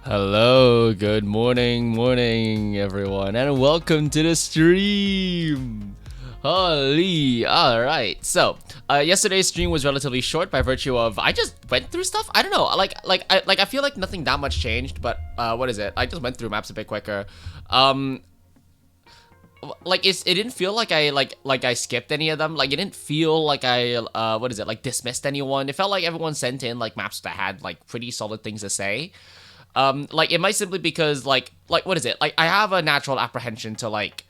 Hello, good morning, everyone, and welcome to the stream. Holy, all right. So, yesterday's stream was relatively short by virtue of I just went through stuff. I don't know, I feel like nothing that much changed, but what is it? I just went through maps a bit quicker. It didn't feel like I skipped any of them. Like it didn't feel like I dismissed anyone. It felt like everyone sent in like maps that had like pretty solid things to say. It might simply because what is it? Like I have a natural apprehension to like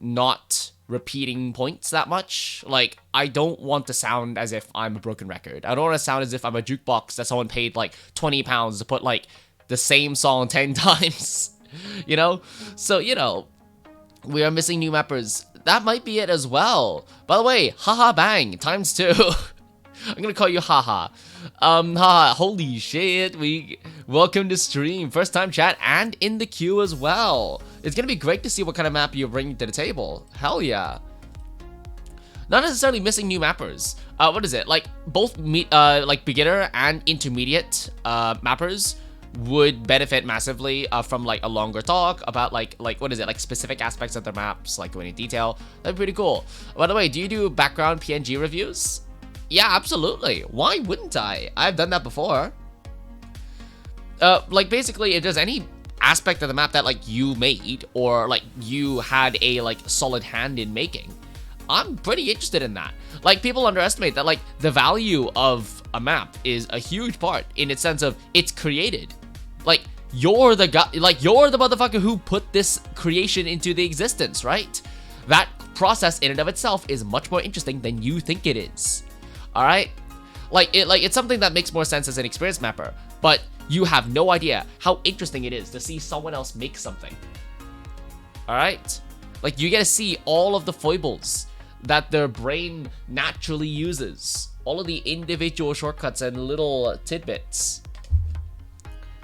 not repeating points that much. Like I don't want to sound as if I'm a broken record. I don't want to sound as if I'm a jukebox that someone paid like £20 to put like the same song 10 times. You know? So, we are missing new mappers. That might be it as well. By the way, haha bang times 2. I'm gonna call you haha. Haha, holy shit, welcome to stream. First time chat and in the queue as well. It's gonna be great to see what kind of map you're bringing to the table. Hell yeah. Not necessarily missing new mappers. What is it? Like both beginner and intermediate mappers would benefit massively from like a longer talk about like what is it, like specific aspects of their maps, like going in detail. That'd be pretty cool. By the way, do you do background PNG reviews? Yeah, absolutely. Why wouldn't I? I've done that before. Basically, if there's any aspect of the map that like you made or like you had a like solid hand in making, I'm pretty interested in that. Like people underestimate that like the value of a map is a huge part in its sense of it's created. Like you're the guy, like you're the motherfucker who put this creation into the existence, right? That process in and of itself is much more interesting than you think it is. All right, it's something that makes more sense as an experienced mapper, but you have no idea how interesting it is to see someone else make something. All right, like you get to see all of the foibles that their brain naturally uses, all of the individual shortcuts and little tidbits.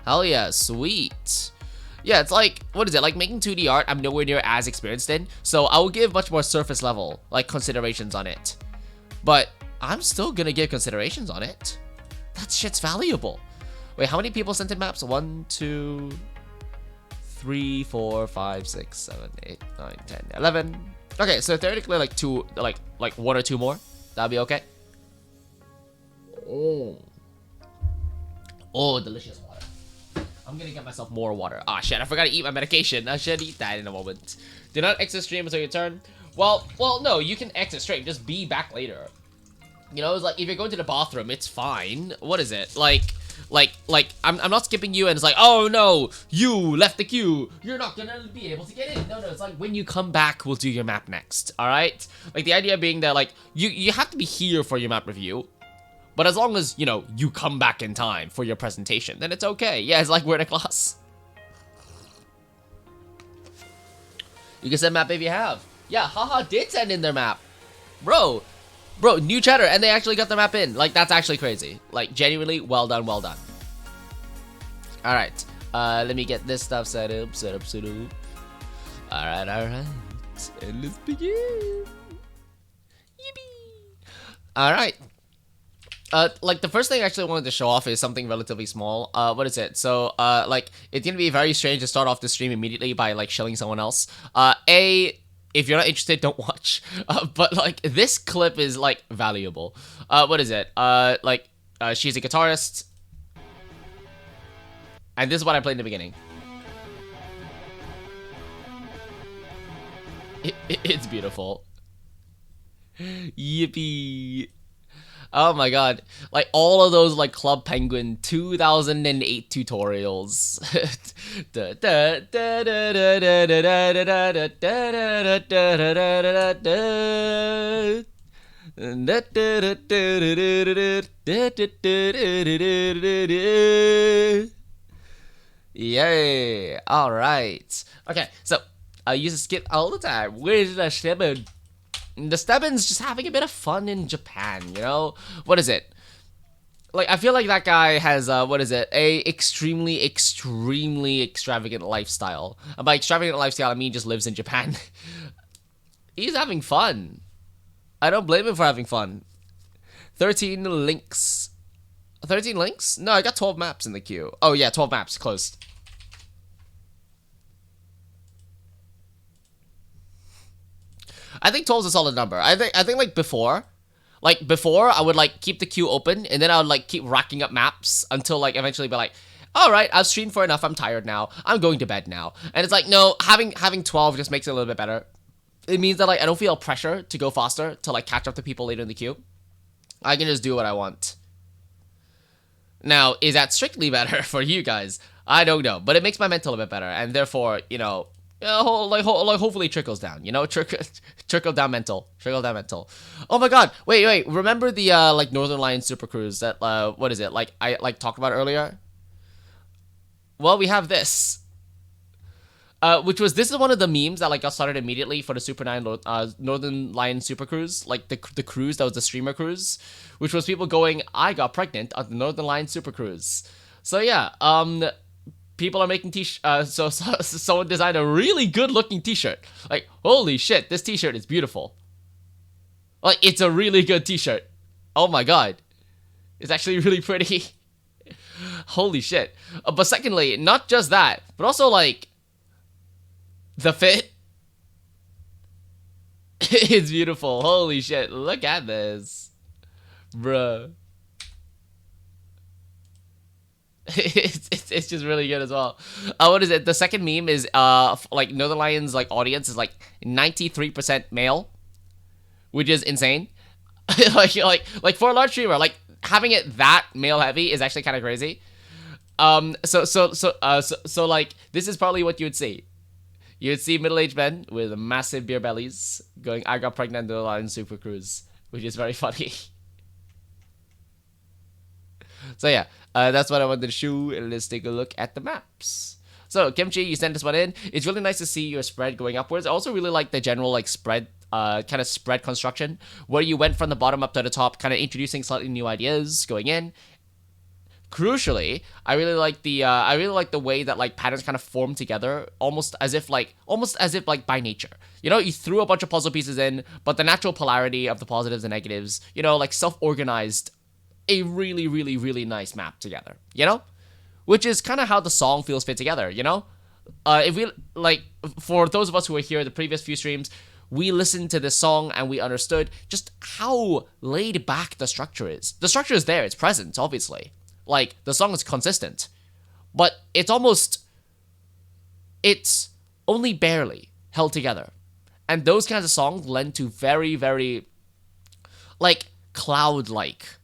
Hell yeah, sweet. Yeah, it's like, what is it, like making 2D art I'm nowhere near as experienced in, so I will give much more surface level like considerations on it, but I'm still gonna give considerations on it. That shit's valuable. Wait, how many people sent in maps? 1, 2, 3, 4, 5, 6, 7, 8, 9, 10, 11. Okay, so theoretically like two, like 1 or 2 more. That'll be okay. Oh, delicious water. I'm gonna get myself more water. Ah, shit, I forgot to eat my medication. I should eat that in a moment. Do not exit stream until your turn. Well, no, you can exit stream. Just be back later. You know, it's like if you're going to the bathroom, it's fine. What is it? I'm not skipping you and it's like, oh no, you left the queue. You're not gonna be able to get in. No, it's like when you come back, we'll do your map next. All right? Like the idea being that like you have to be here for your map review, but as long as, you come back in time for your presentation, then it's okay. Yeah, it's like we're in a class. You can send map if you have. Yeah, haha did send in their map. Bro, new chatter, and they actually got the map in. Like, that's actually crazy. Like, genuinely, well done, well done. Alright, let me get this stuff set up. Alright, and let's begin. Yippee! Alright. The first thing I actually wanted to show off is something relatively small. What is it? So, it's gonna be very strange to start off the stream immediately by, like, shilling someone else. If you're not interested, don't watch. But like this clip is like valuable. What is it? She's a guitarist, and this is what I played in the beginning. It's beautiful. Yippee! Oh my god! Like all of those like Club Penguin 2008 tutorials. Yay! All right. Okay, so I used to skip all the time. Where's the Stebbin? The Stebbin's just having a bit of fun in Japan, you know? What is it? Like, I feel like that guy has, a extremely extravagant lifestyle. And by extravagant lifestyle, I mean just lives in Japan. He's having fun. I don't blame him for having fun. 13 links. 13 links? No, I got 12 maps in the queue. Oh, yeah, 12 maps. Closed. I think 12 is a solid number. I think like before I would like keep the queue open, and then I would like keep racking up maps until like eventually be like, all right, I've streamed for enough. I'm tired now. I'm going to bed now. And it's like, no, having 12 just makes it a little bit better. It means that like I don't feel pressure to go faster to like catch up to people later in the queue. I can just do what I want. Now, is that strictly better for you guys? I don't know, but it makes my mental a bit better, and therefore, you know, hopefully trickles down. You know, trickle down mental. Oh my God! Wait! Remember the like Northern Lion Super Cruise that what is it? Like I like talked about earlier. Well, we have this. This is one of the memes that like got started immediately for the Super 9 Northern Lion Super Cruise, like the cruise that was the streamer cruise, which was people going, I got pregnant on the Northern Lion Super Cruise. So yeah, people are making so someone designed a really good looking t-shirt. Like, holy shit, this t-shirt is beautiful. Like, it's a really good t-shirt. Oh my God, it's actually really pretty. Holy shit. But secondly, not just that, but also like the fit. It's beautiful. Holy shit. Look at this. Bruh. It's just really good as well. What is it? The second meme is like Northern Lions like audience is like 93% male, which is insane. like for a large streamer, like having it that male heavy is actually kind of crazy. So like this is probably what you would see. You would see middle-aged men with massive beer bellies going, I got pregnant on the Lion Super Cruise, which is very funny. So yeah, that's what I wanted to show, and let's take a look at the maps. So Kimchi, you sent this one in. It's really nice to see your spread going upwards. I also really like the general like spread, kind of spread construction, where you went from the bottom up to the top, kind of introducing slightly new ideas going in. Crucially, I really like the way that like patterns kind of form together, almost as if like by nature. You know, you threw a bunch of puzzle pieces in, but the natural polarity of the positives and negatives, you know, like self-organized a really, really, really nice map together, you know? Which is kind of how the song feels fit together, you know? If we, like, for those of us who were here the previous few streams, we listened to this song and we understood just how laid back the structure is. The structure is there, it's present, obviously. Like, the song is consistent. But it's only barely held together. And those kinds of songs lend to very, very, like, cloud-like.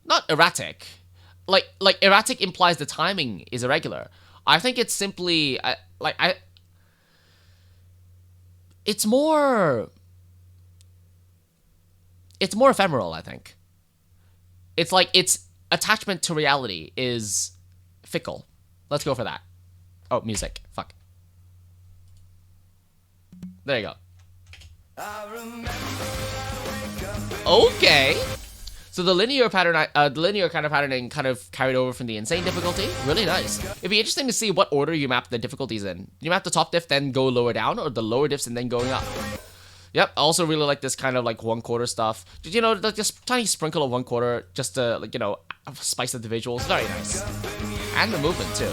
Not erratic. Like erratic implies the timing is irregular. I think it's simply it's more ephemeral, I think. It's like its attachment to reality is fickle. Let's go for that. Oh, music. Fuck. There you go. Okay. So the linear pattern, the linear kind of patterning kind of carried over from the insane difficulty. Really nice. It'd be interesting to see what order you map the difficulties in. Do you map the top diff, then go lower down, or the lower diffs and then going up? Yep, I also really like this kind of like 1/4 stuff. You know, like just tiny sprinkle of 1/4 just to, like, you know, spice up the visuals. Very nice. And the movement too.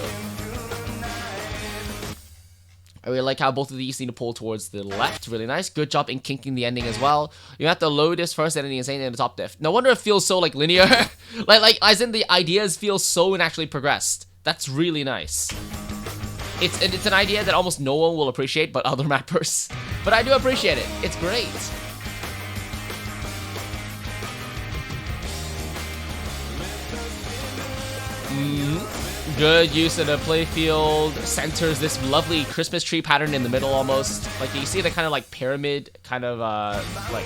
I really like how both of these seem to pull towards the left. Really nice. Good job in kinking the ending as well. You have to low diff first, and then the insane, and the top diff. No wonder it feels so like linear. like as in the ideas feel so naturally progressed. That's really nice. It's an idea that almost no one will appreciate but other mappers. But I do appreciate it. It's great. Good use of the playfield. Centers this lovely Christmas tree pattern in the middle almost. Like you see the kind of like pyramid kind of like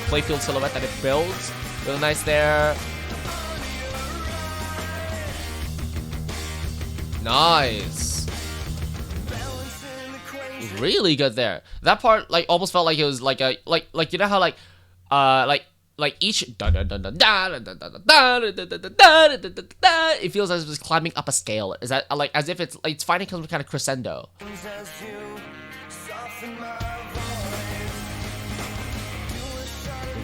playfield silhouette that it builds. Really nice there. Nice. Really good there. That part like almost felt like it was like a like you know how like each it feels as if it's climbing up a scale. Is that like as if it's finding some kind of crescendo.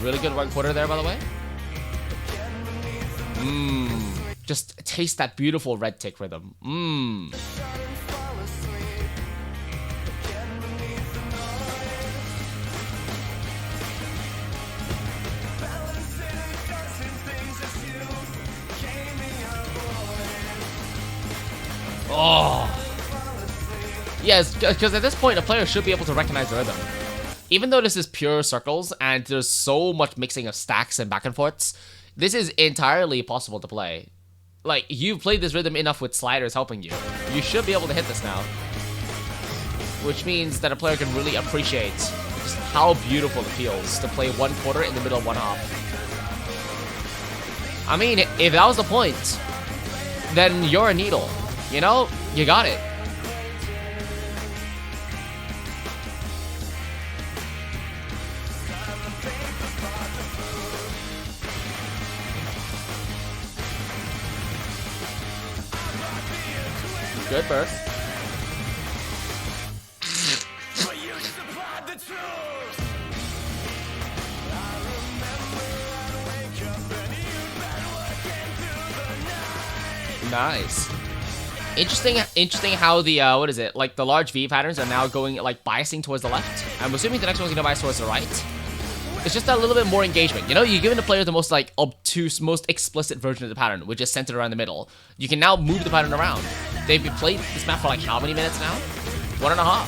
Really good 1/4 there, by the way. Just taste that beautiful red tick rhythm. Oh. Yes, because at this point, a player should be able to recognize the rhythm. Even though this is pure circles and there's so much mixing of stacks and back and forths, this is entirely possible to play. Like, you've played this rhythm enough with sliders helping you. You should be able to hit this now. Which means that a player can really appreciate just how beautiful it feels to play 1/4 in the middle of 1/2. I mean, if that was the point, then you're a needle. You know? You got it. Good burst. Nice. Interesting how the, what is it? Like, the large V patterns are now going, like, biasing towards the left. I'm assuming the next one's gonna bias towards the right. It's just a little bit more engagement. You know, you're giving the player the most, like, obtuse, most explicit version of the pattern, which is centered around the middle. You can now move the pattern around. They've played this map for, like, how many minutes now? 1.5.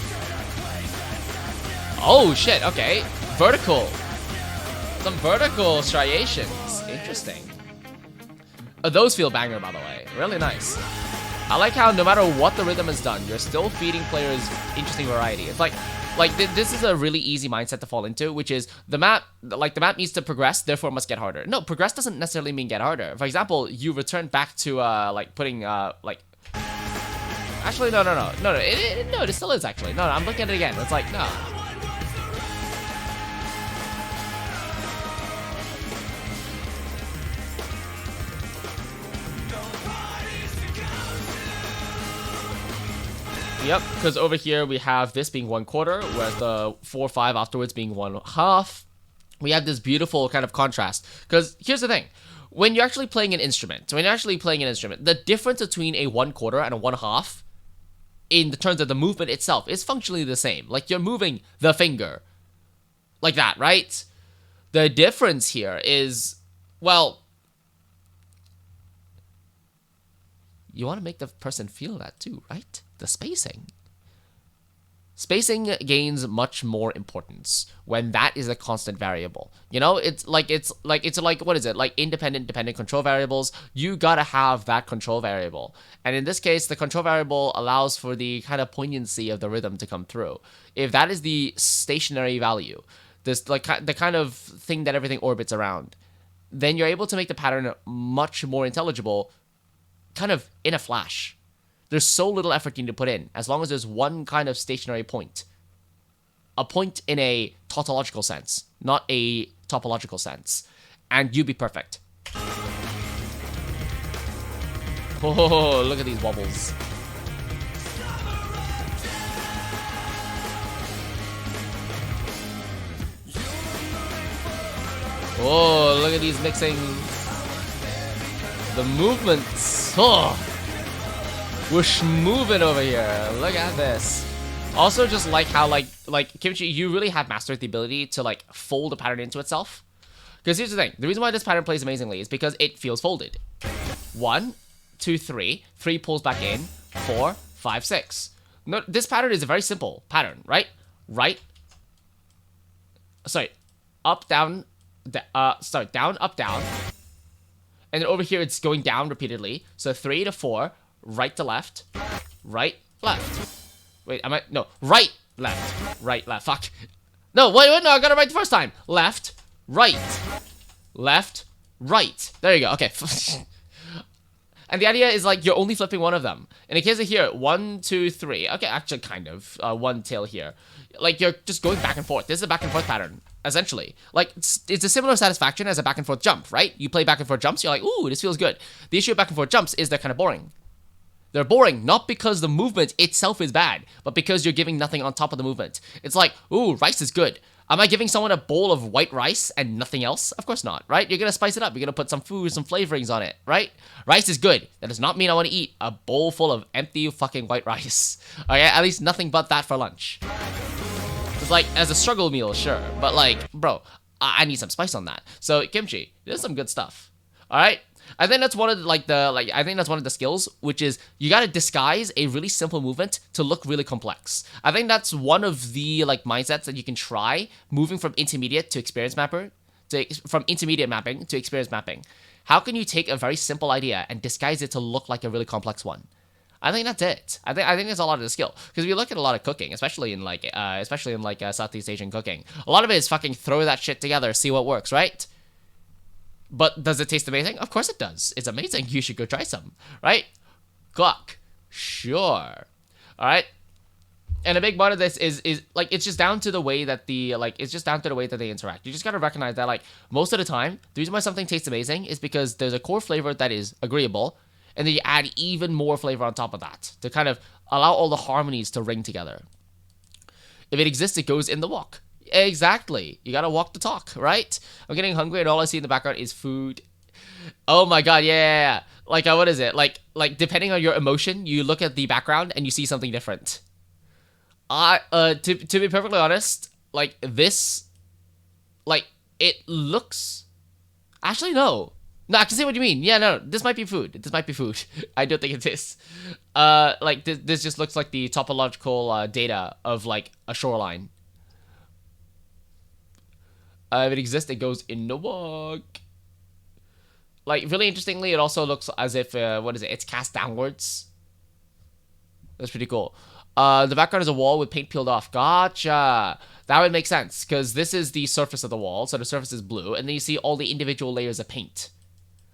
Oh, shit, okay. Vertical. Some vertical striations. Interesting. Those feel banger, by the way. Really nice. I like how no matter what the rhythm has done, you're still feeding players interesting variety. It's like this is a really easy mindset to fall into, which is the map needs to progress, therefore it must get harder. No, progress doesn't necessarily mean get harder. For example, you return back to like putting like. Actually, no, it still is actually. No, I'm looking at it again. It's like no. Yep, because over here we have this being 1/4, whereas the 4/5 afterwards being 1/2. We have this beautiful kind of contrast. Because here's the thing. When you're actually playing an instrument, the difference between a 1/4 and a 1/2 in the terms of the movement itself is functionally the same. Like, you're moving the finger. Like that, right? The difference here is, well, you want to make the person feel that too, right? The spacing. Spacing gains much more importance when that is a constant variable. You know, it's like what is it? Like independent, dependent control variables. You gotta have that control variable. And in this case, the control variable allows for the kind of poignancy of the rhythm to come through. If that is the stationary value, this like the kind of thing that everything orbits around, then you're able to make the pattern much more intelligible kind of in a flash. There's so little effort you need to put in, as long as there's one kind of stationary point. A point in a tautological sense, not a topological sense. And you'd be perfect. Oh, look at these wobbles. Oh, look at these mixing. The movements. Oh. We're moving over here. Look at this. Also, just like how, like Kimchi, you really have mastered the ability to, like, fold a pattern into itself. Because here's the thing. The reason why this pattern plays amazingly is because it feels folded. 1, 2, 3. 3 pulls back in. 4, 5, 6. No, this pattern is a very simple pattern, right? Right. Sorry. Up, down. Down, up, down. And then over here, it's going down repeatedly. So 3 to 4. Right to left, right, left. Wait, no, right, left, right, left, fuck. No, wait, no, I got it right the first time. Left, right, left, right. There you go, okay. And the idea is, like, you're only flipping one of them. In the case of here, 1, 2, 3. Okay, actually, kind of. One tail here. Like, you're just going back and forth. This is a back and forth pattern, essentially. Like, it's a similar satisfaction as a back and forth jump, right? You play back and forth jumps, you're like, ooh, this feels good. The issue with back and forth jumps is they're kind of boring. They're boring, not because the movement itself is bad, but because you're giving nothing on top of the movement. It's like, ooh, rice is good. Am I giving someone a bowl of white rice and nothing else? Of course not, right? You're gonna spice it up. You're gonna put some food, some flavorings on it, right? Rice is good. That does not mean I want to eat a bowl full of empty fucking white rice. Okay, at least nothing but that for lunch. It's like, as a struggle meal, sure. But like, bro, I need some spice on that. So, kimchi, there's some good stuff. Alright? I think that's one of I think that's one of the skills, which is you gotta disguise a really simple movement to look really complex. I think that's one of the like mindsets that you can try moving from intermediate to experience mapper from intermediate mapping to experience mapping. How can you take a very simple idea and disguise it to look like a really complex one? I think that's it. I think there's a lot of the skill, because if you look at a lot of cooking, especially in Southeast Asian cooking, a lot of it is fucking throw that shit together, see what works, right? But does it taste amazing? Of course it does. It's amazing. You should go try some, right? Guac, sure. All right. And a big part of this is like it's just down to the way that they interact. You just gotta recognize that like most of the time, the reason why something tastes amazing is because there's a core flavor that is agreeable, and then you add even more flavor on top of that to kind of allow all the harmonies to ring together. If it exists, it goes in the wok. Exactly. You gotta walk the talk, right? I'm getting hungry and all I see in the background is food. Oh my god, yeah. Like, what is it? Like depending on your emotion, you look at the background and you see something different. To be perfectly honest, like this, like it looks. Actually, no. No, I can see what you mean. Yeah, no, this might be food. This might be food. I don't think it is. Like this just looks like the topological data of like a shoreline. If it exists, it goes in the wok. Like, really interestingly, it also looks as if, it's cast downwards. That's pretty cool. The background is a wall with paint peeled off. Gotcha. That would make sense, because this is the surface of the wall, so the surface is blue, and then you see all the individual layers of paint,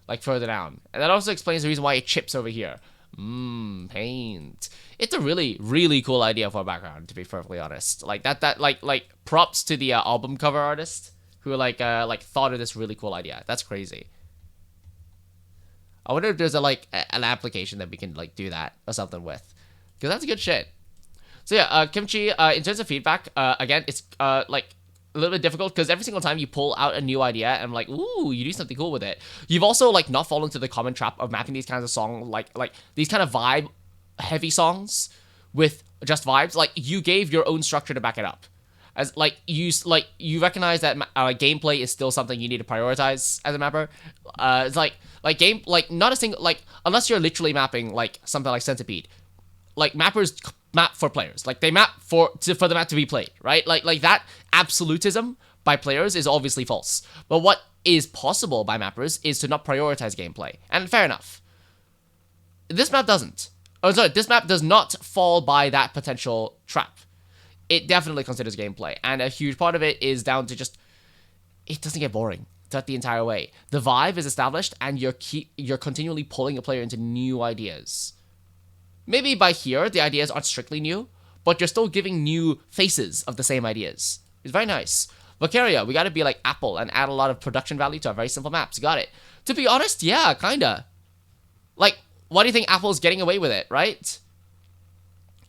like, further down. And that also explains the reason why it chips over here. Paint. It's a really, really cool idea for a background, to be perfectly honest. Like, like, props to the album cover artist, who thought of this really cool idea. That's crazy. I wonder if there's an application that we can like do that or something with, because that's good shit. So yeah, kimchi. In terms of feedback, again, it's like a little bit difficult because every single time you pull out a new idea and like, ooh, you do something cool with it. You've also like not fallen into the common trap of mapping these kinds of songs like these kind of vibe heavy songs with just vibes. Like you gave your own structure to back it up. As you recognize that gameplay is still something you need to prioritize as a mapper. It's not a single unless you're literally mapping like something like Centipede. Like mappers map for players. Like they map for the map to be played, right? Like that absolutism by players is obviously false. But what is possible by mappers is to not prioritize gameplay, and fair enough. This map doesn't. Oh, sorry, this map does not fall by that potential trap. It definitely considers gameplay, and a huge part of it is down to just it doesn't get boring throughout the entire way. The vibe is established, and you're continually pulling a player into new ideas. Maybe by here the ideas aren't strictly new, but you're still giving new faces of the same ideas. It's very nice. Valkyria, we gotta be like Apple and add a lot of production value to our very simple maps. Got it. To be honest, yeah, kinda. Like, why do you think Apple's getting away with it, right?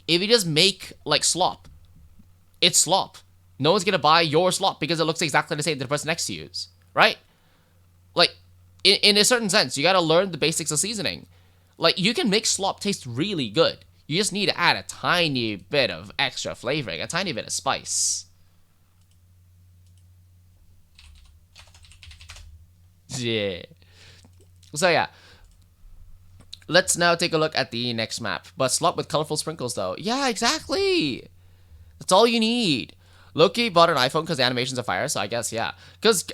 If you just make like slop, it's slop. No one's gonna buy your slop because it looks exactly the same to the person next to you's, right? Like, in a certain sense, you gotta learn the basics of seasoning. Like, you can make slop taste really good. You just need to add a tiny bit of extra flavoring, a tiny bit of spice. Yeah. So yeah. Let's now take a look at the next map. But slop with colorful sprinkles though. Yeah, exactly. That's all you need. Loki bought an iPhone because the animations are fire, so I guess yeah. Because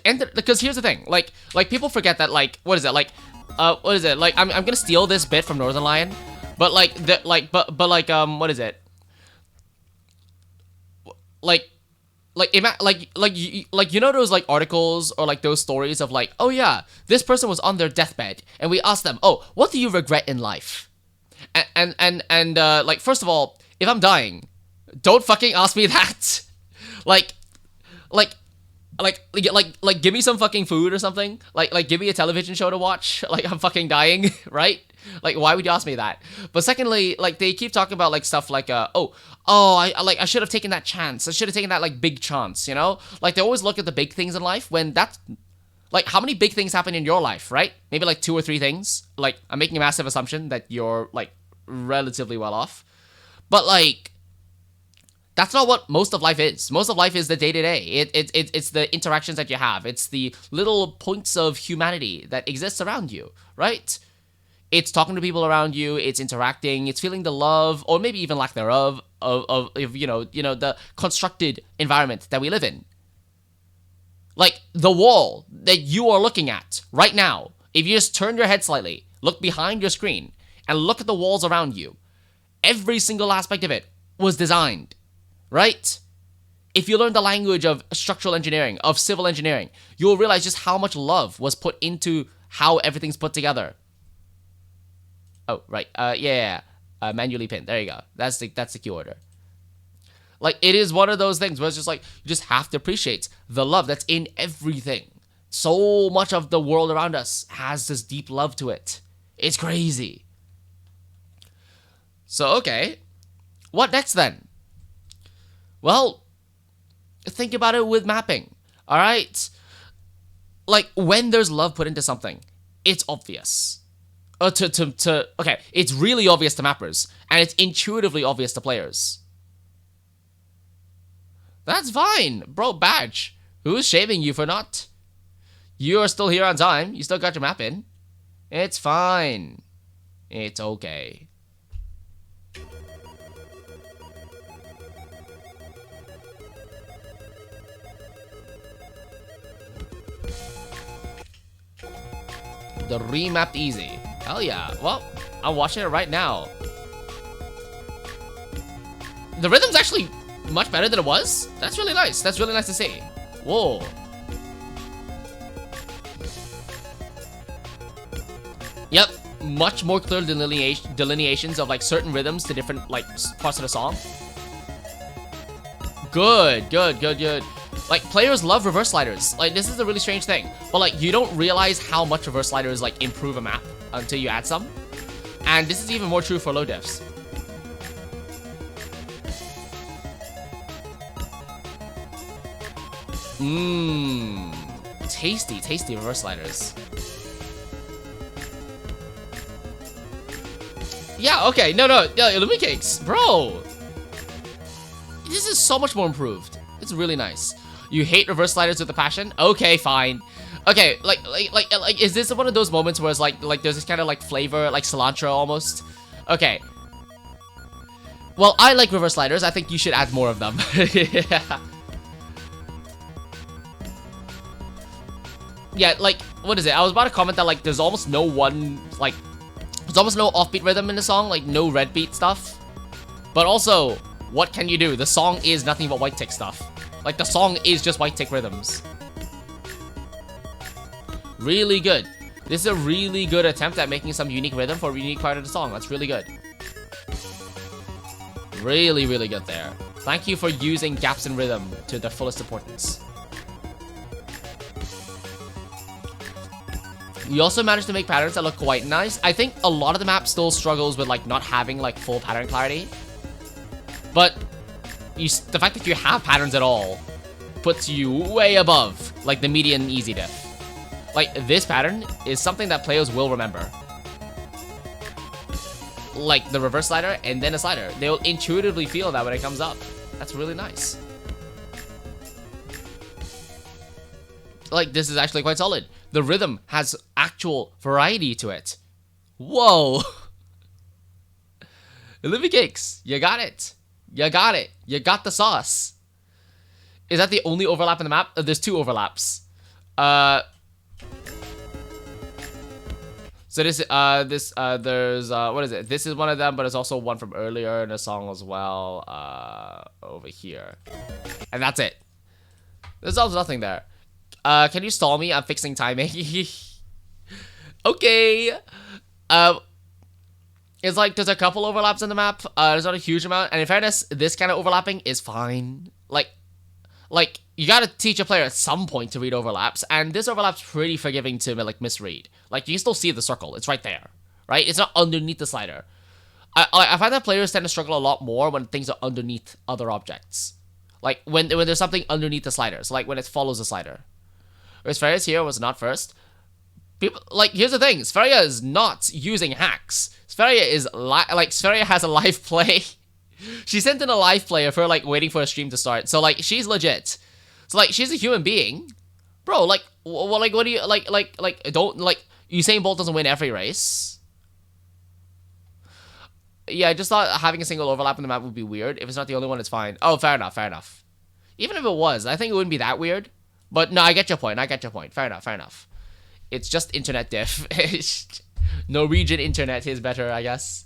here's the thing, like people forget that what is it? I'm gonna steal this bit from Northern Lion, but what is it? You know those like articles or like those stories of like, oh yeah, this person was on their deathbed and we asked them, oh, what do you regret in life? And like, first of all, if I'm dying, don't fucking ask me that. Like, give me some fucking food or something. Like, give me a television show to watch. Like, I'm fucking dying, right? Like, why would you ask me that? But secondly, like, they keep talking about like stuff like, I should have taken that chance. I should have taken that like big chance, you know? Like, they always look at the big things in life when that's like, how many big things happen in your life, right? Maybe like 2 or 3 things. Like, I'm making a massive assumption that you're like relatively well off, but like, That's not what most of life is. Most of life is the day-to-day. It's the interactions that you have. It's the little points of humanity that exists around you, right? It's talking to people around you. It's interacting. It's feeling the love, or maybe even lack thereof, of the constructed environment that we live in. Like the wall that you are looking at right now. If you just turn your head slightly, look behind your screen, and look at the walls around you, every single aspect of it was designed, right? If you learn the language of structural engineering, of civil engineering, you'll realize just how much love was put into how everything's put together. Oh, right. Manually pinned. There you go. That's the key order. Like, it is one of those things where it's just like, you just have to appreciate the love that's in everything. So much of the world around us has this deep love to it. It's crazy. So, okay. What next then? Well, think about it with mapping. All right? Like, when there's love put into something, it's obvious. Okay, it's really obvious to mappers, and it's intuitively obvious to players. That's fine, bro. Badge. Who's shaming you for not? You are still here on time. You still got your map in. It's fine. It's okay. The remapped easy. Hell yeah. Well, I'm watching it right now. The rhythm's actually much better than it was. That's really nice. That's really nice to see. Whoa. Yep. Much more clear delineations of like certain rhythms to different like parts of the song. Good. Like, players love reverse sliders. Like, this is a really strange thing. But, like, you don't realize how much reverse sliders, like, improve a map until you add some. And this is even more true for low diffs. Tasty reverse sliders. Yeah, okay. No, Illumi Cakes. Bro. This is so much more improved. It's really nice. You hate reverse sliders with a passion? Okay, fine. Okay, like, is this one of those moments where it's like there's this kind of like flavor, like cilantro almost? Okay. Well, I like reverse sliders. I think you should add more of them. Yeah. Yeah, like, what is it? I was about to comment that like there's almost no offbeat rhythm in the song, like no red beat stuff. But also, what can you do? The song is nothing but white tick stuff. Like, the song is just white tick rhythms. Really good. This is a really good attempt at making some unique rhythm for a unique part of the song. That's really good. Really, really good there. Thank you for using gaps in rhythm to their fullest importance. We also managed to make patterns that look quite nice. I think a lot of the map still struggles with, like, not having, like, full pattern clarity. But the fact that you have patterns at all puts you way above, like, the median easy diff. Like, this pattern is something that players will remember. Like, the reverse slider and then a slider. They'll intuitively feel that when it comes up. That's really nice. Like, this is actually quite solid. The rhythm has actual variety to it. Whoa. Illumi Cakes, you got it. You got it. You got the sauce. Is that the only overlap in the map? There's two overlaps. So there's what is it? This is one of them, but there's also one from earlier in the song as well, over here. And that's it. There's also nothing there. Can you stall me? I'm fixing timing. Okay. It's like there's a couple overlaps in the map. There's not a huge amount, and in fairness, this kind of overlapping is fine. Like you gotta teach a player at some point to read overlaps, and this overlap's pretty forgiving to like misread. Like you can still see the circle; it's right there, right? It's not underneath the slider. I find that players tend to struggle a lot more when things are underneath other objects, like when there's something underneath the slider. So like when it follows the slider. Whereas Feria here was not first. People like here's the thing: Feria is not using hacks. Feria is Feria has a live play. She sent in a live play of her like waiting for a stream to start. So like she's legit. So like she's a human being, bro. Like like what do you like don't like Usain Bolt doesn't win every race. Yeah, I just thought having a single overlap in the map would be weird. If it's not the only one, it's fine. Oh, fair enough, fair enough. Even if it was, I think it wouldn't be that weird. But no, I get your point. I get your point. Fair enough, fair enough. It's just internet diff. Norwegian internet is better, I guess.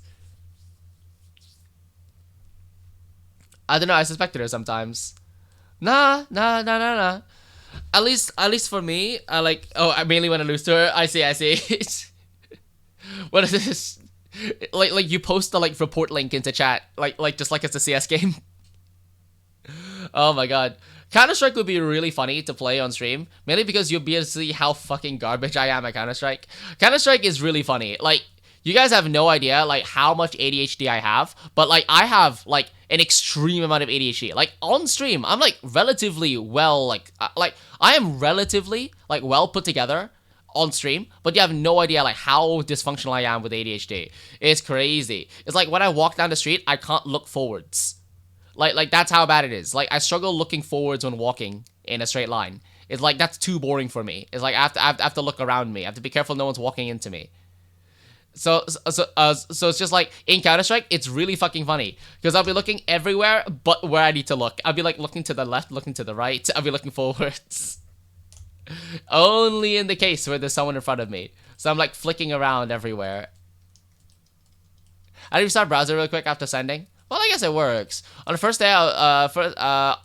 I don't know. I suspected her sometimes. Nah. At least for me, I like. Oh, I mainly when I lose to her. I see. What is this? Like you post the like report link into chat, like just like it's a CS game. Oh my god. Counter-Strike would be really funny to play on stream, mainly because you'll be able to see how fucking garbage I am at Counter-Strike. Counter-Strike is really funny. Like, you guys have no idea, like, how much ADHD I have, but, like, I have, like, an extreme amount of ADHD. Like, on stream, I'm, like, relatively well, like, I am relatively, like, well put together on stream, but you have no idea, like, how dysfunctional I am with ADHD. It's crazy. It's like, when I walk down the street, I can't look forwards. Like that's how bad it is. Like, I struggle looking forwards when walking in a straight line. It's like, that's too boring for me. It's like, I have to look around me. I have to be careful no one's walking into me. So it's just like, in Counter-Strike, it's really fucking funny. Because I'll be looking everywhere but where I need to look. I'll be like looking to the left, looking to the right. I'll be looking forwards. Only in the case where there's someone in front of me. So I'm like flicking around everywhere. I need to start browsing real quick after sending. Well, I guess it works. On the first day, I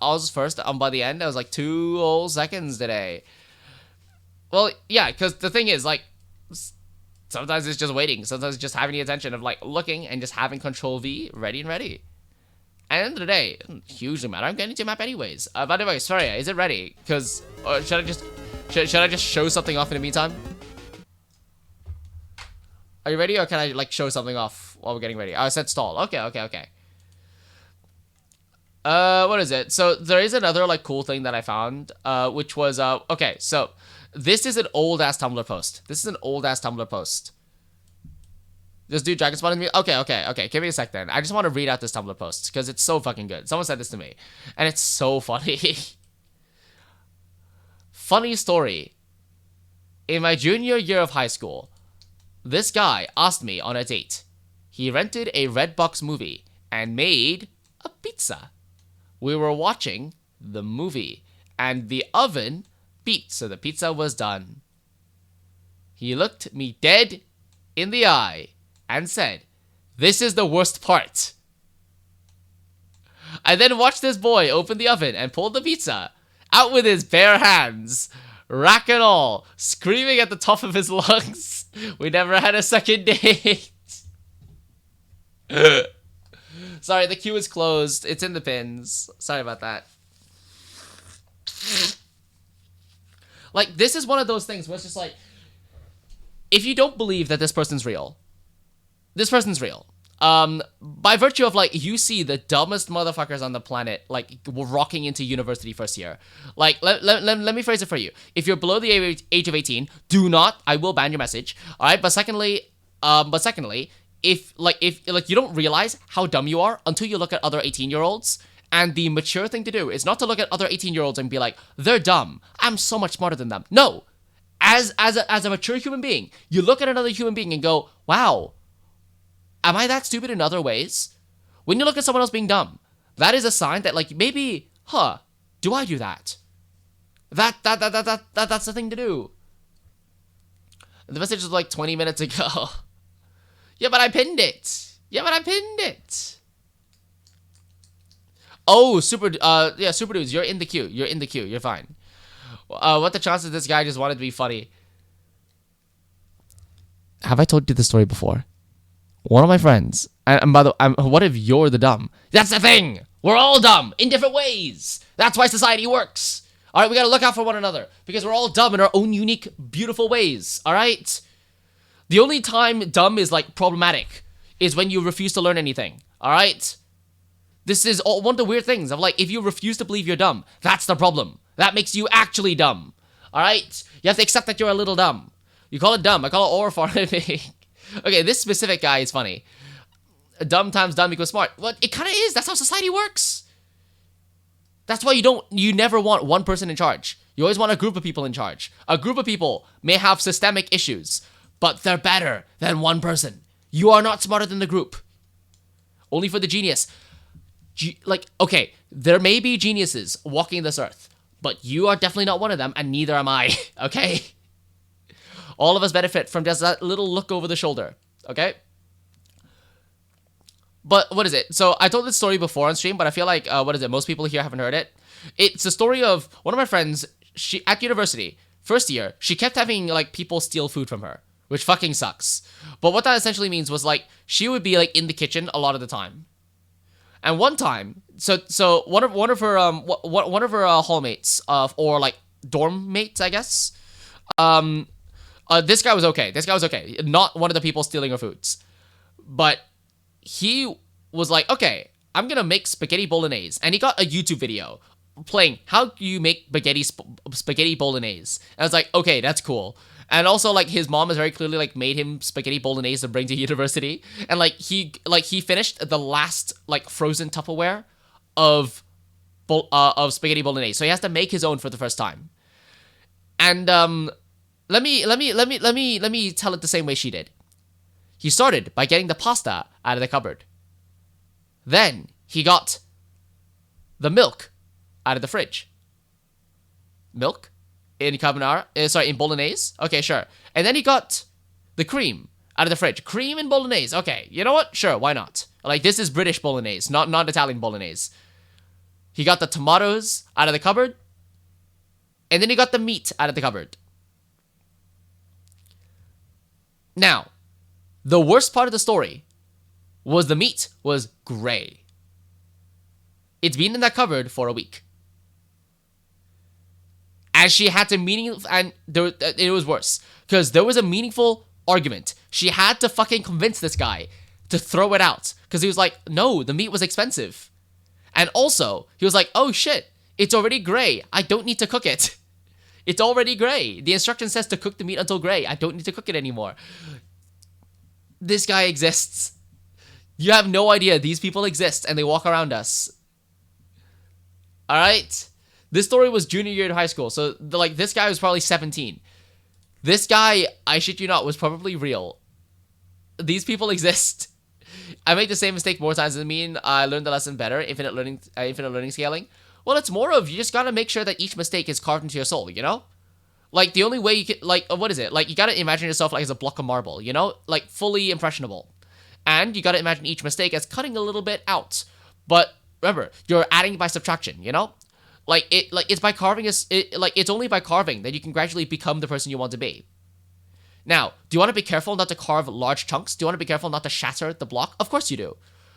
was first. By the end, I was like 2 whole seconds today. Well, yeah, because the thing is, like, sometimes it's just waiting. Sometimes it's just having the attention of, like, looking and just having Control V ready and ready. At the end of the day, it doesn't hugely matter. I'm getting to your map anyways. By the way, sorry, is it ready? Because, should I just show something off in the meantime? Are you ready, or can I, like, show something off while we're getting ready? Oh, I said stall. Okay. What is it? So there is another like cool thing that I found, which was, okay, so this is an old ass Tumblr post. This dude Dragon spotted me. Okay. Give me a sec then. I just want to read out this Tumblr post because it's so fucking good. Someone said this to me and it's so funny. Funny story. In my junior year of high school, this guy asked me on a date. He rented a Redbox movie and made a pizza. We were watching the movie, and the oven beeped, so the pizza was done. He looked me dead in the eye and said, "This is the worst part." I then watched this boy open the oven and pull the pizza out with his bare hands, rack and all, screaming at the top of his lungs. We never had a second date. Sorry, the queue is closed. It's in the pins. Sorry about that. Like, this is one of those things where it's just like, if you don't believe that this person's real, this person's real. By virtue of, like, you see the dumbest motherfuckers on the planet, like, rocking into university first year. Like, let me phrase it for you. If you're below the age of 18, do not, I will ban your message. Alright, but secondly, if you don't realize how dumb you are until you look at other 18-year-olds, and the mature thing to do is not to look at other 18-year-olds and be like, they're dumb, I'm so much smarter than them. No. As a mature human being, you look at another human being and go, wow, am I that stupid in other ways? When you look at someone else being dumb, that is a sign that, like, maybe, do I do that? That's the thing to do. The message was like 20 minutes ago. Yeah, but I pinned it. Oh, super dudes, you're in the queue. You're fine. What the chances this guy just wanted to be funny? Have I told you this story before? One of my friends, and by the way, what if you're the dumb? That's the thing. We're all dumb in different ways. That's why society works. All right, we gotta look out for one another because we're all dumb in our own unique, beautiful ways. All right. The only time dumb is, like, problematic is when you refuse to learn anything, alright? This is one of the weird things of, like, if you refuse to believe you're dumb, that's the problem. That makes you actually dumb, alright? You have to accept that you're a little dumb. You call it dumb, I call it overfarming. Okay, this specific guy is funny. dumb times dumb equals smart. Well, it kind of is. That's how society works. That's why you never want one person in charge. You always want a group of people in charge. A group of people may have systemic issues, but they're better than one person. You are not smarter than the group. Only for the genius. Okay, there may be geniuses walking this earth, but you are definitely not one of them, and neither am I, okay? All of us benefit from just that little look over the shoulder, okay? But what is it? So I told this story before on stream, but I feel like, most people here haven't heard it. It's a story of one of my friends, she at university, first year, she kept having, like, people steal food from her, which fucking sucks. But what that essentially means was, like, she would be, like, in the kitchen a lot of the time. And one time, so one of her hallmates, or, like, dorm mates, I guess, this guy was okay. Not one of the people stealing her foods. But he was like, okay, I'm gonna make spaghetti bolognese. And he got a YouTube video playing how do you make spaghetti bolognese. And I was like, okay, that's cool. And also, like, his mom has very clearly, like, made him spaghetti bolognese to bring to university. And, like, he finished the last, like, frozen Tupperware of spaghetti bolognese. So he has to make his own for the first time. And let me tell it the same way she did. He started by getting the pasta out of the cupboard. Then he got the milk out of the fridge. Milk? In carbonara? In bolognese? Okay, sure. And then he got the cream out of the fridge. Cream and bolognese. Okay, you know what? Sure, why not? Like, this is British bolognese, not Italian bolognese. He got the tomatoes out of the cupboard. And then he got the meat out of the cupboard. Now, the worst part of the story was the meat was gray. It's been in that cupboard for a week. And she had to it was worse. Because there was a meaningful argument. She had to fucking convince this guy to throw it out. Because he was like, no, the meat was expensive. And also, he was like, oh shit, it's already gray. I don't need to cook it. It's already gray. The instruction says to cook the meat until gray. I don't need to cook it anymore. This guy exists. You have no idea. These people exist and they walk around us. Alright? This story was junior year in high school. So, this guy was probably 17. This guy, I shit you not, was probably real. These people exist. I made the same mistake more times than me, and I learned the lesson better. Infinite learning scaling. Well, it's more of you just gotta make sure that each mistake is carved into your soul, you know? Like, the only way you can, what is it? Like, you gotta imagine yourself, like, as a block of marble, you know? Like, fully impressionable. And you gotta imagine each mistake as cutting a little bit out. But, remember, you're adding by subtraction, you know? It's by carving, it's only by carving that you can gradually become the person you want to be. Now, do you want to be careful not to carve large chunks? Do you want to be careful not to shatter the block? Of course you do.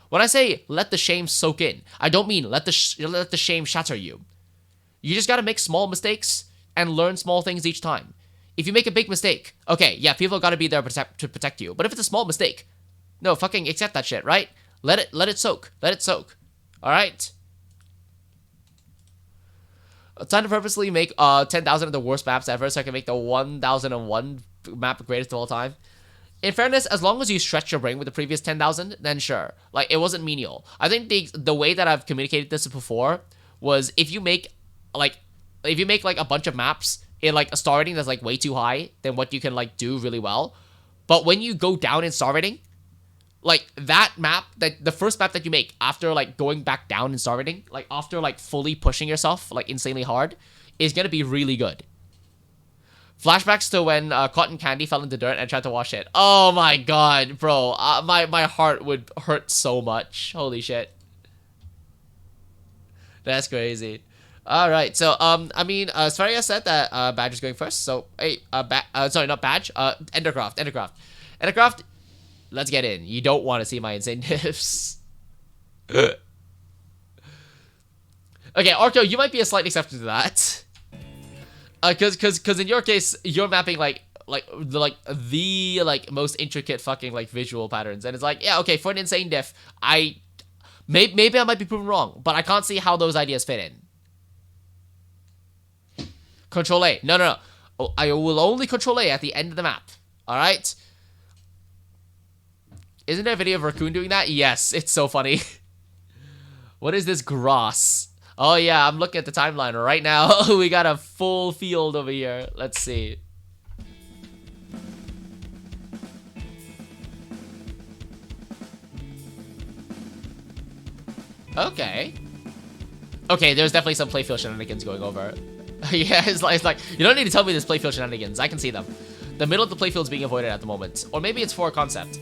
When I say let the shame soak in, I don't mean let the shame shatter you. You just gotta make small mistakes and learn small things each time. If you make a big mistake, okay, yeah, people gotta be there to protect you. But if it's a small mistake, no, fucking accept that shit, right? Let it soak. Let it soak. Alright? Time to purposely make 10,000 of the worst maps ever so I can make the 1,001 map greatest of all time. In fairness, as long as you stretch your brain with the previous 10,000, then sure. Like, it wasn't menial. I think the way that I've communicated this before was if you make a bunch of maps in, like, a star rating that's, like, way too high than what you can, like, do really well, but when you go down in star rating, like, that map, the first map that you make after, like, going back down in star rating, like, after, like, fully pushing yourself, like, insanely hard, is gonna be really good. Flashbacks to when cotton candy fell into dirt and I tried to wash it. Oh my god, bro. My heart would hurt so much. Holy shit. That's crazy. Alright, so, Svaria said that Badge is going first, so, hey, sorry, not Badge, Endercraft, let's get in. You don't want to see my insane diffs. Okay, Arco, you might be a slight exception to that. Cause in your case, you're mapping the most intricate fucking like visual patterns, and it's like, yeah, okay, for an insane diff, maybe I might be proven wrong, but I can't see how those ideas fit in. Control A, no. Oh, I will only control A at the end of the map. All right. Isn't there a video of Raccoon doing that? Yes, it's so funny. What is this grass? Oh yeah, I'm looking at the timeline right now. We got a full field over here. Let's see. Okay. Okay, there's definitely some playfield shenanigans going over. Yeah, it's like, you don't need to tell me there's playfield shenanigans. I can see them. The middle of the playfield's being avoided at the moment. Or maybe it's for a concept.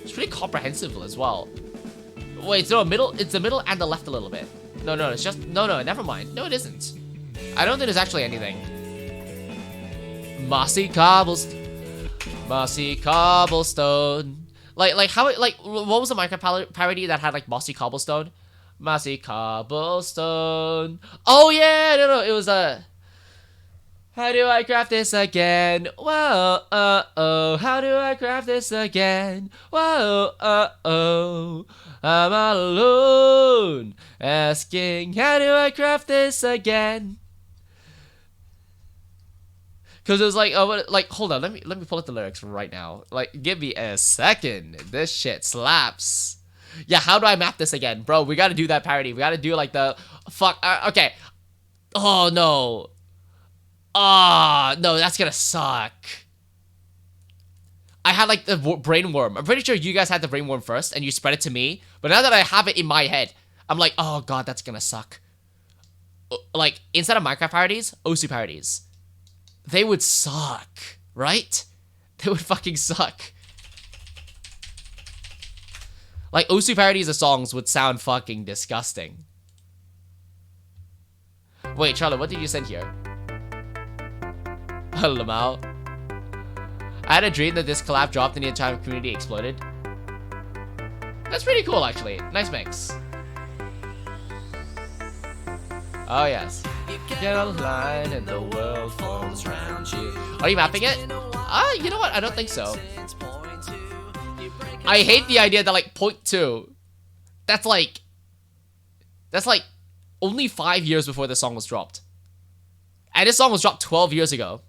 It's pretty comprehensive as well. Wait, no, it's the middle and the left a little bit. No, it's just, no, never mind. No, it isn't. I don't think there's actually anything. Mossy cobblestone. Mossy cobblestone. Like how, like, what was the Minecraft parody that had, like, mossy cobblestone? Mossy cobblestone. Oh, yeah, no, it was, how do I craft this again? Whoa, oh, how do I craft this again? Whoa, oh, I'm all alone, asking, how do I craft this again? Because it was like, oh, like, hold on, let me pull up the lyrics right now. Like, give me a second. This shit slaps. Yeah, how do I map this again? Bro, we gotta do that parody. We gotta do, like, the, fuck, okay. Oh, no. Ah, no, that's gonna suck. I had, like, the brainworm. I'm pretty sure you guys had the brainworm first, and you spread it to me. But now that I have it in my head, I'm like, oh, God, that's gonna suck. Like, instead of Minecraft parodies, Osu parodies. They would suck, right? They would fucking suck. Like, Osu parodies of songs would sound fucking disgusting. Wait, Charlie, what did you send here? Lamau. I had a dream that this collab dropped and the entire community exploded. That's pretty cool, actually. Nice mix. Oh, yes. Get a line and the world forms around you. Are you mapping it? You know what? I don't think so. I hate the idea that, like, 0.2. That's like only 5 years before this song was dropped. And this song was dropped 12 years ago.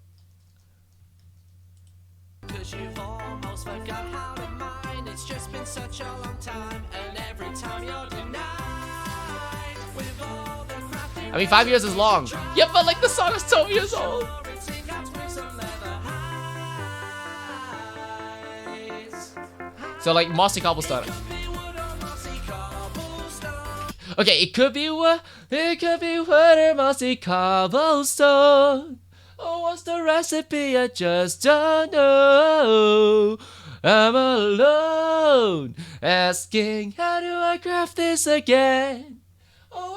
I mean, 5 years is long. Yeah, but like the song is 12 years old. So like mossy cobblestone. Okay, it could be what a mossy cobblestone. Oh, what's the recipe? I just don't know. I'm alone, asking, how do I craft this again? Oh,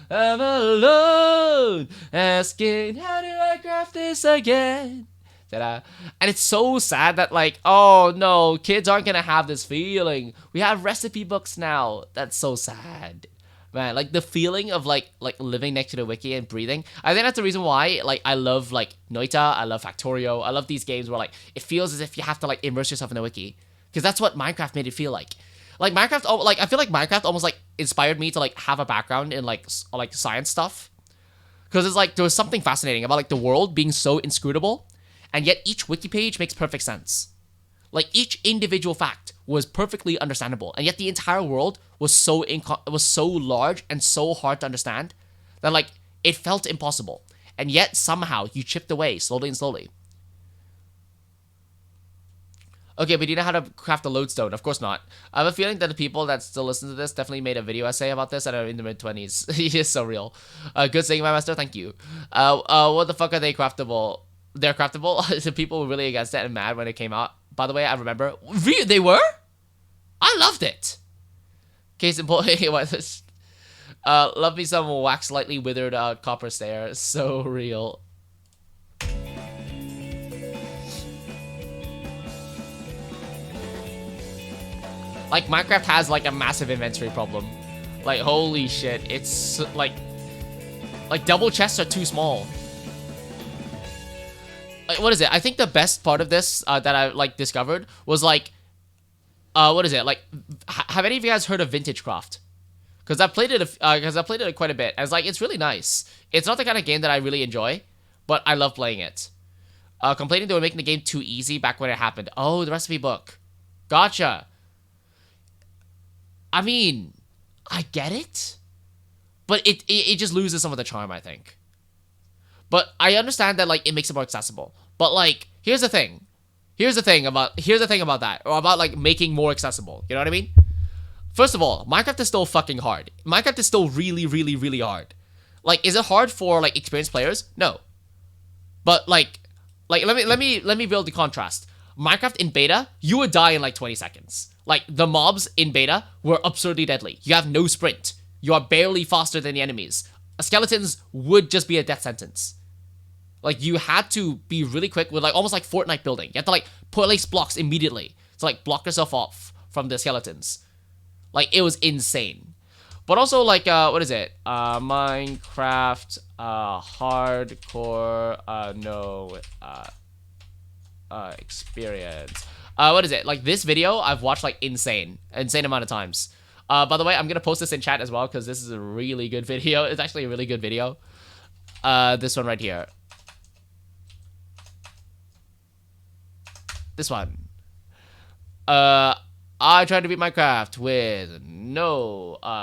I'm alone, asking, how do I craft this again? And it's so sad that, like, oh no, kids aren't gonna have this feeling. We have recipe books now. That's so sad. Man, like, the feeling of, like living next to the wiki and breathing. I think that's the reason why, like, I love, like, Noita, I love Factorio, I love these games where, like, it feels as if you have to, like, immerse yourself in the wiki. Because that's what Minecraft made it feel like. Like, Minecraft, like, I feel like Minecraft almost, like, inspired me to, like, have a background in, like science stuff. Because it's, like, there was something fascinating about, like, the world being so inscrutable, and yet each wiki page makes perfect sense. Like, each individual fact was perfectly understandable, and yet the entire world was so large and so hard to understand that, like, it felt impossible. And yet, somehow, you chipped away, slowly and slowly. Okay, but do you know how to craft a lodestone? Of course not. I have a feeling that the people that still listen to this definitely made a video essay about this and are in the mid-20s. He is so real. Good saying, my master. Thank you. What the fuck are they craftable? They're craftable? The people were really against it and mad when it came out. By the way, I remember. They were? I loved it. Case in point, what this? Love me some wax lightly withered copper stair. So real. Like, Minecraft has, like, a massive inventory problem. Like, holy shit. It's, like double chests are too small. Like, what is it? I think the best part of this that I, like, discovered was, like, what is it? Like, have any of you guys heard of Vintage Craft? Because I played it quite a bit. I was like, it's really nice. It's not the kind of game that I really enjoy, but I love playing it. Complaining they were making the game too easy back when it happened. Oh, the recipe book. Gotcha. I mean, I get it, but it just loses some of the charm, I think. But I understand that, like, it makes it more accessible. But, like, here's the thing. Here's the thing about that, or about, like, making more accessible. You know what I mean? First of all, Minecraft is still fucking hard. Minecraft is still really, really, really hard. Like, is it hard for, like, experienced players? No. But, like let me build the contrast. Minecraft in beta, you would die in like 20 seconds. Like, the mobs in beta were absurdly deadly. You have no sprint. You are barely faster than the enemies. Skeletons would just be a death sentence. Like, you had to be really quick with, like, almost like Fortnite building. You have to, like, place blocks immediately to, like, block yourself off from the skeletons. Like, it was insane. But also, like, what is it? Minecraft, hardcore, experience. What is it? Like, this video, I've watched, like, insane amount of times. By the way, I'm gonna post this in chat as well, because this is a really good video. It's actually a really good video. This one right here. This one. I tried to beat Minecraft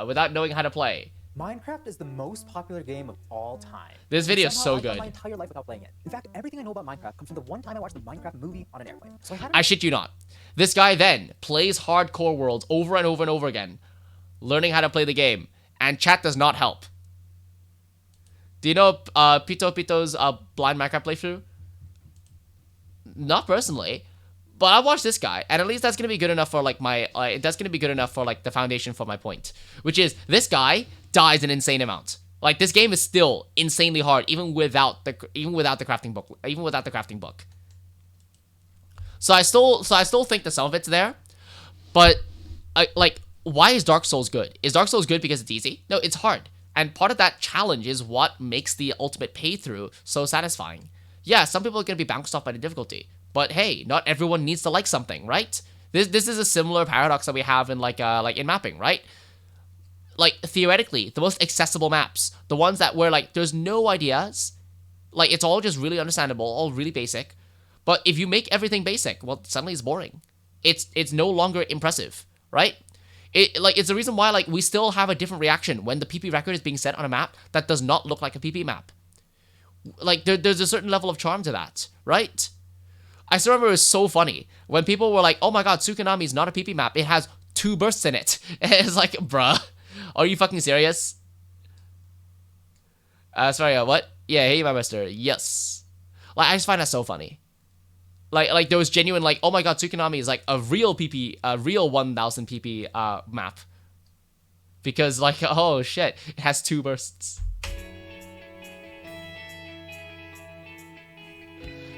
without knowing how to play. Minecraft is the most popular game of all time. This video is so I good. my entire life without playing it. In fact, everything I know about Minecraft comes from the one time I watched the Minecraft movie on an airplane. So I shit you not. This guy then plays hardcore worlds over and over and over again, learning how to play the game, and chat does not help. Do you know Pito's blind Minecraft playthrough? Not personally. But I watched this guy, and at least that's gonna be good enough for like that's gonna be good enough for like the foundation for my point, which is this guy dies an insane amount. Like, this game is still insanely hard, even without the crafting book. So I still think that some of it's there, but like, why is Dark Souls good? Is Dark Souls good because it's easy? No, it's hard, and part of that challenge is what makes the ultimate playthrough so satisfying. Yeah, some people are gonna be bounced off by the difficulty. But hey, not everyone needs to like something, right? This is a similar paradox that we have in like in mapping, right? Like, theoretically, the most accessible maps, the ones that where like there's no ideas, like, it's all just really understandable, all really basic. But if you make everything basic, well, suddenly it's boring. It's no longer impressive, right? It's the reason why, like, we still have a different reaction when the PP record is being set on a map that does not look like a PP map. Like, there's a certain level of charm to that, right? I still remember it was so funny when people were like, oh my god, Tsukunami is not a PP map. It has 2 bursts in it. It's like, bruh, are you fucking serious? Sorry, what? Yeah, hey, my master. Yes. Like, I just find that so funny. Like there was genuine, like, oh my god, Tsukunami is like a real PP, a real 1000 PP map. Because, like, oh shit, it has 2 bursts.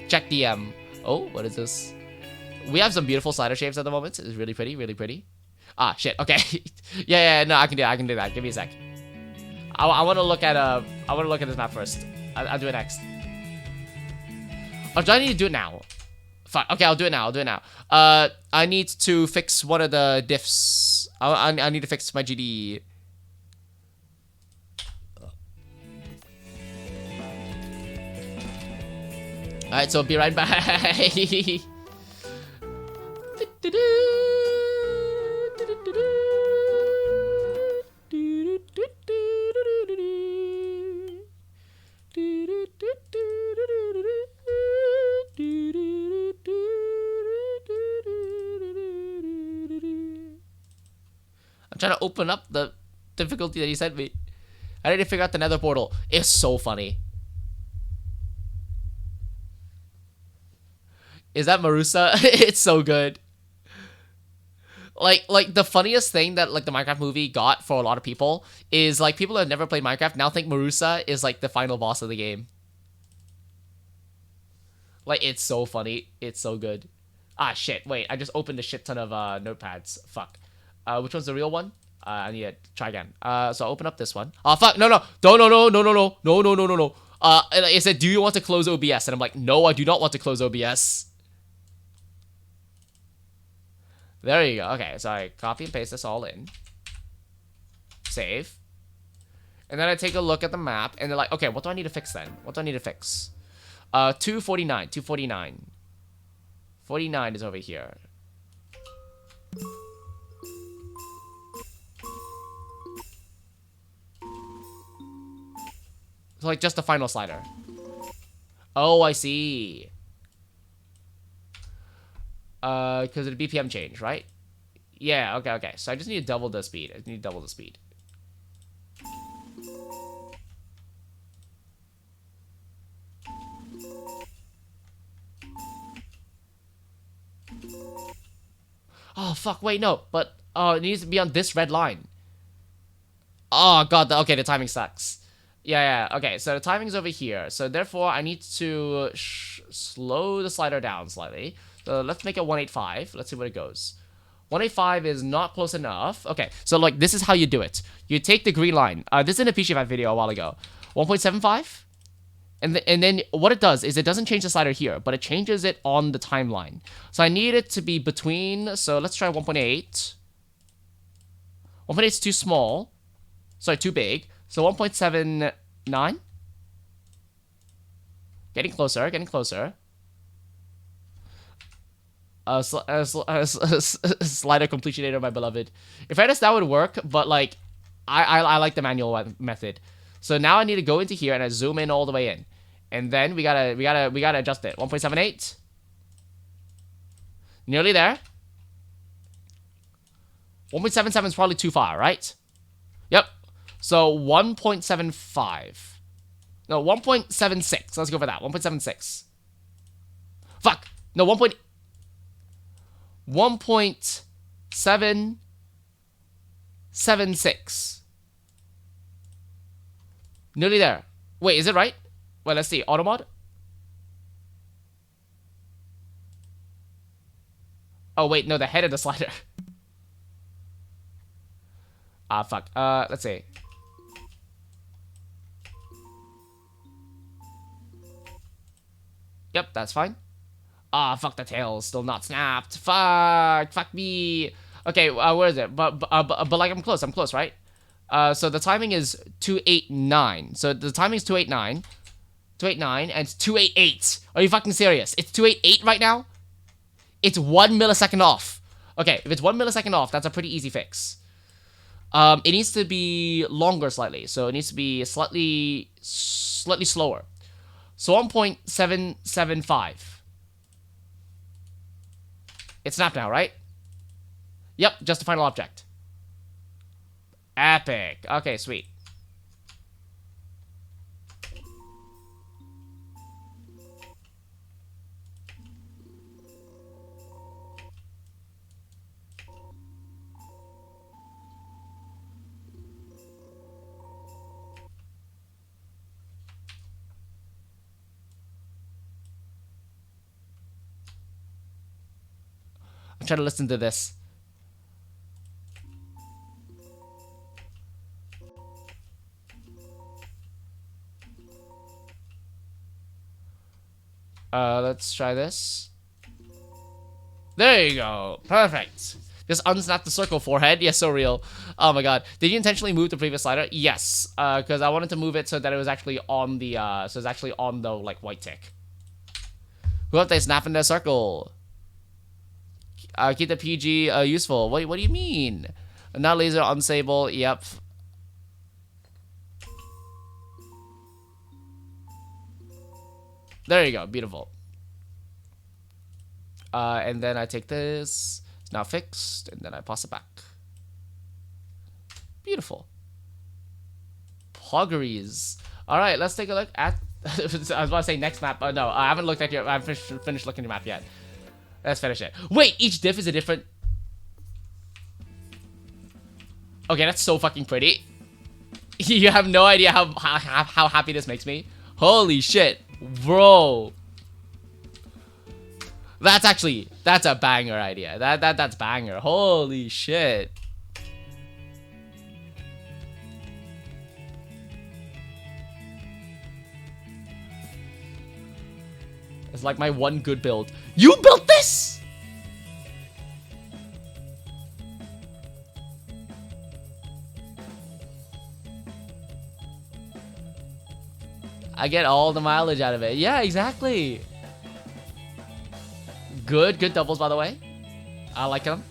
Check DM. Oh, what is this? We have some beautiful slider shapes at the moment. It's really pretty, really pretty. Ah, shit. Okay. yeah, no, I can do that. Give me a sec. I want to look at this map first. I'll do it next. Or do I need to do it now? Fine. Okay, I'll do it now. I need to fix one of the diffs. I need to fix my GD. Alright, so be right back. I'm trying to open up the difficulty that he sent me. I need to figure out the nether portal. It's so funny. Is that Marusa? It's so good. Like the funniest thing that, like, the Minecraft movie got for a lot of people is, like, people that have never played Minecraft now think Marusa is, like, the final boss of the game. Like, it's so funny. It's so good. Ah, shit. Wait, I just opened a shit ton of notepads. Fuck. Which one's the real one? I need to try again. So I'll open up this one. Oh, fuck. No. It said, do you want to close OBS? And I'm like, no, I do not want to close OBS. There you go. Okay, so I copy and paste this all in. Save. And then I take a look at the map, and they're like, okay, what do I need to fix then? What do I need to fix? 249. 249. 49 is over here. So like just the final slider. Oh, I see. Because of the BPM change, right? Yeah, okay. So I just need to double the speed. I need to double the speed. Oh, fuck, wait, no. But, it needs to be on this red line. Oh, God, okay, the timing sucks. Yeah, okay, so the timing's over here. So, therefore, I need to slow the slider down slightly. So, let's make it 185. Let's see what it goes. 185 is not close enough. Okay, so, like, this is how you do it. You take the green line. This is in a PGFat video a while ago. 1.75? And then what it does is it doesn't change the slider here, but it changes it on the timeline. So I need it to be between, so let's try 1.8. 1.8 is too small. Sorry, too big. So 1.79. Getting closer, getting closer. Slider completionator, my beloved. In fairness, that would work, but like, I like the manual method. So now I need to go into here and I zoom in all the way in. And then we gotta adjust it. 1.78. Nearly there. 1.77 is probably too far, right? Yep. So 1.75. No, 1.76. Let's go for that. 1.76. Fuck. No, 1.776. Nearly there. Wait, is it right? Well, let's see. Auto mod. Oh, wait. No, the head of the slider. Ah, fuck. Let's see. Yep, that's fine. Ah, fuck, the tail still not snapped. Fuck me. Okay, where is it? But like I'm close, right? So the timing is 289. So the timing is 289. 289 and it's 288. Are you fucking serious? It's 288 right now? It's 1 millisecond off. Okay, if it's 1 millisecond off, that's a pretty easy fix. It needs to be longer slightly. So it needs to be slightly slower. So 1.775. It's snapped now, right? Yep, just the final object. Epic. Okay, sweet. I'm trying to listen to this. Let's try this. There you go. Perfect. Just unsnap the circle forehead. Yes, so real. Oh my god. Did you intentionally move the previous slider? Yes. Because I wanted to move it so that it was actually on the, like, white tick. Who have they snap in the circle? Keep the PG useful. What do you mean? Not laser unstable. Yep. There you go. Beautiful. And then I take this. It's now fixed. And then I pass it back. Beautiful. Poggeries. All right, let's take a look at... I was about to say next map. Oh, no, I haven't looked at your... I haven't finished looking at your map yet. Let's finish it. Wait, each diff is a different... Okay, that's so fucking pretty. You have no idea how happy this makes me. Holy shit. Bro. That's a banger idea. That's banger. Holy shit. It's like my one good build. You built this? I get all the mileage out of it. Yeah, exactly. Good doubles, by the way. I like them.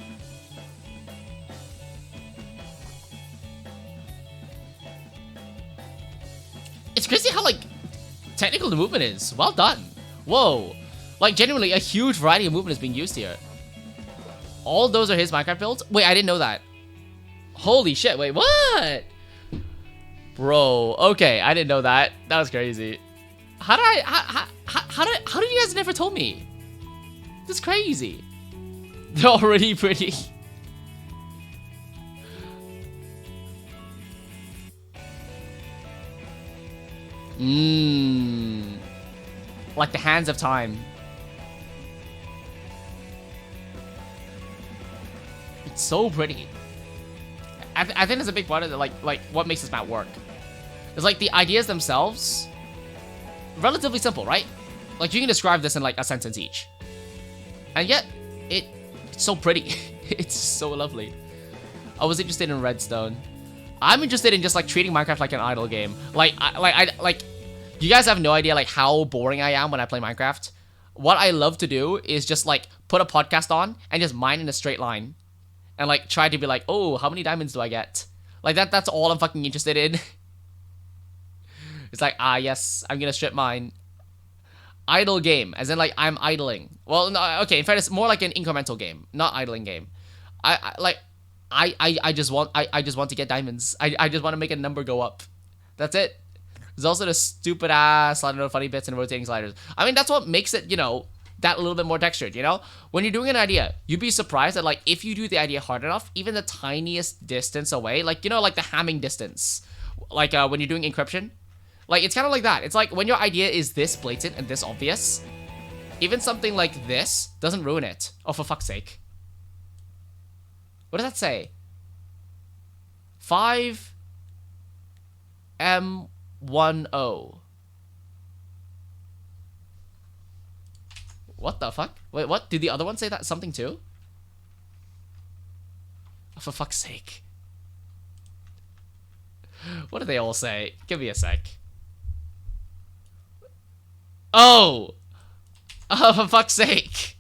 It's crazy how, like, technical the movement is. Well done. Whoa. Like, genuinely, a huge variety of movement is being used here. All those are his Minecraft builds? Wait, I didn't know that. Holy shit, wait, what? Bro, okay, I didn't know that. That was crazy. How did you guys never told me? That's crazy. They're already pretty. Like the hands of time. It's so pretty. I think that's a big part of it, like what makes this map work. It's like the ideas themselves, relatively simple, right? Like you can describe this in like a sentence each. And yet, it's so pretty. It's so lovely. I was interested in Redstone. I'm interested in just like treating Minecraft like an idle game. Like you guys have no idea like how boring I am when I play Minecraft. What I love to do is just like put a podcast on and just mine in a straight line. And like try to be like, oh, how many diamonds do I get? Like that's all I'm fucking interested in. It's like, yes, I'm gonna strip mine. Idle game, as in like I'm idling. Well, no, okay, in fact, it's more like an incremental game, not idling game. I just want to get diamonds. I just want to make a number go up. That's it. There's also the stupid ass sliding over funny bits and rotating sliders. I mean, that's what makes it, you know, that little bit more textured, you know? When you're doing an idea, you'd be surprised that, like, if you do the idea hard enough, even the tiniest distance away, like, you know, like the Hamming distance, like when you're doing encryption, like, it's kind of like that. It's like when your idea is this blatant and this obvious, even something like this doesn't ruin it. Oh, for fuck's sake. What does that say? 5M10. What the fuck? Wait, what? Did the other one say that something too? Oh, for fuck's sake. What do they all say? Give me a sec. Oh! Oh, for fuck's sake.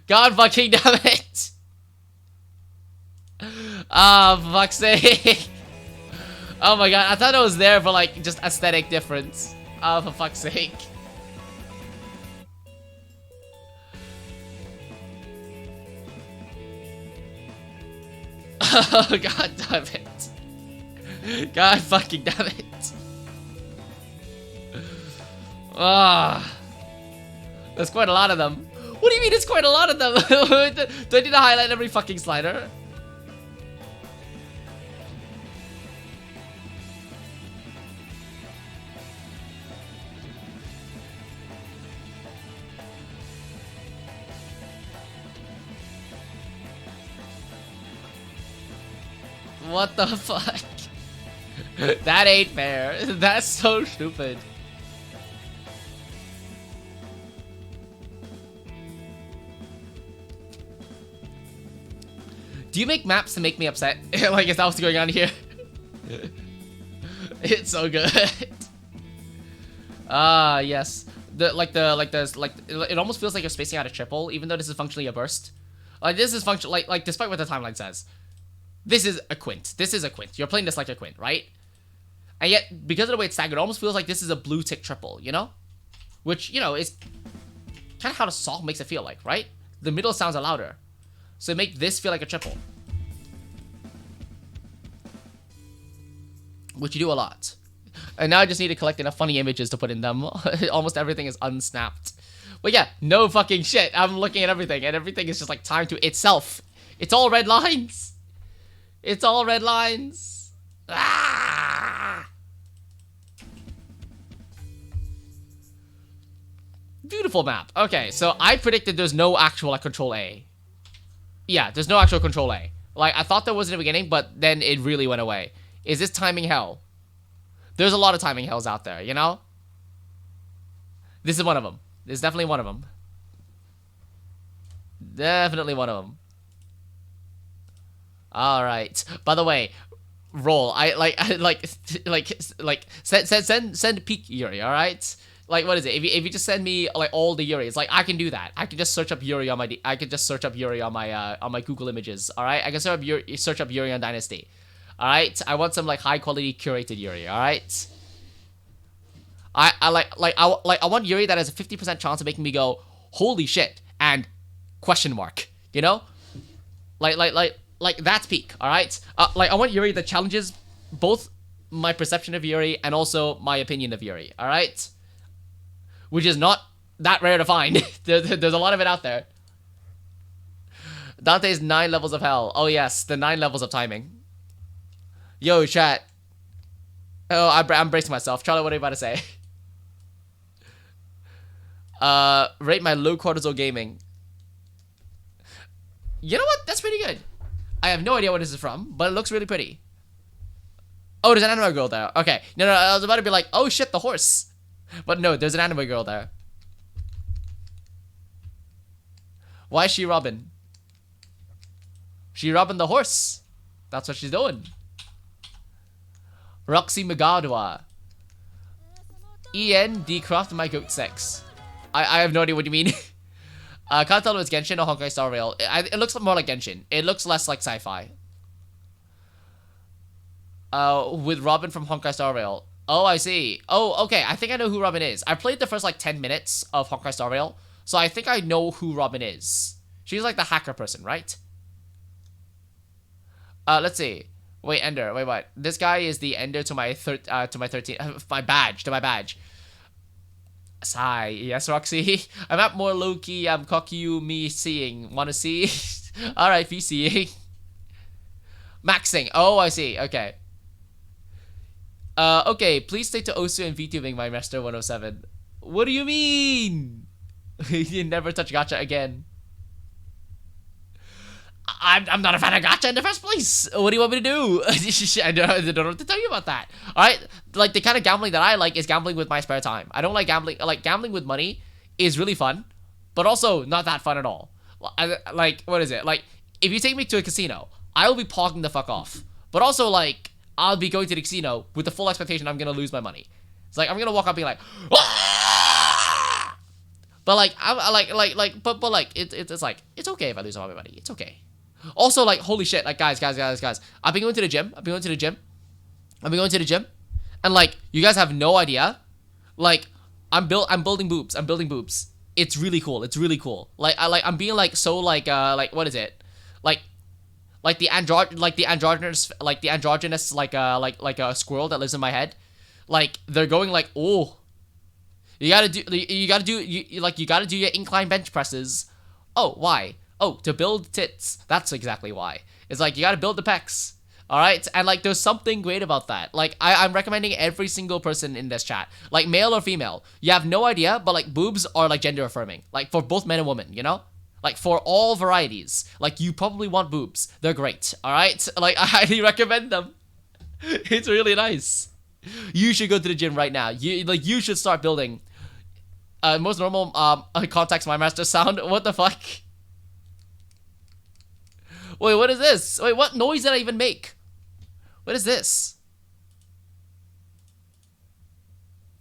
God fucking damn it. Oh, for fuck's sake. Oh my god, I thought it was there for like just aesthetic difference. Oh, for fuck's sake. Oh, god damn it. God fucking damn it. Ah. There's quite a lot of them. What do you mean it's quite a lot of them? Do I need to highlight every fucking slider? What the fuck? That ain't fair. That's so stupid. Do you make maps to make me upset? Like, is that what's going on here? It's so good. Ah, yes. It almost feels like you're spacing out a triple, even though this is functionally a burst. Like, this is like despite what the timeline says. This is a quint. This is a quint. You're playing this like a quint, right? And yet, because of the way it's staggered, it almost feels like this is a blue tick triple, you know? Which, you know, is kind of how the song makes it feel like, right? The middle sounds are louder. So make this feel like a triple. Which you do a lot. And now I just need to collect enough funny images to put in them. Almost everything is unsnapped. But yeah, no fucking shit. I'm looking at everything, and everything is just like timed to itself. It's all red lines. It's all red lines. Ah! Beautiful map. Okay, so I predicted there's no actual like control A. Yeah, there's no actual control A. Like, I thought there was in the beginning, but then it really went away. Is this timing hell? There's a lot of timing hells out there, you know? This is one of them. This is definitely one of them. Definitely one of them. Alright. By the way, roll. Like send peak Yuri. All right. Like what is it? If you just send me like all the Yuris, like I can do that. I can just search up Yuri on my I can just search up Yuri on my Google Images. All right. I can search up Yuri on Dynasty. All right. I want some like high quality curated Yuri. All right. I want Yuri that has a 50% chance of making me go holy shit and question mark. You know, like that's peak. All right. Like I want Yuri that challenges both my perception of Yuri and also my opinion of Yuri. All right, which is not that rare to find. There's a lot of it out there. Dante's 9 levels of hell. Oh yes, the 9 levels of timing. Yo, chat. Oh, I'm bracing myself. Charlie, what are you about to say? Rate my low cortisol gaming. You know what? That's pretty good. I have no idea what this is from, but it looks really pretty. Oh, there's an anime girl there. Okay. No, I was about to be like, oh shit, the horse. But no, there's an anime girl there. Why is she robbing? She robbing the horse. That's what she's doing. Roxy Magadwa. EN decraft my goat sex. I have no idea what you mean. Can't tell if it's Genshin or Honkai Star Rail. It looks more like Genshin. It looks less like sci-fi. With Robin from Honkai Star Rail. Oh, I see. Oh, okay. I think I know who Robin is. I played the first like 10 minutes of Honkai Star Rail, so I think I know who Robin is. She's like the hacker person, right? Let's see. Wait, Ender. Wait, what? This guy is the Ender to my 13 my badge, to my badge. Sigh. Yes, Roxy. I'm at more low-key, cocky you me seeing. Wanna see? Alright, be seeing. Maxing. Oh, I see. Okay. Okay, please stay to Osu and VTubing, my Master 107. What do you mean? You never touch gacha again. I'm not a fan of gacha in the first place. What do you want me to do? I don't know what to tell you about that. Alright, like the kind of gambling that I like is gambling with my spare time. I don't like gambling, like gambling with money is really fun, but also not that fun at all. Like, what is it? Like, if you take me to a casino, I will be pogging the fuck off. But also, like, I'll be going to the casino with the full expectation I'm gonna lose my money. It's like, I'm gonna walk up being like, "Ah!" But like, but like, it's like, it's okay if I lose all my money. It's okay. Also, like, holy shit, like, guys. I've been going to the gym. And like, you guys have no idea. Like, I'm building boobs. It's really cool. I'm being like so like what is it? The androgynous like a squirrel that lives in my head. Like they're going like, oh, you gotta do your incline bench presses. Oh, why? Oh, to build tits. That's exactly why. It's like you gotta build the pecs. Alright? And like there's something great about that. Like I'm recommending every single person in this chat. Like male or female. You have no idea, but like boobs are like gender affirming. Like for both men and women, you know? Like for all varieties. Like you probably want boobs. They're great. Alright? Like I highly recommend them. It's really nice. You should go to the gym right now. You should start building. Most normal context my master sound. What the fuck? Wait, what is this? Wait, what noise did I even make? What is this?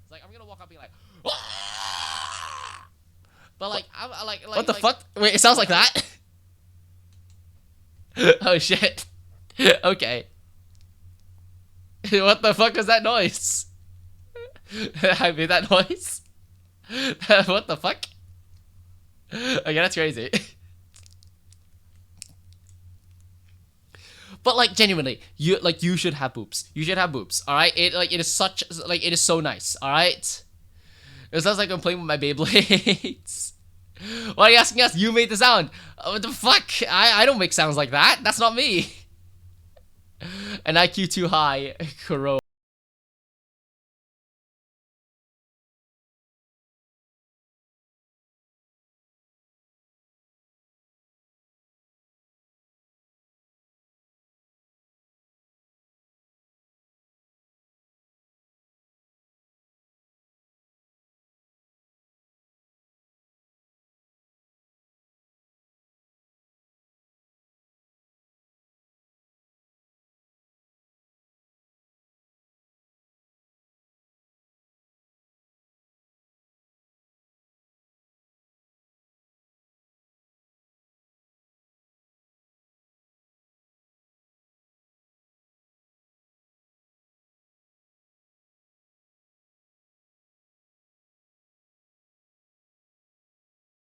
It's like I'm gonna walk up and be like, "Ah!" But like I'm like what the fuck? Wait, it sounds like that. Oh shit. Okay. What the fuck is that noise? I made that noise. What the fuck? Okay, that's crazy. But like genuinely, you should have boobs. You should have boobs. All right. It is so nice. All right. It sounds like I'm playing with my Beyblades. Why are you asking us? You made the sound. What the fuck? I don't make sounds like that. That's not me. An IQ too high. Kuro.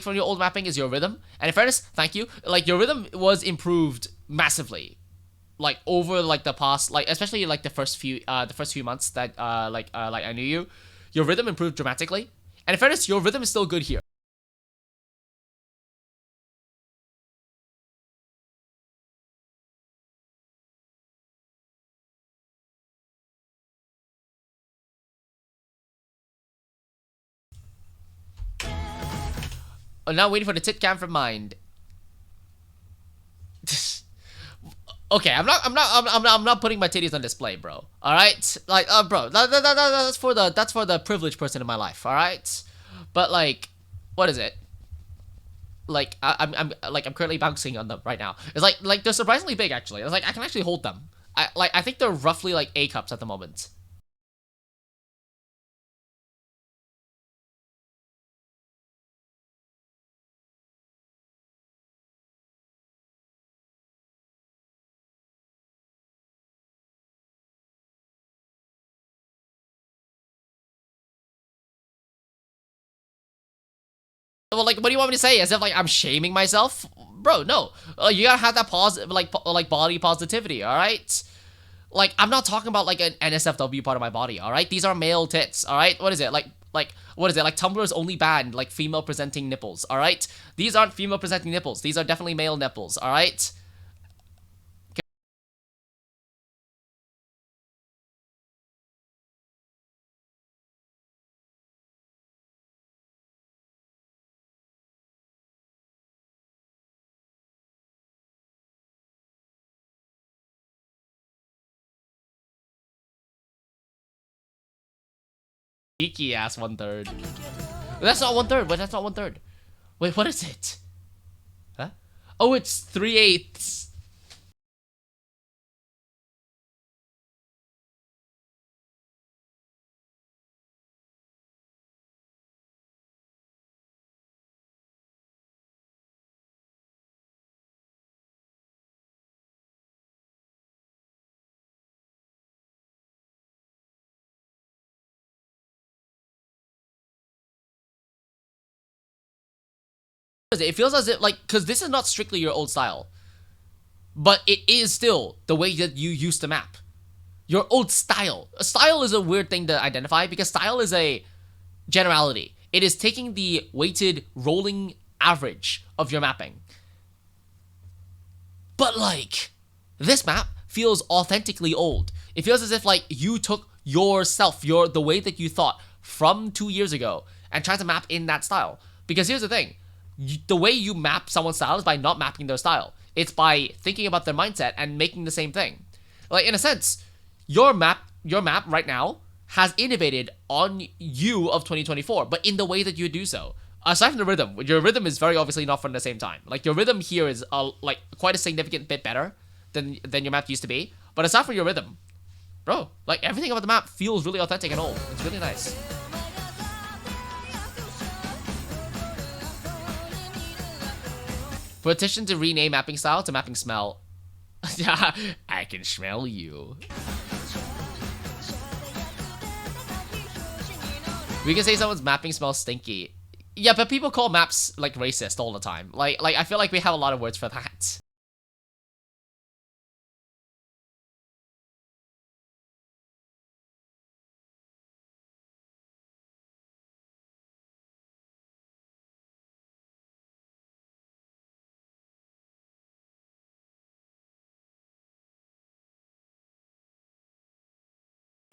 from your old mapping is your rhythm. And in fairness, thank you. Like, your rhythm was improved massively, like over like the past, like especially like the first few months that like I knew you. Your rhythm improved dramatically. And in fairness, your rhythm is still good here. Oh, now waiting for the tit cam from Mind. Okay, I'm not putting my titties on display, bro. All right, like, bro, that's for the privileged person in my life. All right, but like, what is it? Like, I'm currently bouncing on them right now. It's like they're surprisingly big actually. It's like I can actually hold them. I think they're roughly like A cups at the moment. Well, like, what do you want me to say? As if like I'm shaming myself, bro? No, you gotta have that like body positivity. All right. Like, I'm not talking about like an NSFW part of my body. All right, these are male tits. All right, what is it like? What is it like? Tumblr's only banned like female presenting nipples. All right, these aren't female presenting nipples. These are definitely male nipples. All right. Cheeky ass 1/3. That's not 1/3. But that's not 1/3. Wait, what is it? Huh? Oh, it's 3/8. It feels as if like, because this is not strictly your old style, but it is still the way that you used to map. Your old style. A style is a weird thing to identify because style is a generality. It is taking the weighted rolling average of your mapping. But like, this map feels authentically old. It feels as if like you took yourself, the way that you thought from 2 years ago and tried to map in that style. Because here's the thing, the way you map someone's style is by not mapping their style. It's by thinking about their mindset and making the same thing. Like, in a sense, your map right now has innovated on you of 2024, but in the way that you do so. Aside from the rhythm, your rhythm is very obviously not from the same time. Like, your rhythm here is like quite a significant bit better than your map used to be. But aside from your rhythm, bro, like everything about the map feels really authentic and old. It's really nice. Petition to rename mapping style to mapping smell. I can smell you. We can say someone's mapping smells stinky. Yeah, but people call maps like racist all the time. Like I feel like we have a lot of words for that.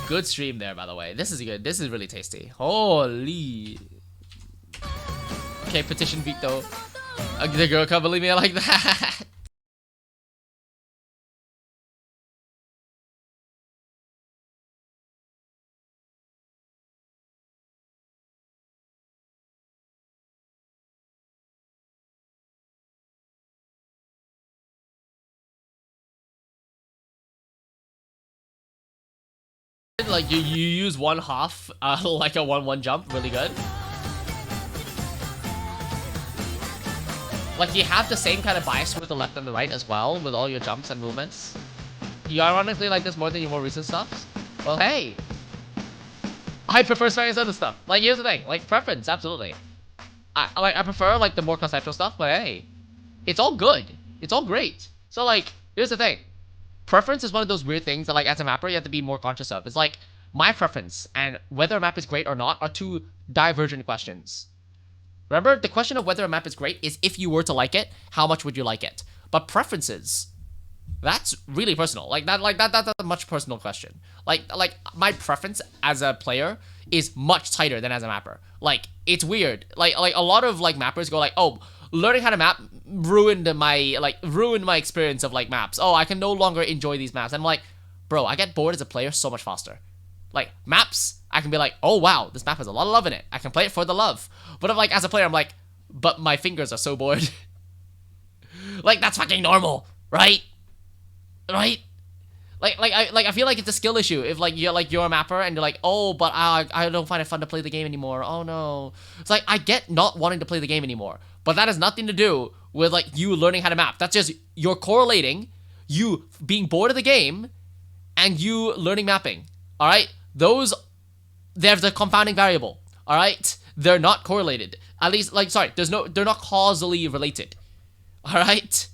Good stream there, by the way. This is good. This is really tasty. Holy. Okay, petition Vito. The girl can't believe me like that. Like you use 1/2 like a 1/1 jump, really good. Like you have the same kind of bias with the left and the right as well with all your jumps and movements. You ironically like this more than your more recent stuff. Well, hey, I prefer various other stuff. Like here's the thing, like preference, absolutely. I prefer like the more conceptual stuff, but hey, it's all good. It's all great. So like, here's the thing. Preference is one of those weird things that like as a mapper you have to be more conscious of. It's like my preference and whether a map is great or not are two divergent questions. Remember, the question of whether a map is great is if you were to like it, how much would you like it? But preferences, that's really personal. That's a much personal question. Like my preference as a player is much tighter than as a mapper. Like it's weird. Like a lot of like mappers go like, oh, learning how to map ruined my experience of like maps. Oh, I can no longer enjoy these maps. And I'm like, bro, I get bored as a player so much faster. Like maps, I can be like, oh wow, this map has a lot of love in it. I can play it for the love. But I'm like, as a player, I'm like, but my fingers are so bored. Like that's fucking normal, right? Right? I feel like it's a skill issue. If like you're a mapper and you're like, oh, but I don't find it fun to play the game anymore. Oh no. It's like I get not wanting to play the game anymore, but that has nothing to do with like you learning how to map. That's just you're correlating you being bored of the game and you learning mapping. All right? Those there's a confounding variable. All right? They're not correlated. At least like sorry, they're not causally related. All right?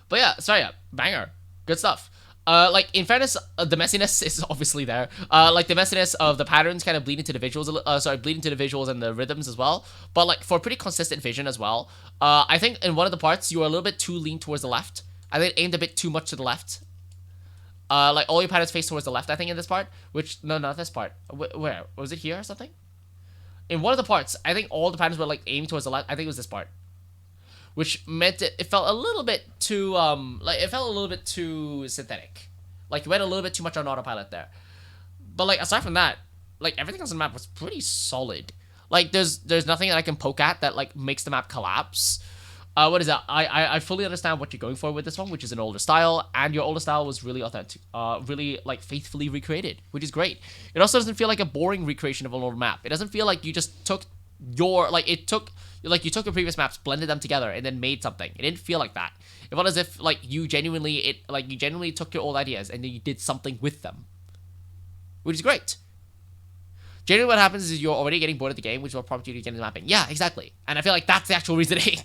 But yeah, sorry, yeah, banger. Good stuff. Like, in fairness, the messiness is obviously there. Like, the messiness of the patterns kind of bleed into the visuals, bleed into the visuals and the rhythms as well. But, like, for pretty consistent vision as well, I think in one of the parts, you were a little bit too lean towards the left. I think it aimed a bit too much to the left. Like, all your patterns face towards the left, I think, in this part. Which, no, not this part. Where? Was it here or something? In one of the parts, I think all the patterns were, like, aimed towards the left. I think it was this part. Which meant it felt a little bit too, it felt a little bit too synthetic. Like, you went a little bit too much on autopilot there. But, like, aside from that, like, everything else on the map was pretty solid. Like, there's nothing that I can poke at that, like, makes the map collapse. What is that? I fully understand what you're going for with this one, which is an older style, and your older style was really authentic, really, like, faithfully recreated, which is great. It also doesn't feel like a boring recreation of an old map. It doesn't feel like you just took your, like, you took your previous maps, blended them together, and then made something. It didn't feel like that. It felt as if, like, you genuinely took your old ideas and then you did something with them. Which is great. Generally what happens is you're already getting bored of the game, which will prompt you to get into mapping. Yeah, exactly. And I feel like that's the actual reasoning.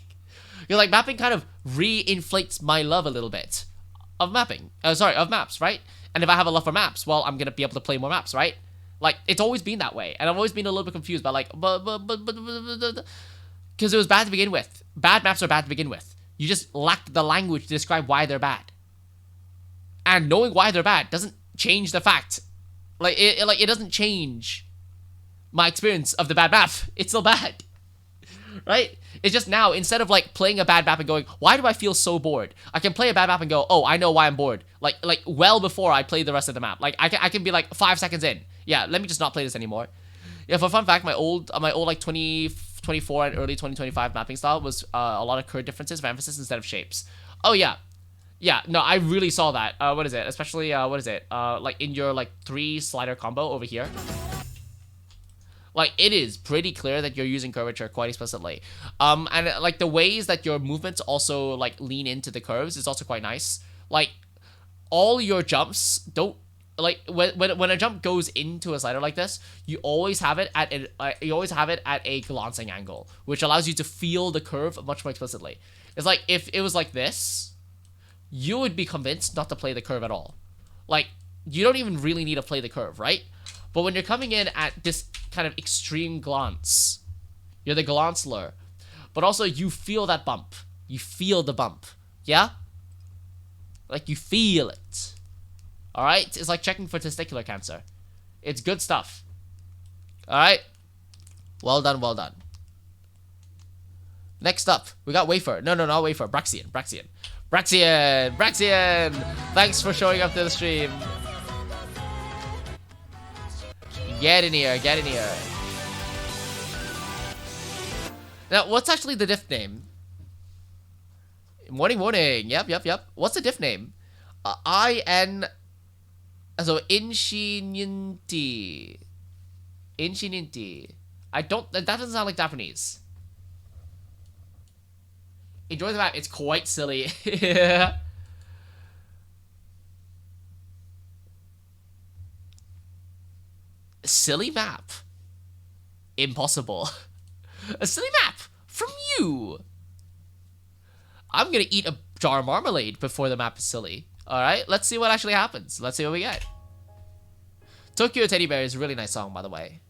You're like, mapping kind of re-inflates my love a little bit. Of mapping. Of maps, right? And if I have a love for maps, well, I'm gonna be able to play more maps, right? Like, it's always been that way. And I've always been a little bit confused by, like, because it was bad to begin with. Bad maps are bad to begin with. You just lack the language to describe why they're bad. And knowing why they're bad doesn't change the fact. It doesn't change my experience of the bad map. It's still bad. Right? It's just now, instead of, like, playing a bad map and going, why do I feel so bored? I can play a bad map and go, oh, I know why I'm bored. Like well before I play the rest of the map. Like, I can be, like, 5 seconds in. Yeah, let me just not play this anymore. Yeah, for fun fact, my old like, 2024 and early 2025 mapping style was a lot of curve differences for emphasis instead of shapes. Oh, yeah. Yeah, no, I really saw that. What is it? Especially, what is it? Like, in your, like, 3 slider combo over here. Like, it is pretty clear that you're using curvature quite explicitly. And, like, the ways that your movements also, like, lean into the curves is also quite nice. Like, all your jumps don't, like, when a jump goes into a slider like this, you always have it at a glancing angle, which allows you to feel the curve much more explicitly. It's like, if it was like this, you would be convinced not to play the curve at all. Like, you don't even really need to play the curve, right? But when you're coming in at this kind of extreme glance, you're the glanceler, but also you feel that bump. You feel the bump, yeah? Like, you feel it. Alright? It's like checking for testicular cancer. It's good stuff. Alright? Well done, well done. Next up, we got Wafer. No, not Wafer. Braxian. Thanks for showing up to the stream. Get in here. Now, what's actually the diff name? Morning. Yep. What's the diff name? So, Inshininti. That doesn't sound like Japanese. Enjoy the map. It's quite silly. Silly map. Impossible. A silly map from you. I'm gonna eat a jar of marmalade before the map is silly. Alright, let's see what actually happens. Let's see what we get. Tokyo Teddy Bear is a really nice song, by the way.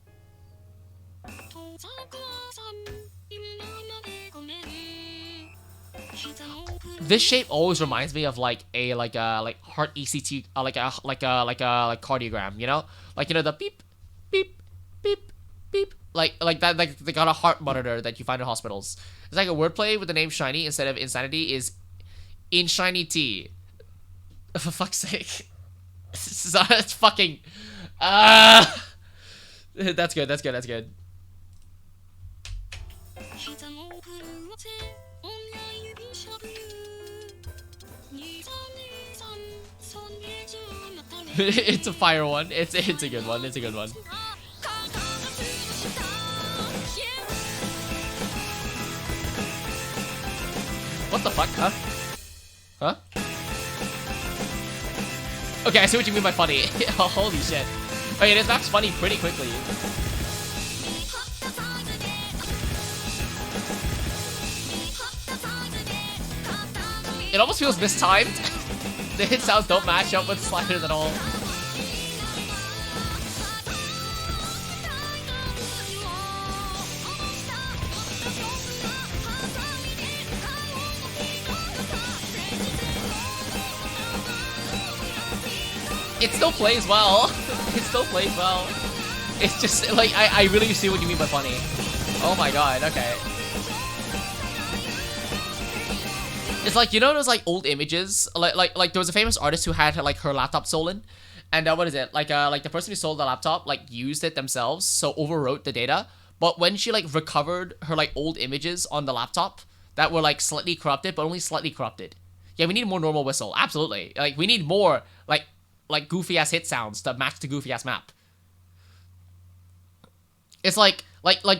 This shape always reminds me of like a heart ECT, like cardiogram, you know, like, you know, the beep, beep, beep, beep, like that, like they got a heart monitor that you find in hospitals. It's like a wordplay with the name Shiny instead of Insanity is in Shiny T. For fuck's sake, it's fucking. That's good. That's good. That's good. It's a fire one. It's a good one. It's a good one. What the fuck? Huh? Huh? Okay, I see what you mean by funny. Oh, holy shit. Okay, this map's funny pretty quickly. It almost feels mistimed. The hit sounds don't match up with sliders at all. It still plays well. It still plays well. It's just like I really see what you mean by funny. Oh my god, okay. It's like, you know those like old images? Like there was a famous artist who had like her laptop stolen. And what is it? Like the person who sold the laptop like used it themselves, so overwrote the data. But when she like recovered her like old images on the laptop that were like slightly corrupted, but only slightly corrupted. Yeah, we need more normal whistle. Absolutely. Like we need more like goofy ass hit sounds to match the goofy ass map. It's like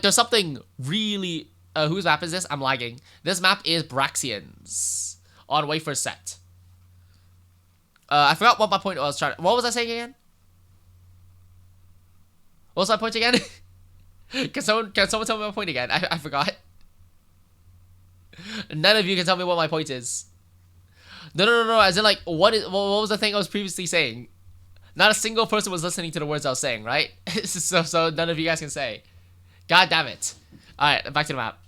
there's something really. Whose map is this? I'm lagging. This map is Braxians on Wafer Set. I forgot what my point was. What was I saying again? What was my point again? Can someone tell me my point again? I forgot. None of you can tell me what my point is. No. As in, like, what was the thing I was previously saying? Not a single person was listening to the words I was saying, right? so none of you guys can say. God damn it. Alright, back to the map.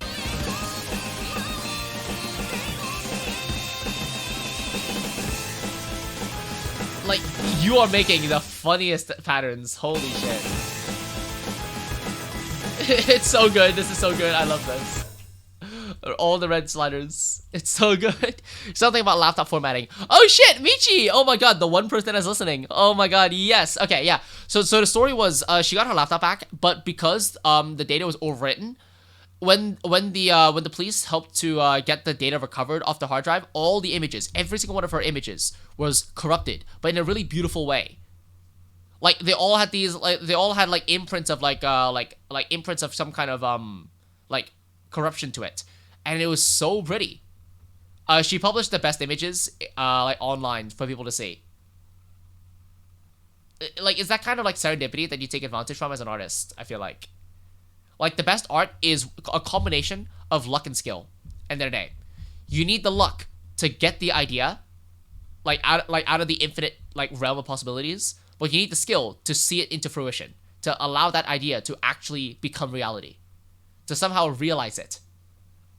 Like, you are making the funniest patterns. Holy shit. It's so good. This is so good. I love this. All the red sliders. It's so good. Something about laptop formatting. Oh shit, Michi! Oh my god, the one person that's listening. Oh my god, yes. Okay, yeah. So the story was, she got her laptop back, but because the data was overwritten, when the police helped to get the data recovered off the hard drive, all the images, every single one of her images was corrupted, but in a really beautiful way. Like they all had these, like they all had like imprints of like imprints of some kind of like corruption to it, and it was so pretty. She published the best images like online for people to see. Like, is that kind of like serendipity that you take advantage from as an artist? I feel like the best art is a combination of luck and skill. End of the day, you need the luck to get the idea, out of the infinite like realm of possibilities, but you need the skill to see it into fruition, to allow that idea to actually become reality, to somehow realize it.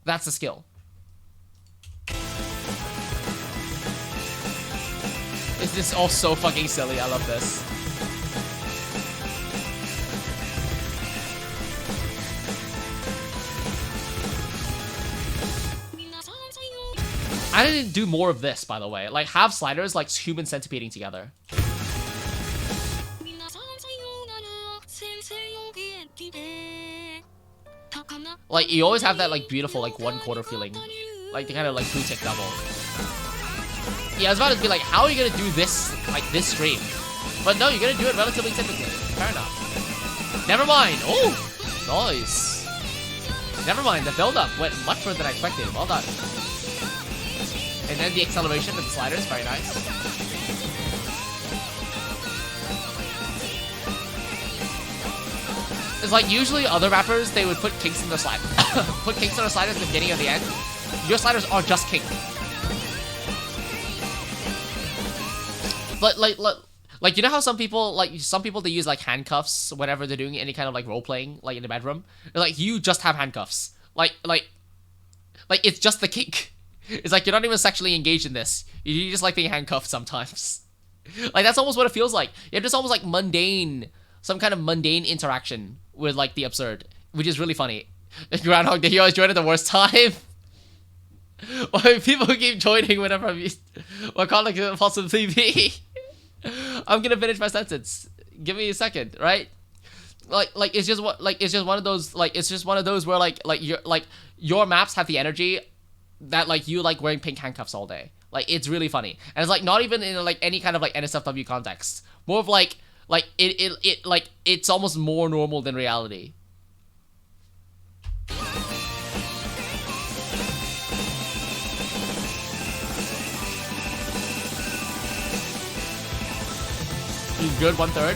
That's the skill. Is this all so fucking silly? I love this. I didn't do more of this, by the way. Like, have sliders like human centipeding together. Like, you always have that like beautiful like 1/4 feeling, like the kind of like blue tick double. Yeah, I was about to be like, how are you gonna do this like this stream? But no, you're gonna do it relatively typically. Fair enough. Never mind. Oh, nice. Never mind. The build-up went much further than I expected. Well done. And then the acceleration of the sliders, very nice. It's like usually other rappers, they would put kinks in their slide. Put kinks in their sliders at the beginning or the end. Your sliders are just kink. But like you know how some people they use like handcuffs whenever they're doing any kind of like role playing like in the bedroom. Like you just have handcuffs. Like it's just the kink. It's like you're not even sexually engaged in this. You just like being handcuffed sometimes. Like that's almost what it feels like. You have just almost like some kind of mundane interaction with like the absurd, which is really funny. Groundhog Day, you always join at the worst time. Why people keep joining whenever I'm used? What can't it possibly be? I'm gonna finish my sentence. Give me a second, right? Like it's just one of those where like your maps have the energy that like you like wearing pink handcuffs all day. Like it's really funny, and it's like not even in like any kind of like NSFW context. More of like it's almost more normal than reality. You good 1/3?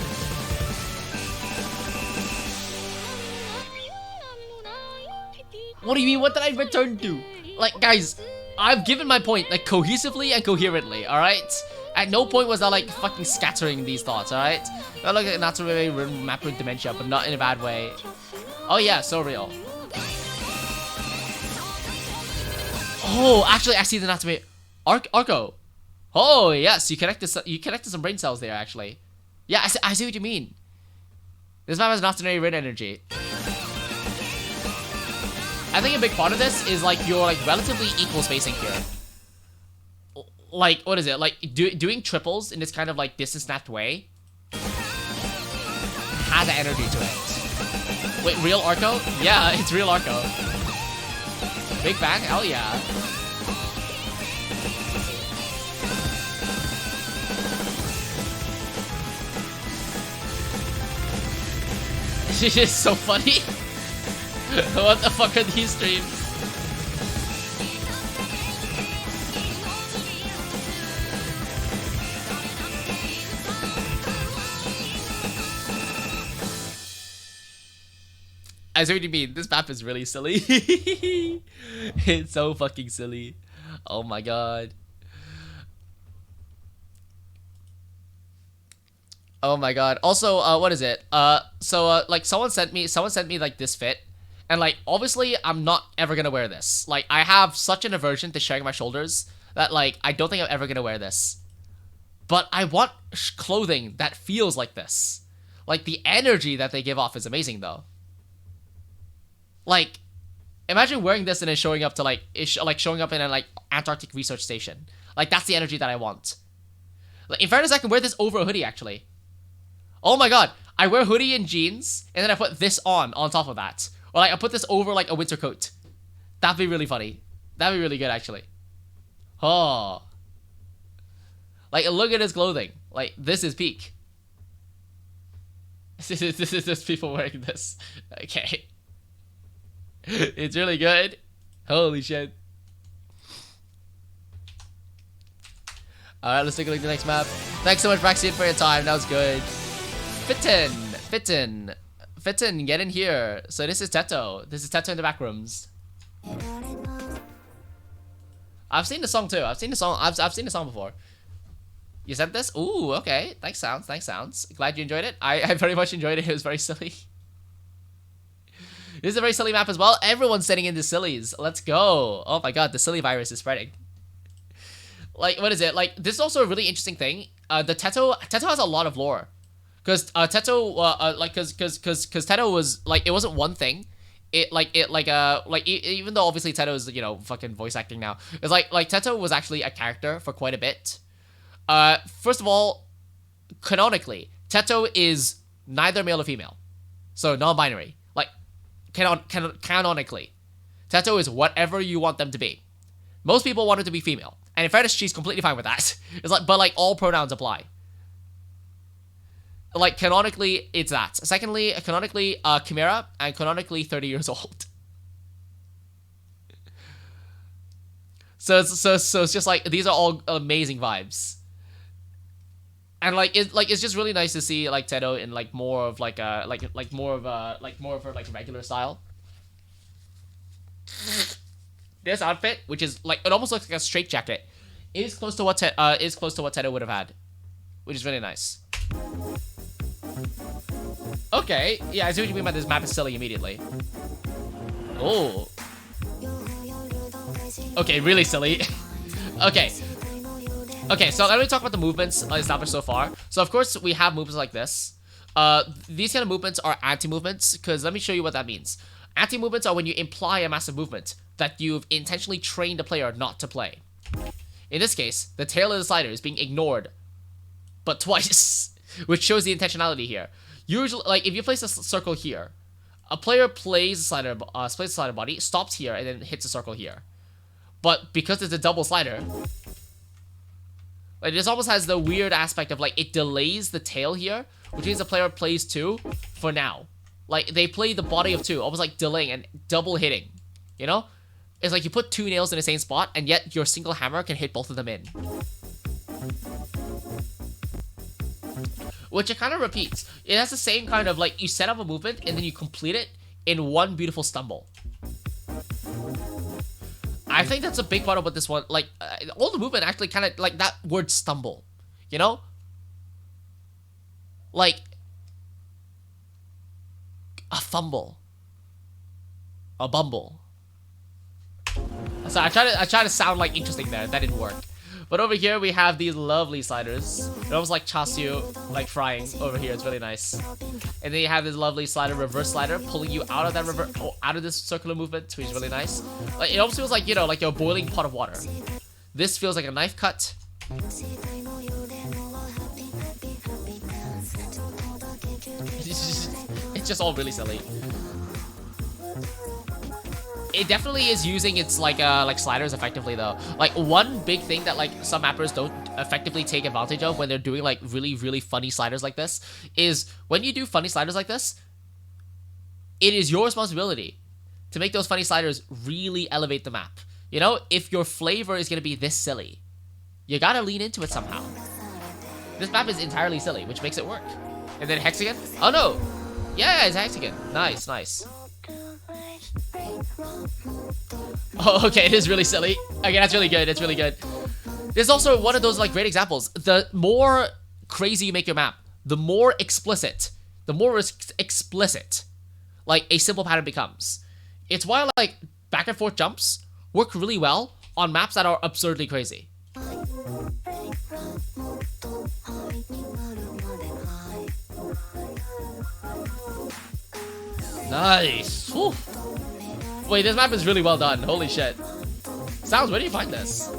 What do you mean? What did I return to? Like, guys, I've given my point, like, cohesively and coherently, alright? At no point was I, like, fucking scattering these thoughts, alright? I look at Natsumi map with dementia, but not in a bad way. Oh, yeah, so real. Oh, actually, I see the Natsumi. Arco. Oh, yes, you connected some brain cells there, actually. Yeah, I see what you mean. This map has Natsumi red energy. I think a big part of this is like your like relatively equal spacing here. Like, what is it? Like doing triples in this kind of like distance snapped way has an energy to it. Wait, real Arco? Yeah, it's real Arco. Big bang? Hell yeah. This is so funny. What the fuck are these streams? I see what you mean. This map is really silly. It's so fucking silly. Oh my god. Oh my god. Also, what is it? Like someone sent me like this fit. And like, obviously, I'm not ever gonna wear this. Like, I have such an aversion to sharing my shoulders that like, I don't think I'm ever gonna wear this. But I want clothing that feels like this. Like, the energy that they give off is amazing, though. Like, imagine wearing this and then showing up to like, showing up in a like Antarctic research station. Like, that's the energy that I want. Like, in fairness, I can wear this over a hoodie, actually. Oh my god, I wear hoodie and jeans, and then I put this on top of that. Or like, I put this over like a winter coat. That'd be really funny. That'd be really good, actually. Oh. Like, look at his clothing. Like, this is peak. This is just people wearing this. Okay. It's really good. Holy shit. Alright, let's take a look at the next map. Thanks so much, Braxian, for your time. That was good. Fitten, get in here. So this is Teto. This is Teto in the back rooms. I've seen the song too. I've seen the song before. You sent this? Ooh, okay. Thanks, sounds. Glad you enjoyed it. I very much enjoyed it. It was very silly. This is a very silly map as well. Everyone's sending in the sillies. Let's go. Oh my god, the silly virus is spreading. Like, what is it? Like, this is also a really interesting thing. The Teto has a lot of lore. Because Teto, because Teto was, like, it wasn't one thing. Even though obviously Teto is, you know, fucking voice acting now. It's like Teto was actually a character for quite a bit. First of all, canonically, Teto is neither male or female. So, non-binary. Like, canonically. Teto is whatever you want them to be. Most people want it to be female. And in fairness, she's completely fine with that. It's like, but like, all pronouns apply. Like, canonically, it's that. Secondly, canonically, Chimera, and canonically 30 years old. So it's just like, these are all amazing vibes. And it's just really nice to see like Tedo in like more of like a more of her like regular style. This outfit, which is like, it almost looks like a straight jacket, is close to what Tedo would have had, which is really nice. Okay, yeah, I see what you mean by this map is silly immediately. Oh. Okay, really silly. Okay. Okay, so let me talk about the movements established so far. So of course we have movements like this. These kind of movements are anti-movements, because let me show you what that means. Anti-movements are when you imply a massive movement that you've intentionally trained a player not to play. In this case, the tail of the slider is being ignored, but twice, which shows the intentionality here. Usually, like, if you place a circle here, a player plays the slider body, stops here, and then hits a circle here. But because it's a double slider, like, this almost has the weird aspect of, like, it delays the tail here, which means the player plays 2 for now. Like, they play the body of 2, almost like delaying and double hitting, you know? It's like you put 2 nails in the same spot, and yet your single hammer can hit both of them in. Which it kind of repeats. It has the same kind of, like, you set up a movement, and then you complete it in one beautiful stumble. I think that's a big part of what this one, like, all the movement actually kind of, like, that word stumble, you know? Like, a fumble. A bumble. So I try to sound, like, interesting there. That didn't work. But over here, we have these lovely sliders. They're almost like chasyu, like frying over here. It's really nice. And then you have this lovely slider, reverse slider, pulling you out of that out of this circular movement, which is really nice. Like, it almost feels like, you know, like you're a boiling pot of water. This feels like a knife cut. It's just all really silly. It definitely is using its like sliders effectively though. Like, one big thing that like some mappers don't effectively take advantage of when they're doing like really funny sliders like this is when you do funny sliders like this, it is your responsibility to make those funny sliders really elevate the map. You know, if your flavor is gonna be this silly, you gotta lean into it somehow. This map is entirely silly, which makes it work. And then hexagon? Oh no! Yeah, it's hexagon. Nice, nice. Oh, okay, it is really silly. Okay, that's really good. It's really good. There's also one of those like great examples. The more crazy you make your map, the more explicit like a simple pattern becomes. It's why like back and forth jumps work really well on maps that are absurdly crazy. Nice. Whew. Wait, this map is really well done. Holy shit. Sounds, where do you find this?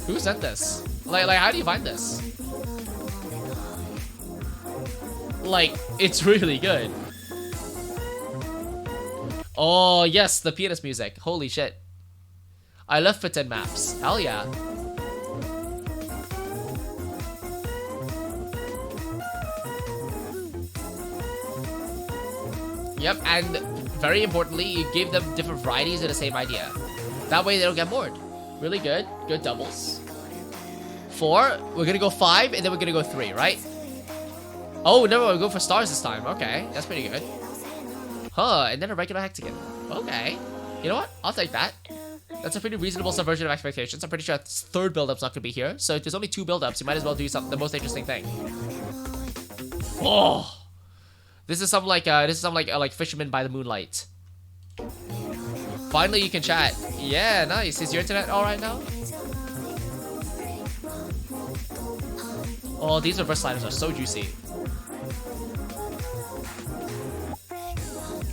Who sent this? Like, how do you find this? Like, it's really good. Oh, yes, the pianist music. Holy shit. I love fit-in maps. Hell yeah. Yep, and very importantly, you give them different varieties of the same idea. That way they don't get bored. Really good. Good doubles. 4. We're gonna go 5, and then we're gonna go 3, right? Oh, no, we'll go for stars this time. Okay, that's pretty good. Huh, and then a regular hexagon. Okay. You know what? I'll take that. That's a pretty reasonable subversion of expectations. I'm pretty sure its third build-up's not gonna be here. So if there's only 2 build-ups, you might as well do the most interesting thing. Oh! This is some like fisherman by the moonlight. Finally, you can chat. Yeah, nice. Is your internet all right now? Oh, these reverse sliders are so juicy.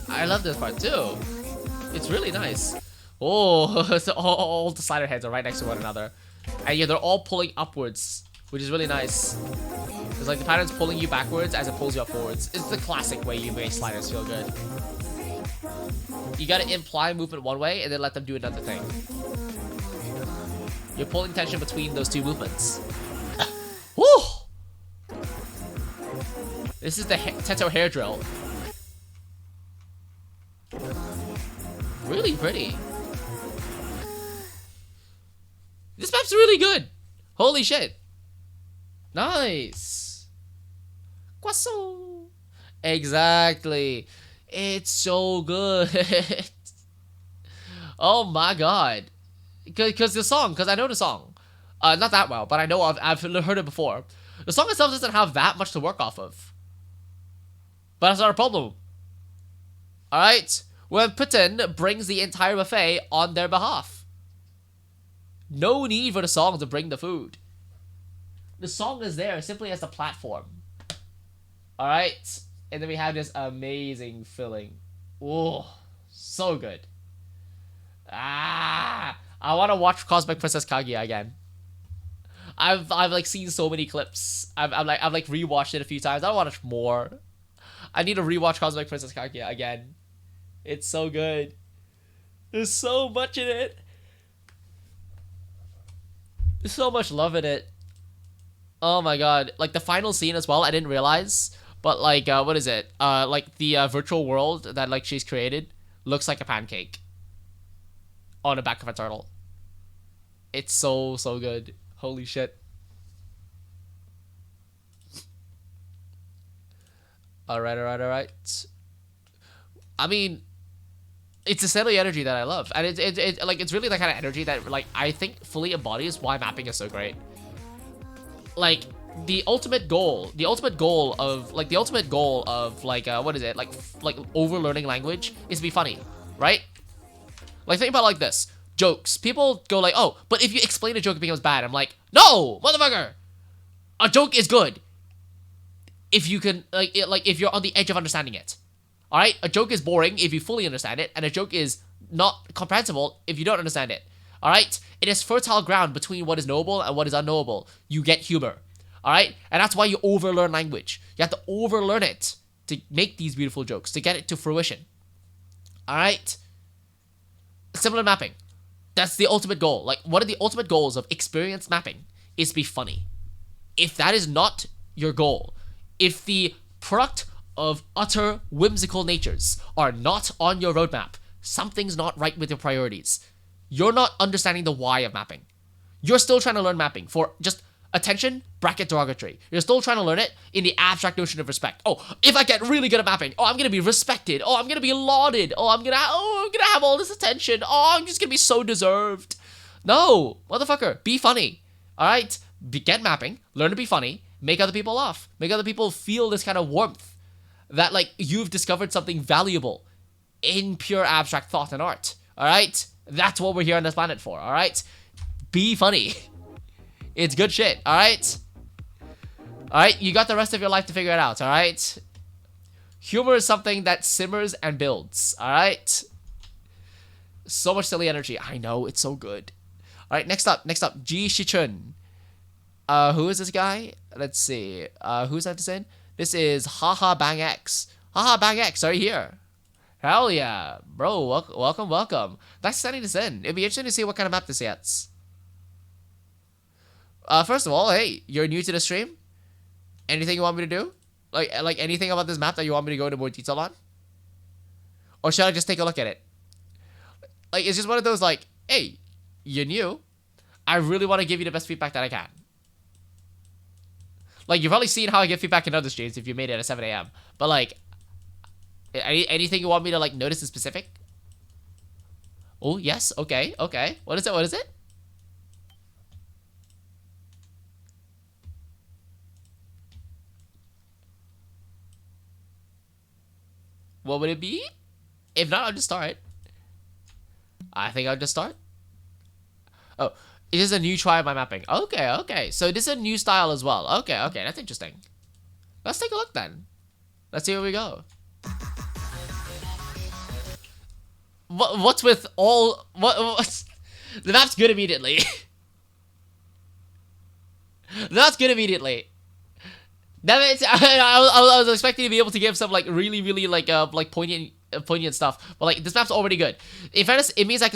I love this part too. It's really nice. Oh, so all the slider heads are right next to one another, and yeah, they're all pulling upwards, which is really nice. It's like the pattern's pulling you backwards as it pulls you up forwards. It's the classic way you make sliders feel good. You gotta imply movement one way and then let them do another thing. You're pulling tension between those 2 movements. Woo! This is the Teto hair drill. Really pretty. This map's really good. Holy shit. Nice. Croissant. Exactly. It's so good. Oh my god. Because the song, because I know the song. Not that well, but I know I've heard it before. The song itself doesn't have that much to work off of. But that's not a problem. Alright? When Putin brings the entire buffet on their behalf. No need for the song to bring the food. The song is there simply as a platform. Alright? And then we have this amazing filling. Oh, so good. I want to watch Cosmic Princess Kaguya again. I've like seen so many clips. I've rewatched it a few times. I want to watch more. I need to rewatch Cosmic Princess Kaguya again. It's so good. There's so much in it. There's so much love in it. Oh my god. Like the final scene as well, I didn't realize. But like, what is it? Like the virtual world that like she's created looks like a pancake on the back of a turtle. It's so good. Holy shit. Alright. I mean, it's a silly energy that I love. And it's really the kind of energy that like I think fully embodies why mapping is so great. Like the ultimate goal of like what is it? Like overlearning language is to be funny, right? Like think about it like this. Jokes. People go like, oh, but if you explain a joke it becomes bad. I'm like, no, motherfucker. A joke is good. If you can if you're on the edge of understanding it. Alright? A joke is boring if you fully understand it, and a joke is not comprehensible if you don't understand it. Alright? It is fertile ground between what is knowable and what is unknowable. You get humor. Alright? And that's why you overlearn language. You have to overlearn it to make these beautiful jokes, to get it to fruition. Alright? Similar mapping. That's the ultimate goal. Like, one of the ultimate goals of experience mapping is to be funny. If that is not your goal, if the product of utter whimsical natures are not on your roadmap, something's not right with your priorities. You're not understanding the why of mapping. You're still trying to learn mapping for just attention, bracket derogatory. You're still trying to learn it in the abstract notion of respect. Oh, if I get really good at mapping, oh, I'm gonna be respected. Oh, I'm gonna be lauded. Oh, I'm gonna have all this attention. Oh, I'm just gonna be so deserved. No, motherfucker, be funny. All right, get mapping, learn to be funny, make other people laugh, make other people feel this kind of warmth that like you've discovered something valuable in pure abstract thought and art. All right, that's what we're here on this planet for. All right, be funny. It's good shit, alright? Alright, you got the rest of your life to figure it out, alright? Humor is something that simmers and builds, alright? So much silly energy. I know, it's so good. Alright, next up, Ji Shichun. Who is this guy? Let's see. Who's that in? This is Haha Bang X. Haha Bang X, are you here? Hell yeah. Bro, welcome. Thanks for sending this in. It'd be interesting to see what kind of map this gets. First of all, hey, you're new to the stream. Anything you want me to do? Like anything about this map that you want me to go into more detail on? Or should I just take a look at it? Like, it's just one of those like, hey, you're new. I really want to give you the best feedback that I can. Like, you've probably seen how I give feedback in other streams if you made it at 7 a.m. But like, anything you want me to like notice in specific? Oh, yes, okay. What is it? What would it be? If not, I'll just start. I think I'll just start. Oh, it is a new try of my mapping. Okay. So this is a new style as well. Okay. That's interesting. Let's take a look then. Let's see where we go. What's with all... What's... The map's good immediately. The map's good immediately. That means I was expecting to be able to give some like really like poignant stuff, but like this map's already good. In fairness, it means I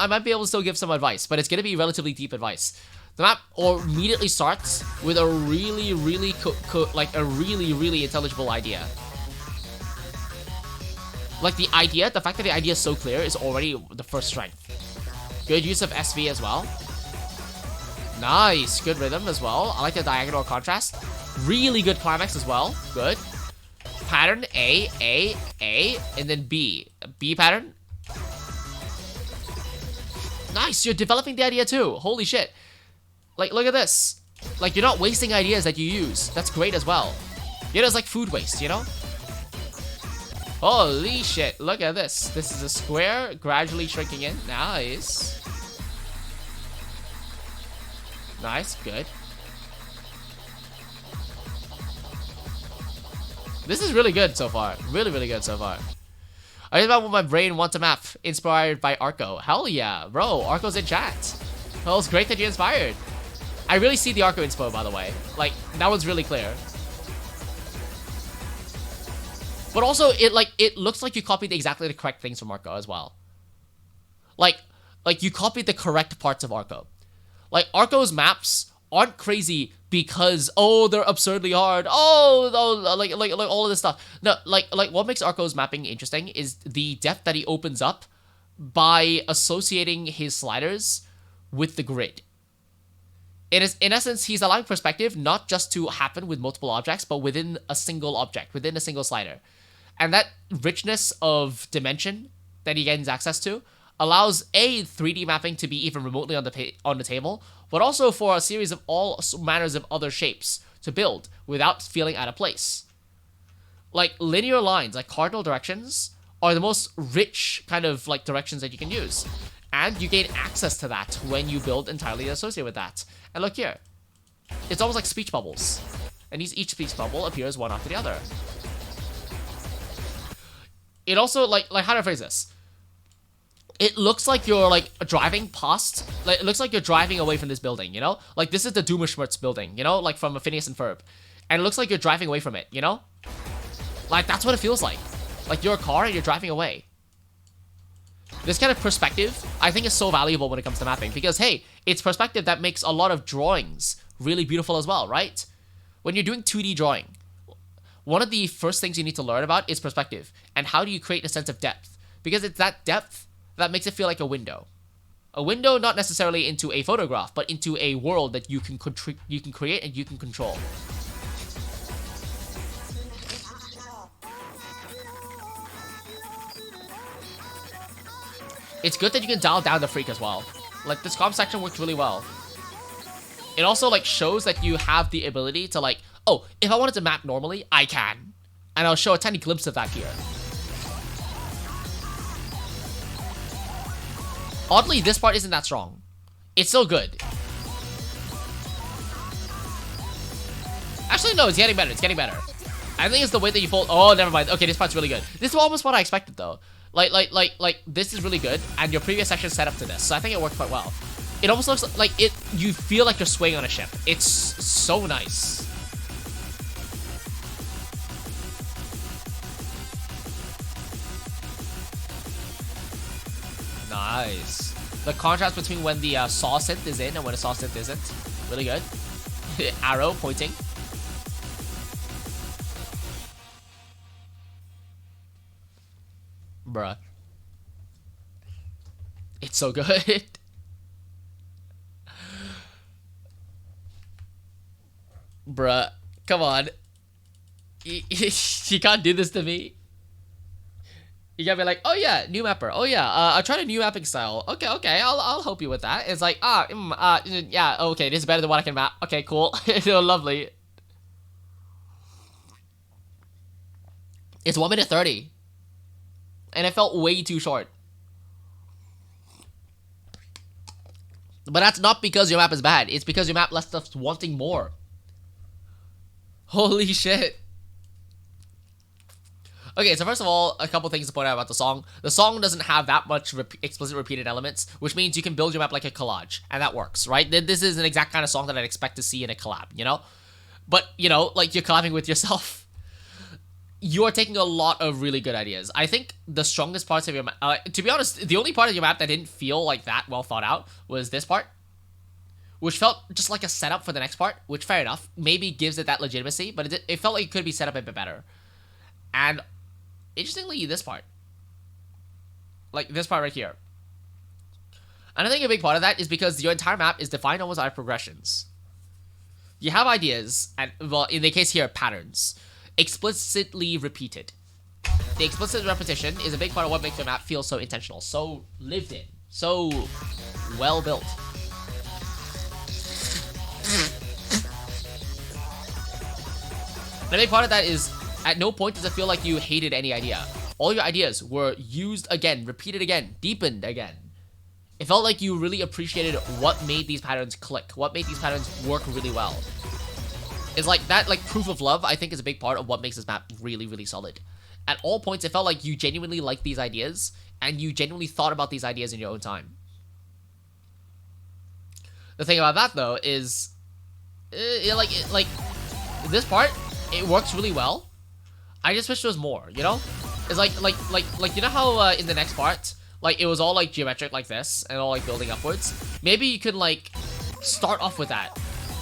might be able to still give some advice, but it's gonna be relatively deep advice. The map immediately starts with a really intelligible idea. Like the fact that the idea is so clear is already the first strength. Good use of SV as well. Nice. Good rhythm as well. I like the diagonal contrast. Really good climax as well. Good. Pattern A, and then B. B pattern. Nice. You're developing the idea too. Holy shit. Like, look at this. Like, you're not wasting ideas that you use. That's great as well. You know, it's like food waste, you know? Holy shit. Look at this. This is a square gradually shrinking in. Nice. Nice. Good. This is really good so far. Really, really good so far. I just about what my brain wants a map inspired by Arco. Hell yeah, bro. Arco's in chat. Well, it's great that you're inspired. I really see the Arco inspo, by the way. Like, that one's really clear. But also, it looks like you copied exactly the correct things from Arco as well. Like you copied the correct parts of Arco. Like, Arco's maps aren't crazy because, oh, they're absurdly hard. Like all of this stuff. No, like what makes Arco's mapping interesting is the depth that he opens up by associating his sliders with the grid. In essence, he's allowing perspective not just to happen with multiple objects, but within a single object, within a single slider. And that richness of dimension that he gains access to allows a 3D mapping to be even remotely on the table, but also for a series of all manners of other shapes to build without feeling out of place. Like, linear lines, like cardinal directions, are the most rich kind of like directions that you can use. And you gain access to that when you build entirely associated with that. And look here. It's almost like speech bubbles. And each speech bubble appears one after the other. It also, like how do I phrase this? It looks like you're, like, driving past... Like, it looks like you're driving away from this building, you know? Like, this is the Doomerschmerz building, you know? Like, from Phineas and Ferb. And it looks like you're driving away from it, you know? Like, that's what it feels like. Like, you're a car and you're driving away. This kind of perspective, I think, is so valuable when it comes to mapping. Because, hey, it's perspective that makes a lot of drawings really beautiful as well, right? When you're doing 2D drawing, one of the first things you need to learn about is perspective. And how do you create a sense of depth? Because it's that depth that makes it feel like a window. A window not necessarily into a photograph, but into a world that you can create and you can control. It's good that you can dial down the freak as well. Like, this comp section worked really well. It also, like, shows that you have the ability to, like, oh, if I wanted to map normally, I can. And I'll show a tiny glimpse of that here. Oddly, this part isn't that strong. It's still good. Actually, no, it's getting better. It's getting better. I think it's the way that you fold. Oh, never mind. Okay, this part's really good. This is almost what I expected, though. Like, this is really good, and your previous section set up to this, so I think it worked quite well. It almost looks like you feel like you're swaying on a ship. It's so nice. Nice. The contrast between when the saw synth is in and when the saw synth isn't. Really good. Arrow pointing. Bruh. It's so good. Bruh. Come on. You can't do this to me. You gotta be like, oh yeah, new mapper. Oh yeah, I tried a new mapping style. Okay, I'll help you with that. It's like, yeah, okay, this is better than what I can map. Okay, cool. Lovely. It's 1 minute 30. And it felt way too short. But that's not because your map is bad. It's because your map left us wanting more. Holy shit. Okay, so first of all, a couple things to point out about the song. The song doesn't have that much explicit repeated elements, which means you can build your map like a collage, and that works, right? This is an exact kind of song that I'd expect to see in a collab, you know? But, you know, like, you're collabing with yourself. You are taking a lot of really good ideas. I think the strongest parts of your map... to be honest, the only part of your map that didn't feel like that well thought out was this part, which felt just like a setup for the next part, which, fair enough, maybe gives it that legitimacy, but it felt like it could be set up a bit better. And... interestingly, this part. Like, this part right here. And I think a big part of that is because your entire map is defined almost out of progressions. You have ideas, and, well, in the case here, patterns, explicitly repeated. The explicit repetition is a big part of what makes your map feel so intentional, so lived in, so well built. And a big part of that is, at no point does it feel like you hated any idea. All your ideas were used again, repeated again, deepened again. It felt like you really appreciated what made these patterns click, what made these patterns work really well. It's like that, like, proof of love, I think, is a big part of what makes this map really, really solid. At all points, it felt like you genuinely liked these ideas, and you genuinely thought about these ideas in your own time. The thing about that, though, is, like, this part, it works really well. I just wish there was more, you know? It's like, you know how in the next part, like, it was all, like, geometric like this, and all, like, building upwards? Maybe you could, like, start off with that.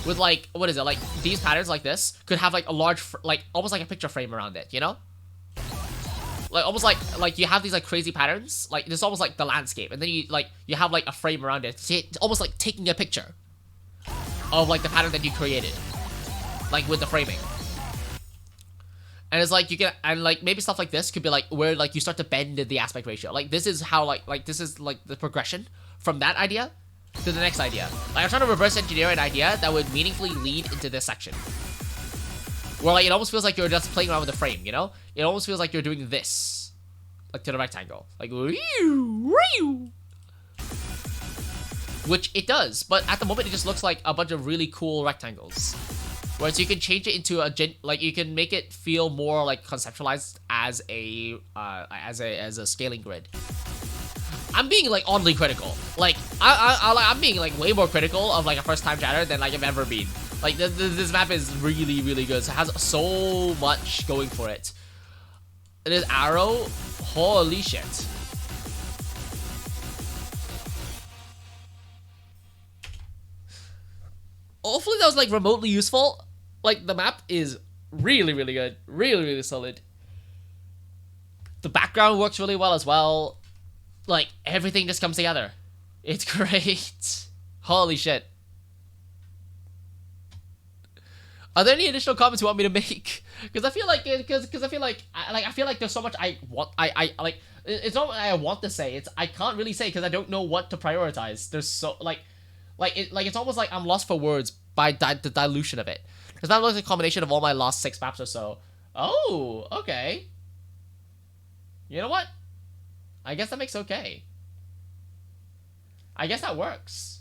With, like, what is it? Like, these patterns like this could have, like, a large, like, almost like a picture frame around it, you know? Like, almost like you have these, like, crazy patterns. Like, it's almost like the landscape. And then you have, like, a frame around it. It's almost like taking a picture of, like, the pattern that you created. Like, with the framing. And it's like, you can, and, like, maybe stuff like this could be, like, where, like, you start to bend the aspect ratio. Like, this is how, like, this is, like, the progression from that idea to the next idea. Like, I'm trying to reverse engineer an idea that would meaningfully lead into this section. Where, like, it almost feels like you're just playing around with the frame, you know? It almost feels like you're doing this. Like, to the rectangle. Like, which it does, but at the moment it just looks like a bunch of really cool rectangles. Whereas you can change it into a like, you can make it feel more like conceptualized as a scaling grid. I'm being, like, oddly critical. Like, I'm being, like, way more critical of, like, a first time chatter than, like, I've ever been. Like, this map is really, really good. So it has so much going for it. This arrow, holy shit. Hopefully that was, like, remotely useful. Like, the map is really, really good. Really, really solid. The background works really well as well. Like, everything just comes together. It's great. Holy shit. Are there any additional comments you want me to make? Because I feel like, I feel like there's so much I want, like, it's not what I want to say, it's, I can't really say because I don't know what to prioritize. There's so, it's almost like I'm lost for words by the dilution of it. Because that looks like a combination of all my last 6 maps or so. Oh, okay. You know what? I guess that makes okay. I guess that works.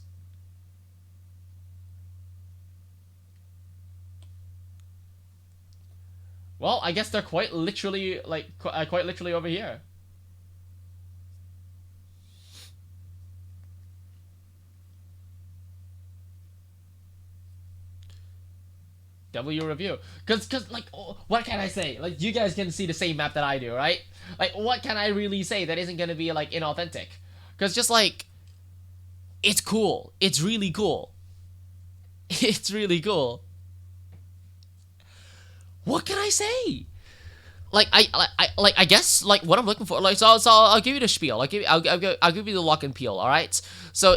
Well, I guess they're quite literally, like, quite literally over here. W review. Cause, like, what can I say? Like, you guys can see the same map that I do, right? Like, what can I really say that isn't gonna be, like, inauthentic? Cause just, like, it's cool. It's really cool. It's really cool. What can I say? Like, I guess, like, what I'm looking for, like, so I'll give you the spiel. I'll give you the lock and peel. All right. So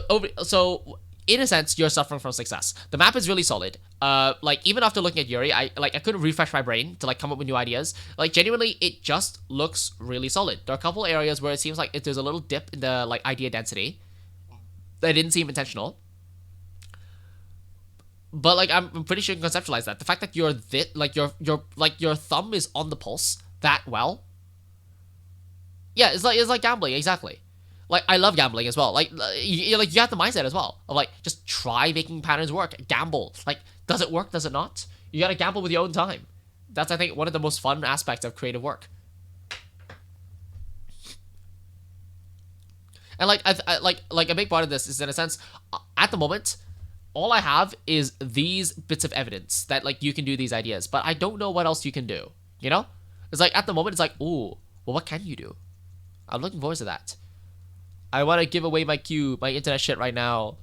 in a sense, you're suffering from success. The map is really solid. Like, even after looking at Yuri, I couldn't refresh my brain to, like, come up with new ideas. Like, genuinely, it just looks really solid. There are a couple areas where it seems like there's a little dip in the, like, idea density that didn't seem intentional. But, like, I'm pretty sure you can conceptualize that. The fact that your thumb is on the pulse that well. Yeah, it's like gambling, exactly. Like, I love gambling as well. Like, you have the mindset as well of, like, just try making patterns work. Gamble. Like, does it work? Does it not? You gotta gamble with your own time. That's, I think, one of the most fun aspects of creative work. And, like, like a big part of this is, in a sense, at the moment, all I have is these bits of evidence that, like, you can do these ideas, but I don't know what else you can do, you know? It's like, at the moment, it's like, ooh, well, what can you do? I'm looking forward to that. I want to give away my cube, my internet shit right now.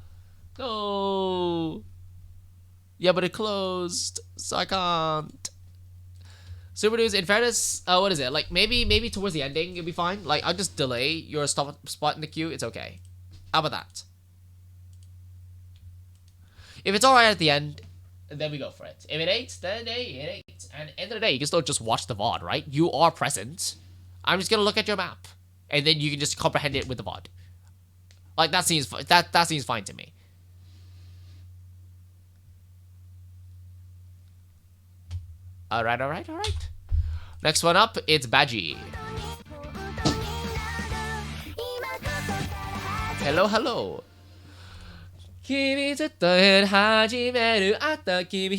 No. Yeah, but it closed, so I can't. Super News, in fairness, what is it? Like, maybe towards the ending, it'll be fine. Like, I'll just delay your spot in the queue. It's okay. How about that? If it's alright at the end, then we go for it. If it ain't, then it ain't. And at the end of the day, you can still just watch the VOD, right? You are present. I'm just gonna look at your map, and then you can just comprehend it with the VOD. Like that seems that seems fine to me. Alright. Next one up, it's Badgie. Hello. 君ずっと始めるあった君開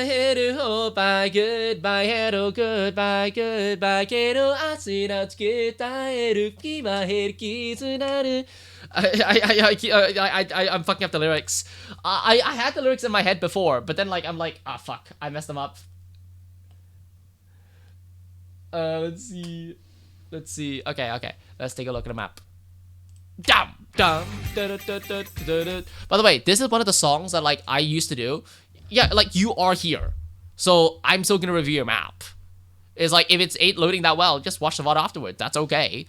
ける Goodbye hello goodbye けど明日の伝える今へり傷なる I'm fucking up the lyrics. I had the lyrics in my head before, but then like I'm like, ah fuck, I messed them up. Let's see. Okay. Let's take a look at the map. By the way, this is one of the songs that like I used to do. Yeah, like you are here, so I'm still gonna review your map. It's like if it's ain't loading that well, just watch the VOD afterward. That's okay.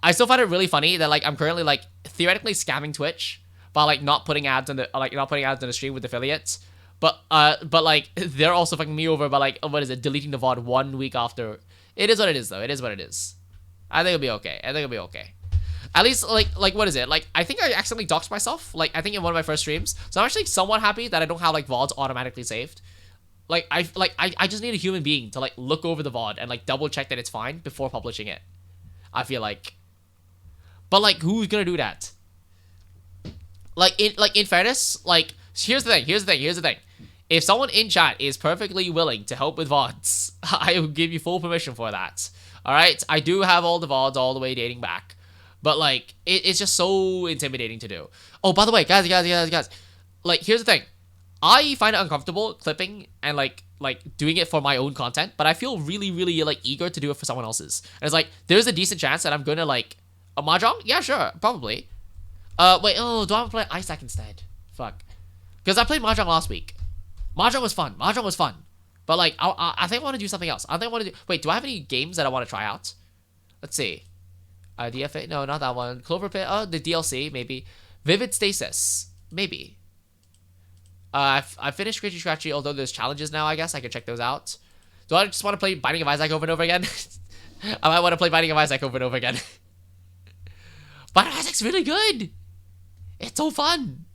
I still find it really funny that like I'm currently like theoretically scamming Twitch by like not putting ads on the stream with affiliates. But like they're also fucking me over by like what is it, deleting the VOD 1 week after. It is what it is though. It is what it is. I think it'll be okay. At least like what is it? Like I think I accidentally doxed myself. Like I think in one of my first streams. So I'm actually somewhat happy that I don't have like VODs automatically saved. Like I just need a human being to like look over the VOD and like double check that it's fine before publishing it. I feel like. But like who's gonna do that? Like in fairness, like here's the thing. If someone in chat is perfectly willing to help with VODs, I will give you full permission for that. Alright? I do have all the VODs all the way dating back. But like it's just so intimidating to do. Oh, by the way, guys. Like here's the thing. I find it uncomfortable clipping and like doing it for my own content, but I feel really like eager to do it for someone else's. And it's like there's a decent chance that I'm gonna like a mahjong? Yeah, sure, probably. Wait, oh, do I want to play Isaac instead? Fuck. Because I played mahjong last week. Mahjong was fun. But like I think I want to do something else. Wait, do I have any games that I want to try out? Let's see. DFA? No, not that one. Clover Pit? Oh, the DLC, maybe. Vivid Stasis? Maybe. I finished Scratchy Scratchy, although there's challenges now, I guess. I can check those out. Do I just want to play Binding of Isaac over and over again? I might want to play Binding of Isaac over and over again. Binding of Isaac's really good! It's so fun!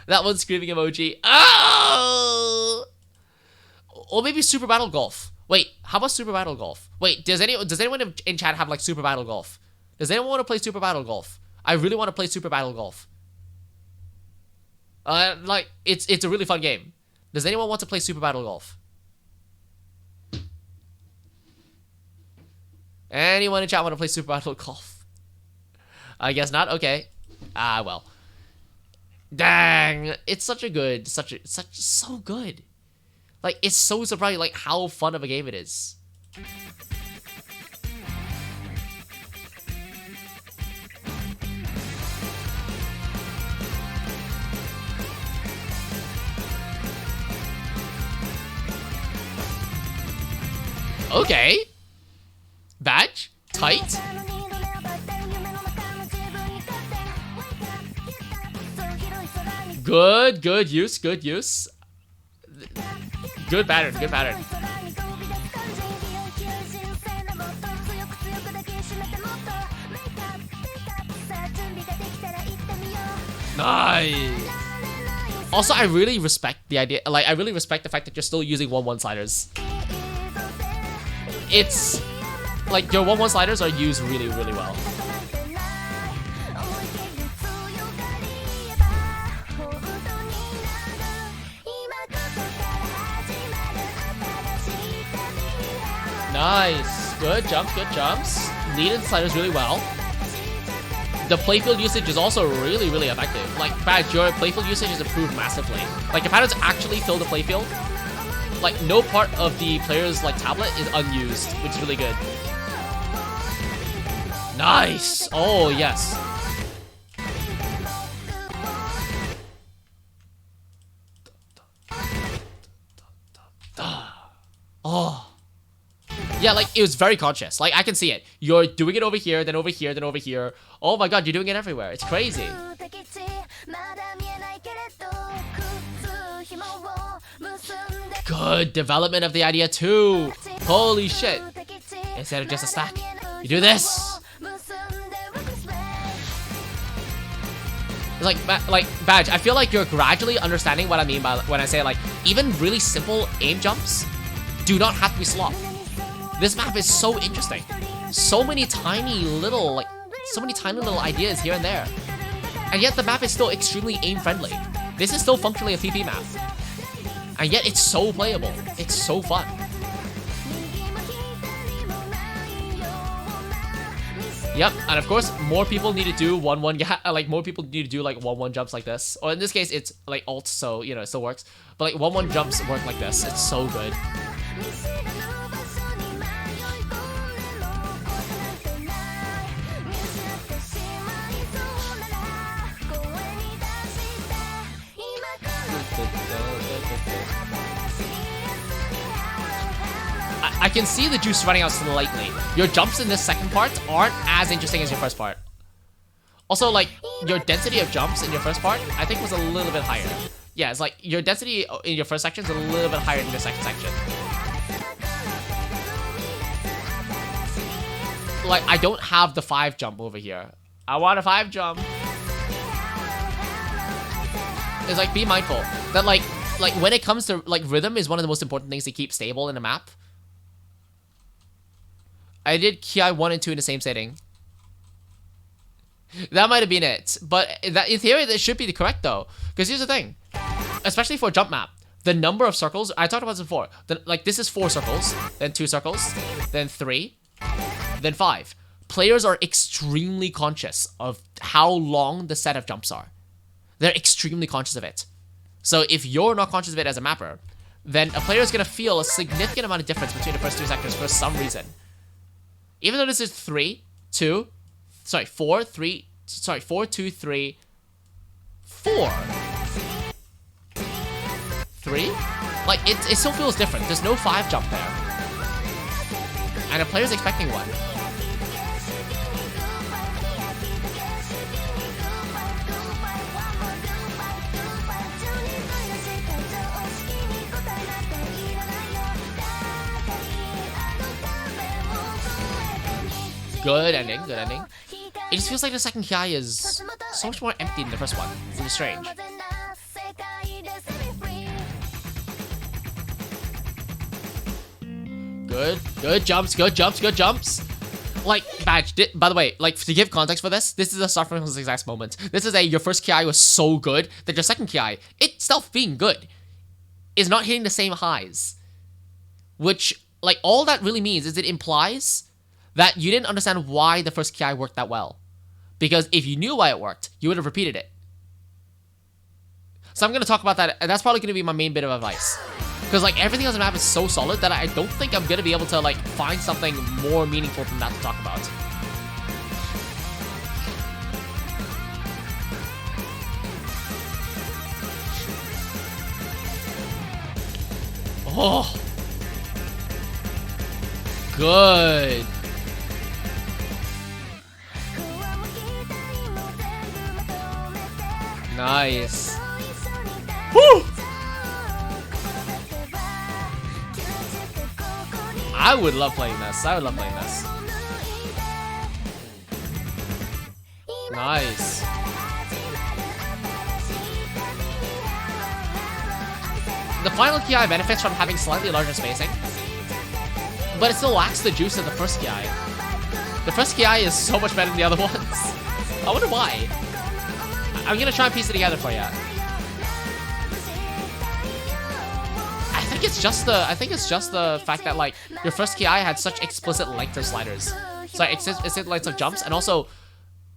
That one screaming emoji. Oh! Or maybe Super Battle Golf. Wait, how about Super Battle Golf? Wait, does anyone in chat have like Super Battle Golf? Does anyone want to play Super Battle Golf? I really want to play Super Battle Golf. Like it's a really fun game. Does anyone want to play Super Battle Golf? Anyone in chat want to play Super Battle Golf? I guess not. Okay. Well. Dang, it's so good. Like it's so surprising like how fun of a game it is. Okay. Badge? Tight? Good use. Good pattern. Nice. Also, I really respect the idea, like, I really respect the fact that you're still using 1-1 sliders. It's, like, your 1-1 sliders are used really well. Nice. Good jumps. Lead and sliders really well. The playfield usage is also really effective. Like, Badge, your playfield usage has improved massively. Like, if patterns actually fill the playfield, like, no part of the player's, like, tablet is unused, which is really good. Nice! Oh, yes. Oh. Yeah, like, it was very conscious. Like, I can see it. You're doing it over here, then over here, then over here. Oh my god, you're doing it everywhere. It's crazy. Good development of the idea too. Holy shit. Instead of just a stack, you do this. Like Badge, I feel like you're gradually understanding what I mean by when I say like even really simple aim jumps do not have to be slop. This map is so interesting. So many tiny little ideas here and there. And yet the map is still extremely aim friendly. This is still functionally a TP map. And yet it's so playable. It's so fun. Yep, and of course, more people need to do 1-1 like more people need to do like 1-1 jumps like this. Or in this case, it's like alt, so you know it still works. But like 1-1 jumps work like this. It's so good. I can see the juice running out slightly. Your jumps in this second part aren't as interesting as your first part. Also, like, your density of jumps in your first part, I think was a little bit higher. Yeah, it's like, your density in your first section is a little bit higher than your second section. Like, I don't have the 5 jump over here. I want a 5 jump. It's like, be mindful that like when it comes to, like, rhythm is one of the most important things to keep stable in a map. I did Ki 1 and 2 in the same setting. That might have been it. But that in theory, that should be the correct though. Because here's the thing. Especially for a jump map. The number of circles, I talked about this before. Like this is 4 circles, then 2 circles, then 3, then 5. Players are extremely conscious of how long the set of jumps are. They're extremely conscious of it. So if you're not conscious of it as a mapper, then a player is going to feel a significant amount of difference between the first 2 sectors for some reason. Even though this is 4, 2, 3, 4. 3? Like, it still feels different. There's no 5 jump there. And a player's expecting one. Good ending, good ending. It just feels like the second Ki is so much more empty than the first one. It's strange. Good jumps, good jumps, good jumps. Like, Badge, by the way, like, to give context for this is a suffer from this exact moment. This is your first Ki was so good that your second Ki, itself being good, is not hitting the same highs. Which, like, all that really means is it implies that you didn't understand why the first Ki worked that well. Because if you knew why it worked, you would have repeated it. So I'm going to talk about that, and that's probably going to be my main bit of advice. Because like everything on the map is so solid that I don't think I'm going to be able to like find something more meaningful than that to talk about. Oh! Good! Nice. Woo! I would love playing this. I would love playing this. Nice. The final Ki benefits from having slightly larger spacing, but it still lacks the juice of the first Ki. The first Ki is so much better than the other ones. I wonder why. I'm gonna try and piece it together for you. I think it's just the fact that like your first Ki had such explicit length of sliders. So explicit length of jumps, and also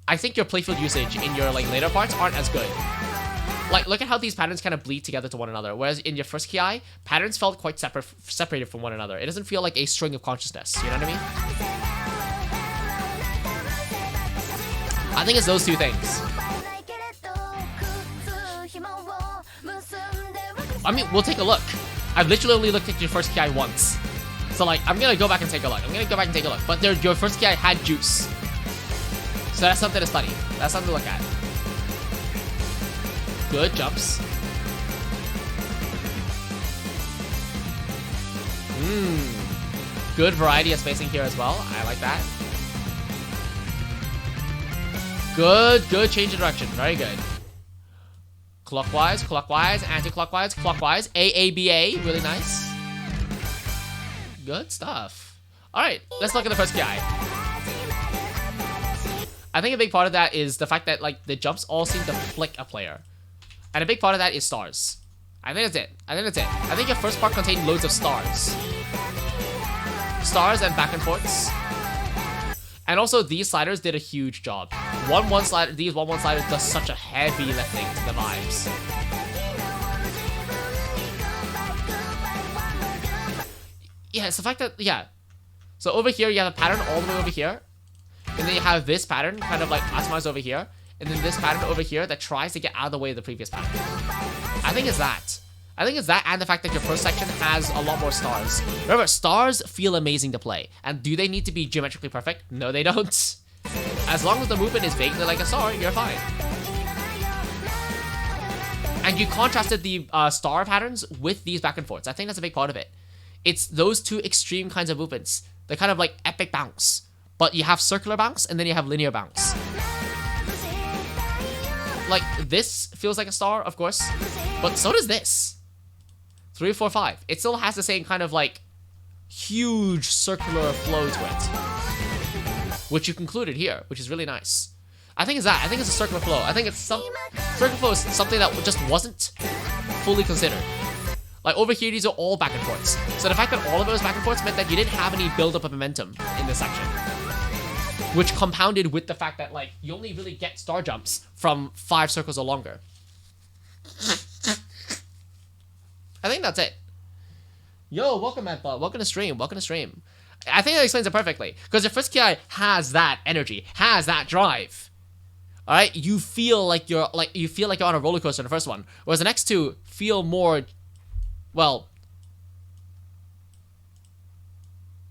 I think your playfield usage in your like later parts aren't as good. Like look at how these patterns kind of bleed together to one another. Whereas in your first Ki, patterns felt quite separated from one another. It doesn't feel like a string of consciousness. You know what I mean? I think it's those two things. I mean, we'll take a look. I've literally only looked at your first Ki once. So, like, I'm gonna go back and take a look. But your first Ki had juice. So that's something to study. That's something to look at. Good jumps. Good variety of spacing here as well. I like that. Good change of direction. Very good. Clockwise, clockwise, anti-clockwise, clockwise. AABA. Really nice. Good stuff. Alright, let's look at the first ki. I think a big part of that is the fact that like the jumps all seem to flick a player. And a big part of that is stars. I think that's it. I think your first part contained loads of stars. Stars and back and forths. And also these sliders did a huge job. These 1-1 sliders does such a heavy lifting to the vibes. Yeah, it's the fact that, yeah. So over here you have a pattern all the way over here. And then you have this pattern kind of like atomized over here. And then this pattern over here that tries to get out of the way of the previous pattern. I think it's that. And the fact that your first section has a lot more stars. Remember, stars feel amazing to play. And do they need to be geometrically perfect? No, they don't. As long as the movement is vaguely like a star, you're fine. And you contrasted the star patterns with these back and forths. I think that's a big part of it. It's those two extreme kinds of movements. They're kind of like epic bounce. But you have circular bounce and then you have linear bounce. Like, this feels like a star, of course. But so does this. 3, 4, 5. It still has the same kind of like huge circular flow to it, which you concluded here, which is really nice. I think it's that. I think it's a circular flow. I think it's circular flow is something that just wasn't fully considered. Like over here, these are all back and forths. So the fact that all of it was back and forths meant that you didn't have any build-up of momentum in this section, which compounded with the fact that like you only really get star jumps from 5 circles or longer. I think that's it. Yo, welcome, Mattbot. Welcome to stream. Welcome to stream. I think that explains it perfectly. Because your first ki has that energy, has that drive. Alright? You feel like you're on a roller coaster in the first one. Whereas the next two feel more, well,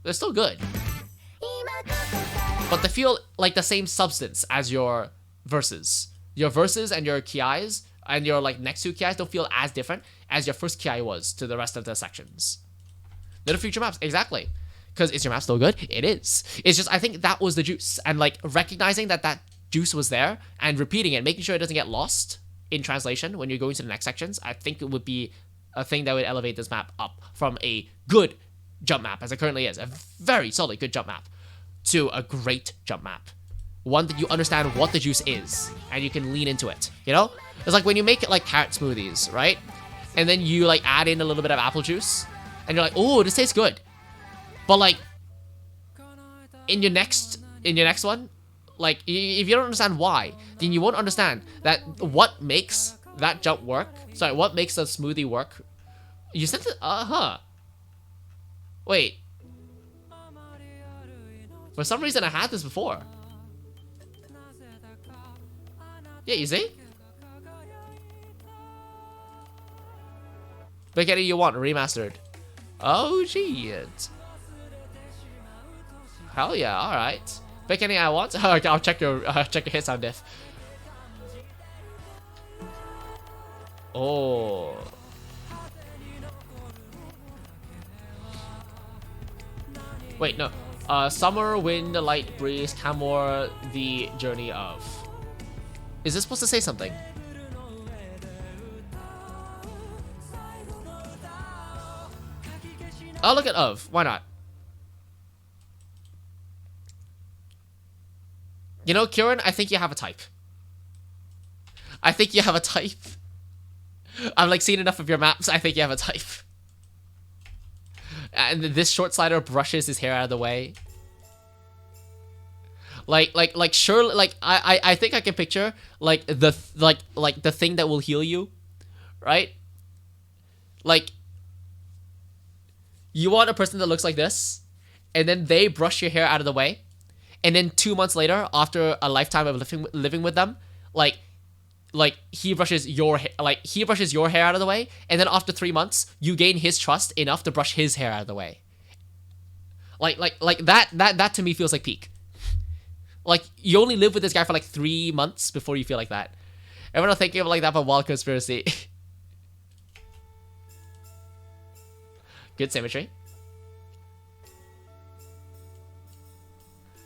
they're still good. But they feel like the same substance as your verses. Your verses and your ki's and your like next two ki's don't feel as different as your first ki was to the rest of the sections. They're the future maps, exactly. Because is your map still good? It is. It's just, I think that was the juice. And like recognizing that that juice was there and repeating it, making sure it doesn't get lost in translation when you're going to the next sections, I think it would be a thing that would elevate this map up from a good jump map, as it currently is, a very solid good jump map, to a great jump map. One that you understand what the juice is, and you can lean into it, you know? It's like when you make it like carrot smoothies, right? And then you like add in a little bit of apple juice, and you're like, oh, this tastes good. But like, in your next one, like, if you don't understand why, then you won't understand that what makes that jump work, sorry, what makes the smoothie work. You said that, wait. For some reason, I had this before. Yeah, you see? Spaghetti you want, remastered. Oh, shit. Hell yeah, alright. Pick any I want. Okay, I'll check your hit sound diff. Oh. Wait, no. Summer, wind, light, breeze, Camor, the journey of. Is this supposed to say something? I'll look at of. Why not? You know, Kieran, I think you have a type. I think you have a type. I've like seen enough of your maps. I think you have a type. And this short slider brushes his hair out of the way. Like surely, like I think I can picture like the thing that will heal you, right? Like you want a person that looks like this, and then they brush your hair out of the way. And then 2 months later, after a lifetime of living with them, like he brushes your hair out of the way, and then after 3 months, you gain his trust enough to brush his hair out of the way. Like that to me feels like peak. Like you only live with this guy for like 3 months before you feel like that. Everyone thinking of it like that, but wild conspiracy. Good symmetry.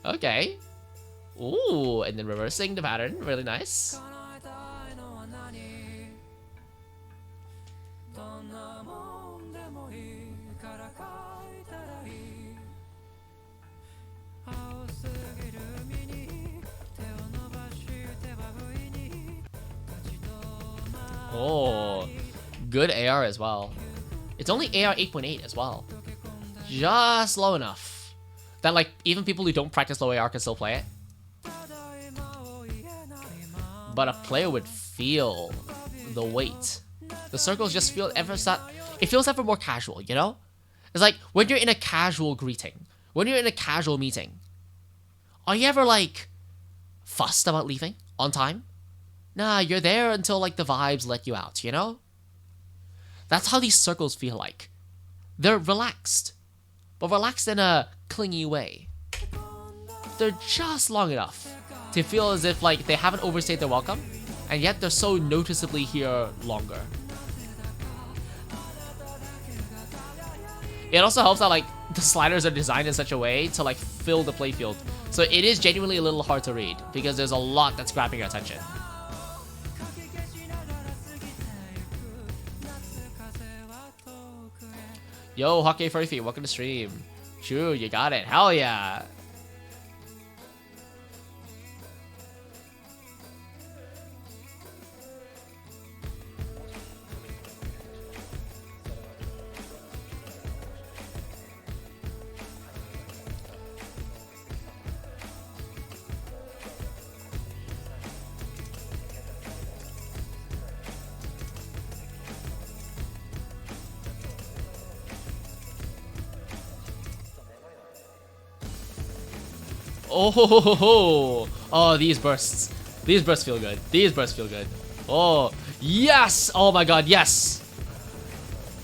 Okay. Ooh, and then reversing the pattern. Really nice. Oh, good AR as well. It's only AR 8.8 as well. Just low enough that like even people who don't practice low AR can still play it. But a player would feel the weight. The circles just feel it feels ever more casual, you know? It's like when you're in a casual greeting, when you're in a casual meeting, are you ever like fussed about leaving on time? Nah, you're there until like the vibes let you out, you know? That's how these circles feel like. They're relaxed, but relaxed in a clingy way. They're just long enough to feel as if like they haven't overstayed their welcome, and yet they're so noticeably here longer. It also helps that like the sliders are designed in such a way to like fill the playfield. So it is genuinely a little hard to read because there's a lot that's grabbing your attention. Yo, Hockey Furphy, welcome to stream. True, you got it. Hell yeah. Oh, ho, ho, ho, ho. Oh, these bursts. These bursts feel good. These bursts feel good. Oh, yes. Oh my god, yes.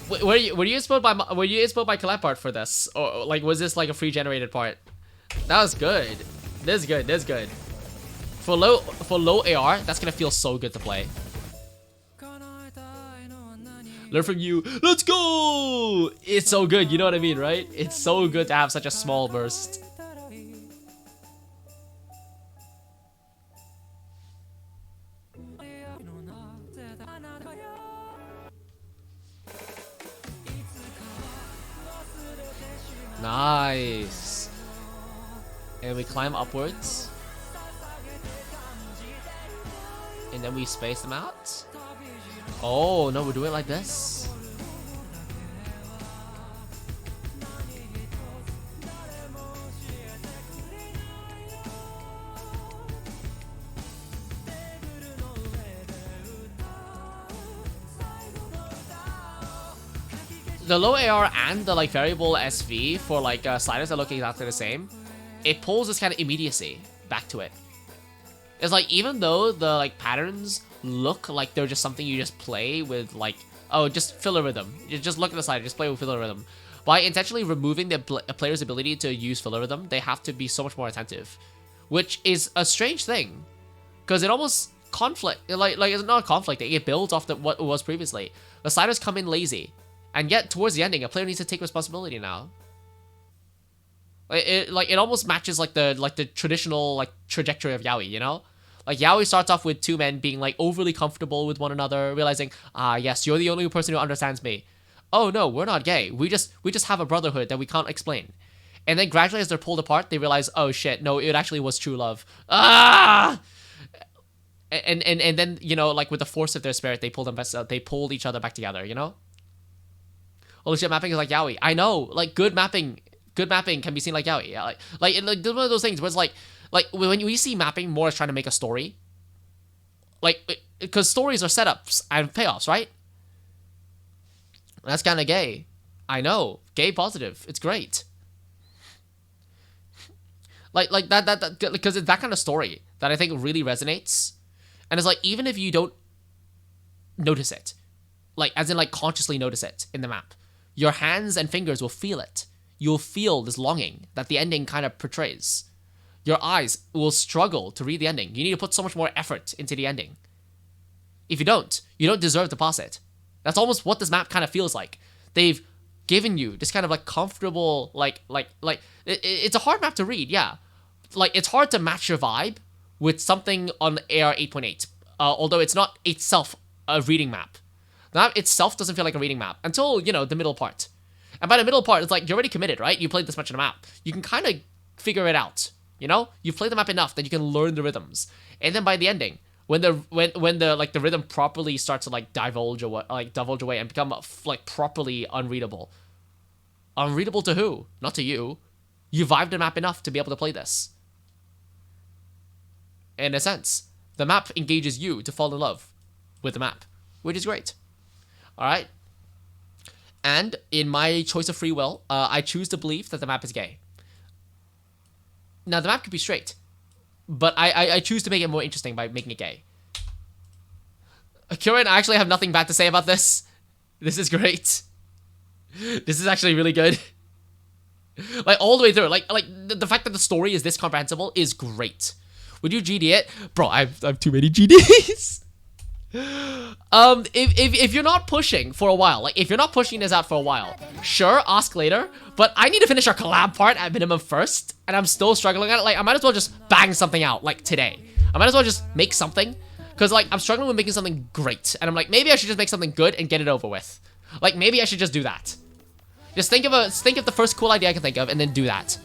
Were you inspired by collab part for this, or like was this like a free generated part? That was good. This is good. This is good. For low AR, that's gonna feel so good to play. Learn from you. Let's go. It's so good. You know what I mean, right? It's so good to have such a small burst. Nice. And we climb upwards. And then we space them out. Oh, no, we're doing it like this. The low AR and the like variable SV for like sliders that look exactly the same, it pulls this kind of immediacy back to it. It's like even though the like patterns look like they're just something you just play with, like, oh, just filler rhythm. You just look at the slider, just play with filler rhythm. By intentionally removing the player's ability to use filler rhythm, they have to be so much more attentive, which is a strange thing, because it almost like it's not conflicting. It builds off what it was previously. The sliders come in lazy. And yet, towards the ending, a player needs to take responsibility now. It almost matches like the traditional like trajectory of yaoi, you know? Like yaoi starts off with two men being like overly comfortable with one another, realizing, yes, you're the only person who understands me. Oh no, we're not gay. We just have a brotherhood that we can't explain. And then gradually, as they're pulled apart, they realize, oh shit, no, it actually was true love. Ah! And then, you know, like with the force of their spirit, they pulled each other back together, you know? Holy shit, mapping is like yaoi. I know, like good mapping can be seen like yaoi. Yeah, like one of those things where it's like when we see mapping more as trying to make a story, like because stories are setups and payoffs, right? That's kind of gay. I know, gay positive. It's great. Like that because it's that kind of story that I think really resonates, and it's like even if you don't notice it, like as in like consciously notice it in the map, your hands and fingers will feel it. You'll feel this longing that the ending kind of portrays. Your eyes will struggle to read the ending. You need to put so much more effort into the ending. If you don't deserve to pass it. That's almost what this map kind of feels like. They've given you this kind of like comfortable, it's a hard map to read, yeah. like it's hard to match your vibe with something on AR 8.8. Although it's not itself a reading map. The map itself doesn't feel like a reading map until, you know, the middle part. And by the middle part, it's like you're already committed, right? You played this much of the map. You can kind of figure it out, you know? You've played the map enough that you can learn the rhythms. And then by the ending, when the like the rhythm properly starts to like divulge away and become like properly unreadable. Unreadable to who? Not to you. You vibed the map enough to be able to play this. In a sense, the map engages you to fall in love with the map, which is great. All right. And in my choice of free will, I choose to believe that the map is gay. Now, the map could be straight, but I choose to make it more interesting by making it gay. Kieran, I actually have nothing bad to say about this. This is great. This is actually really good. Like, all the way through. Like the fact that the story is this comprehensible is great. Would you GD it? Bro, I've too many GDs. If you're not pushing for a while, like if you're not pushing this out for a while, sure, ask later, but I need to finish our collab part at minimum first, and I'm still struggling at it. Like, I might as well just bang something out, like, today. I might as well just make something, because, like, I'm struggling with making something great, and I'm like, maybe I should just make something good and get it over with. Like, maybe I should just do that. Just think of the first cool idea I can think of, and then do that.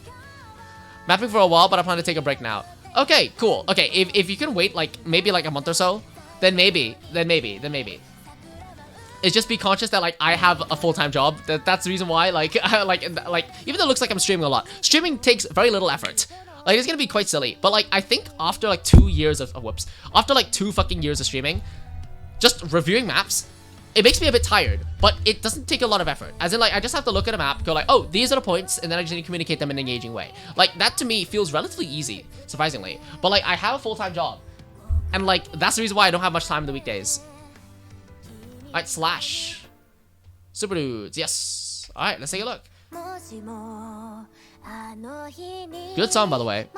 Mapping for a while, but I plan to take a break now. Okay, cool. Okay, if you can wait, like, maybe, like, a month or so, then maybe. It's just be conscious that, like, I have a full-time job. That's the reason why, like, like, even though it looks like I'm streaming a lot, streaming takes very little effort. Like, it's gonna be quite silly. But, like, I think after, like, 2 years of, after, like, 2 fucking years of streaming, just reviewing maps, it makes me a bit tired, but it doesn't take a lot of effort. As in, like, I just have to look at a map, go like, oh, these are the points, and then I just need to communicate them in an engaging way. Like, that to me feels relatively easy, surprisingly. But, like, I have a full-time job. And, like, that's the reason why I don't have much time in the weekdays. Alright, Slash. Super Dudes, yes. Alright, let's take a look. Good song, by the way.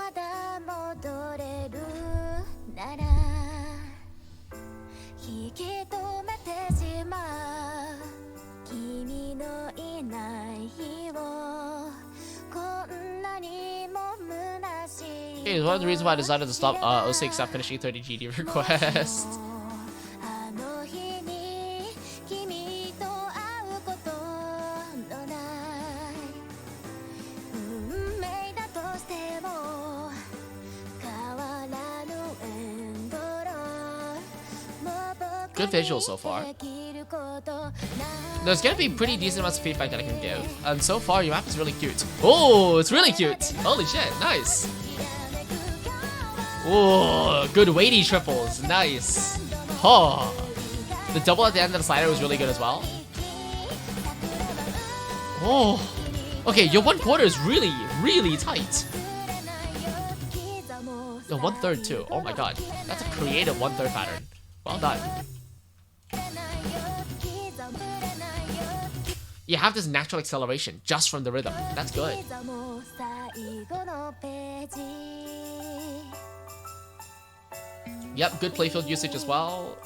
Hey, it's one of the reasons why I decided to stop O6 after finishing 30 GD requests. Good visuals so far. There's gonna be pretty decent amounts of feedback that I can give. And so far, your map is really cute. Oh, it's really cute. Holy shit, nice. Oh, good weighty triples. Nice. Oh, the double at the end of the slider was really good as well. Oh, okay, your 1/4 is really, really tight. The 1/3 too. Oh my god, that's a creative 1/3 pattern. Well done. You have this natural acceleration just from the rhythm. That's good. Yep, good playfield usage as well.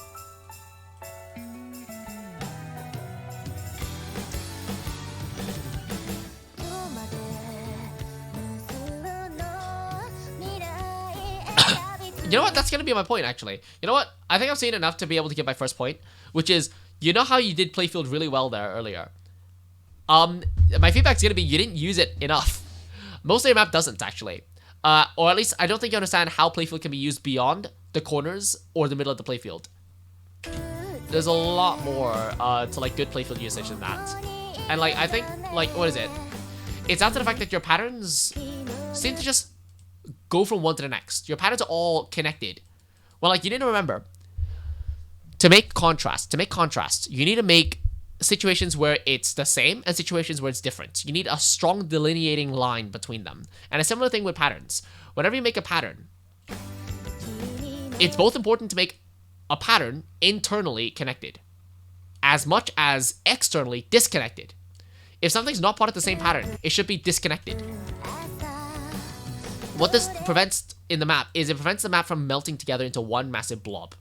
You know what? That's gonna be my point, actually. You know what? I think I've seen enough to be able to get my first point, which is, you know how you did playfield really well there earlier? My feedback's gonna be you didn't use it enough. Most of your map doesn't, actually. Or at least, I don't think you understand how playfield can be used beyond the corners or the middle of the playfield. There's a lot more to, like, good playfield usage than that. And, like, I think, like, what is it? It's down to the fact that your patterns seem to just go from one to the next. Your patterns are all connected. Well, like, you need to remember, to make contrast, you need to make situations where it's the same and situations where it's different. You need a strong delineating line between them. And a similar thing with patterns. Whenever you make a pattern, it's both important to make a pattern internally connected as much as externally disconnected. If something's not part of the same pattern, it should be disconnected. What this prevents in the map is it prevents the map from melting together into one massive blob.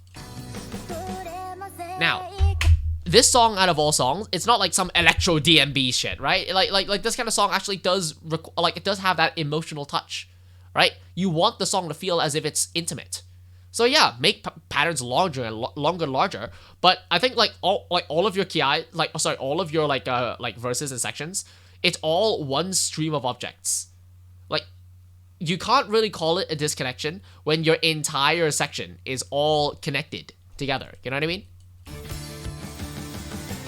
Now, this song, out of all songs, it's not like some electro DMB shit, right? Like this kind of song actually does, it does have that emotional touch, right? You want the song to feel as if it's intimate. So yeah, make patterns larger and longer and larger. But I think like all of your ki, all of your like verses and sections, it's all one stream of objects. Like you can't really call it a disconnection when your entire section is all connected together. You know what I mean?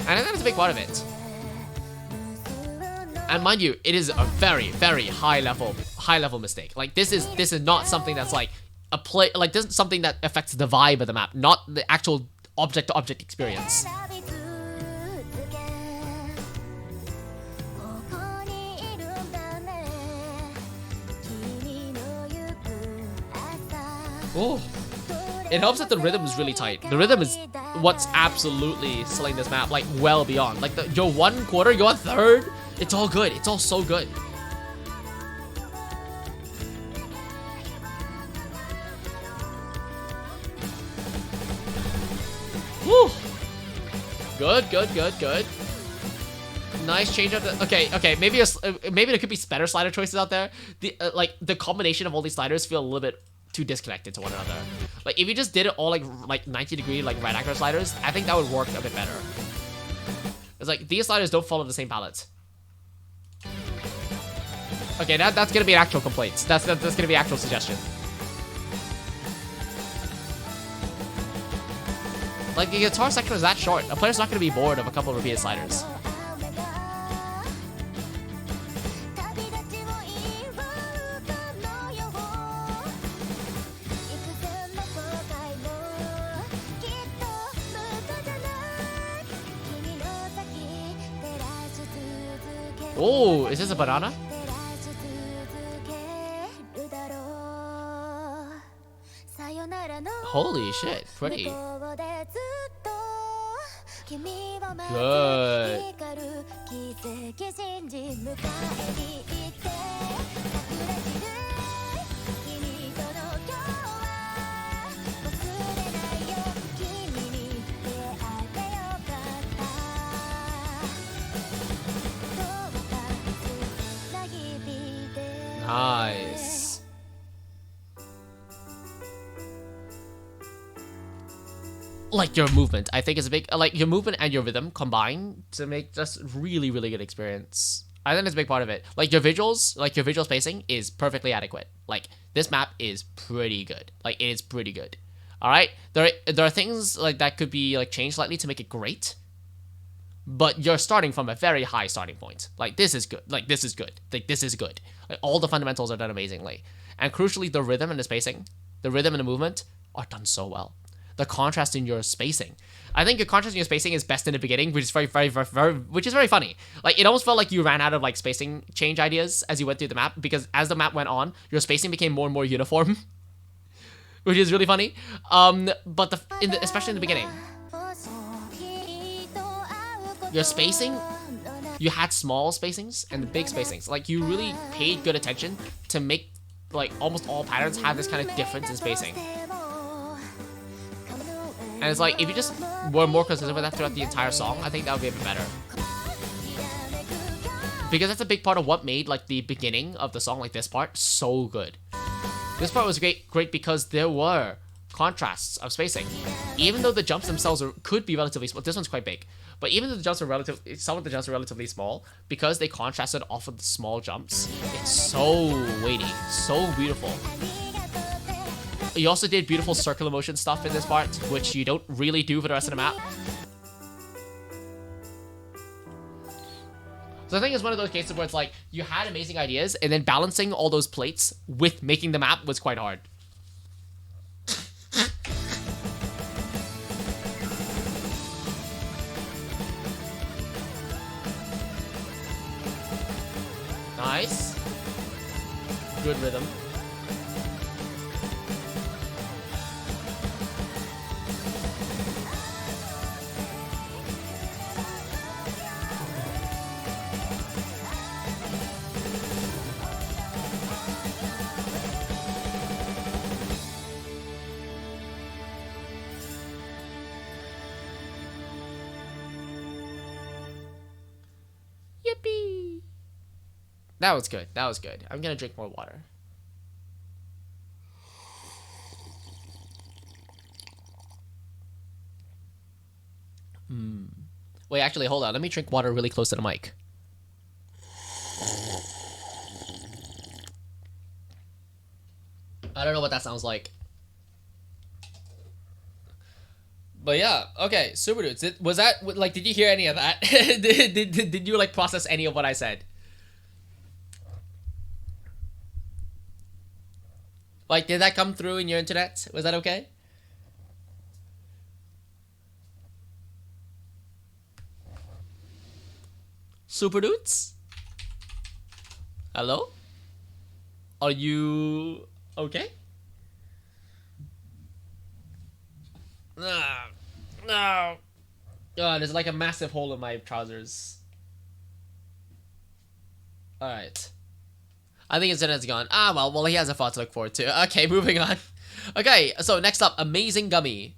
And I think that's a big part of it. And mind you, it is a very, very high level mistake. Like this is not something that's like a play, like this is something that affects the vibe of the map, not the actual object to object experience. Oh, it helps that the rhythm is really tight. The rhythm is what's absolutely selling this map, like well beyond. Like your 1/4, your 1/3, it's all good. It's all so good. Woo! Good, good, good, good. Nice change up. Okay. Maybe there could be better slider choices out there. The combination of all these sliders feel a little bit too disconnected to one another. Like if you just did it all like 90-degree like right angle sliders, I think that would work a bit better. It's like these sliders don't follow the same palette. Okay, that's gonna be an actual complaint. That's gonna be an actual suggestion. Like the guitar section is that short. A player's not gonna be bored of a couple of repeated sliders. Oh, is this a banana? Holy shit, pretty. Good. Nice. Like your movement, I think is a big, like your movement and your rhythm combine to make just really, really good experience. I think that's a big part of it. Like your visuals, like your visual spacing is perfectly adequate. Like this map is pretty good. Like it is pretty good. All right, there are things like that could be like changed slightly to make it great. But you're starting from a very high starting point. Like this is good. Like this is good. Like this is good. Like all the fundamentals are done amazingly. And crucially, the rhythm and the spacing, the rhythm and the movement are done so well. The contrast in your spacing. I think your contrast in your spacing is best in the beginning, which is very funny. Like it almost felt like you ran out of like spacing change ideas as you went through the map, because as the map went on, your spacing became more and more uniform, which is really funny. But especially in the beginning, your spacing, you had small spacings and the big spacings. Like you really paid good attention to make like almost all patterns have this kind of difference in spacing. And it's like, if you just were more consistent with that throughout the entire song, I think that would be a bit better. Because that's a big part of what made like the beginning of the song, like this part, so good. This part was great because there were contrasts of spacing. Even though the jumps themselves could be relatively small, this one's quite big. But even though the jumps are some of the jumps are relatively small, because they contrasted off of the small jumps, it's so weighty, so beautiful. You also did beautiful circular motion stuff in this part, which you don't really do for the rest of the map. So I think it's one of those cases where it's like, you had amazing ideas, and then balancing all those plates with making the map was quite hard. Nice. Good rhythm. Yippee! That was good. That was good. I'm gonna drink more water. Wait, actually, hold on. Let me drink water really close to the mic. I don't know what that sounds like. But yeah, okay, Super Dudes. Was that, like, did you hear any of that? did you, like, process any of what I said? Like, did that come through in your internet? Was that okay? Super Dudes? Hello? Are you okay? No. Oh, there's like a massive hole in my trousers. Alright. I think his internet's gone. Ah, well, he has a thought to look forward to. Okay, moving on. Okay, so next up, Amazing Gummy.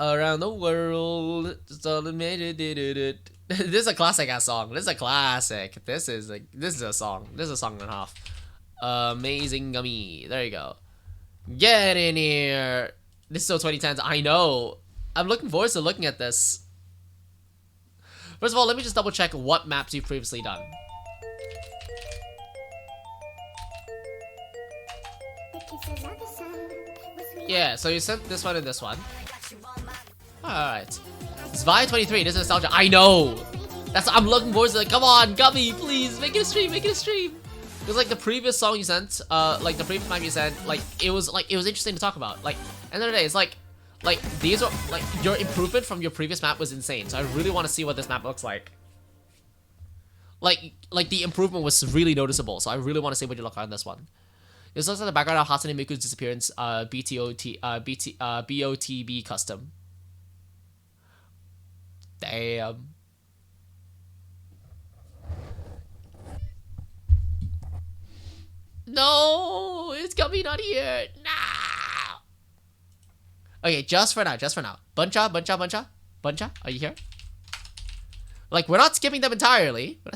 Around the world, this is a classic ass song. This is a classic. This is a song. This is a song and a half. Amazing Gummy. There you go. Get in here. This is so 2010s. I know. I'm looking forward to looking at this. First of all, let me just double check what maps you've previously done. Yeah, so you sent this one and this one. Alright. Zwei 23, this is nostalgia. I know! I'm looking forward to it. Come on, Gummy, please, make it a stream, make it a stream. Because like the previous song you sent, like the previous map you sent, like it was interesting to talk about. Like, end of the day, it's like these are like your improvement from your previous map was insane. So I really want to see what this map looks like. Like the improvement was really noticeable. So I really want to see what you look like on this one. This looks like the background of Hatsune Miku's disappearance, BOTB custom. Damn. No, it's Gummy not here. Nah. Okay, just for now. Buncha, are you here? Like, we're not skipping them entirely. We're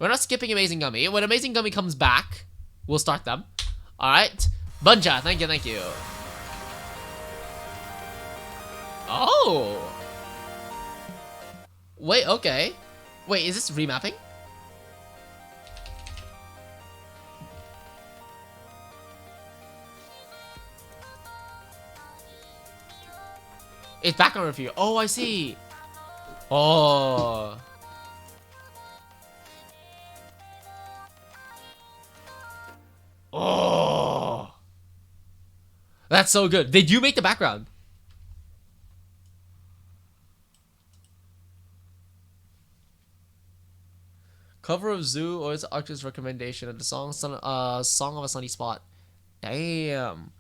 not skipping Amazing Gummy. When Amazing Gummy comes back, we'll start them. Alright. Buncha, thank you. Oh! Wait, okay. Wait, is this remapping? It's background review. Oh, I see. Oh. Oh. That's so good. Did you make the background? Cover of Zoo or is Archer's recommendation of the song Song of a Sunny Spot. Damn.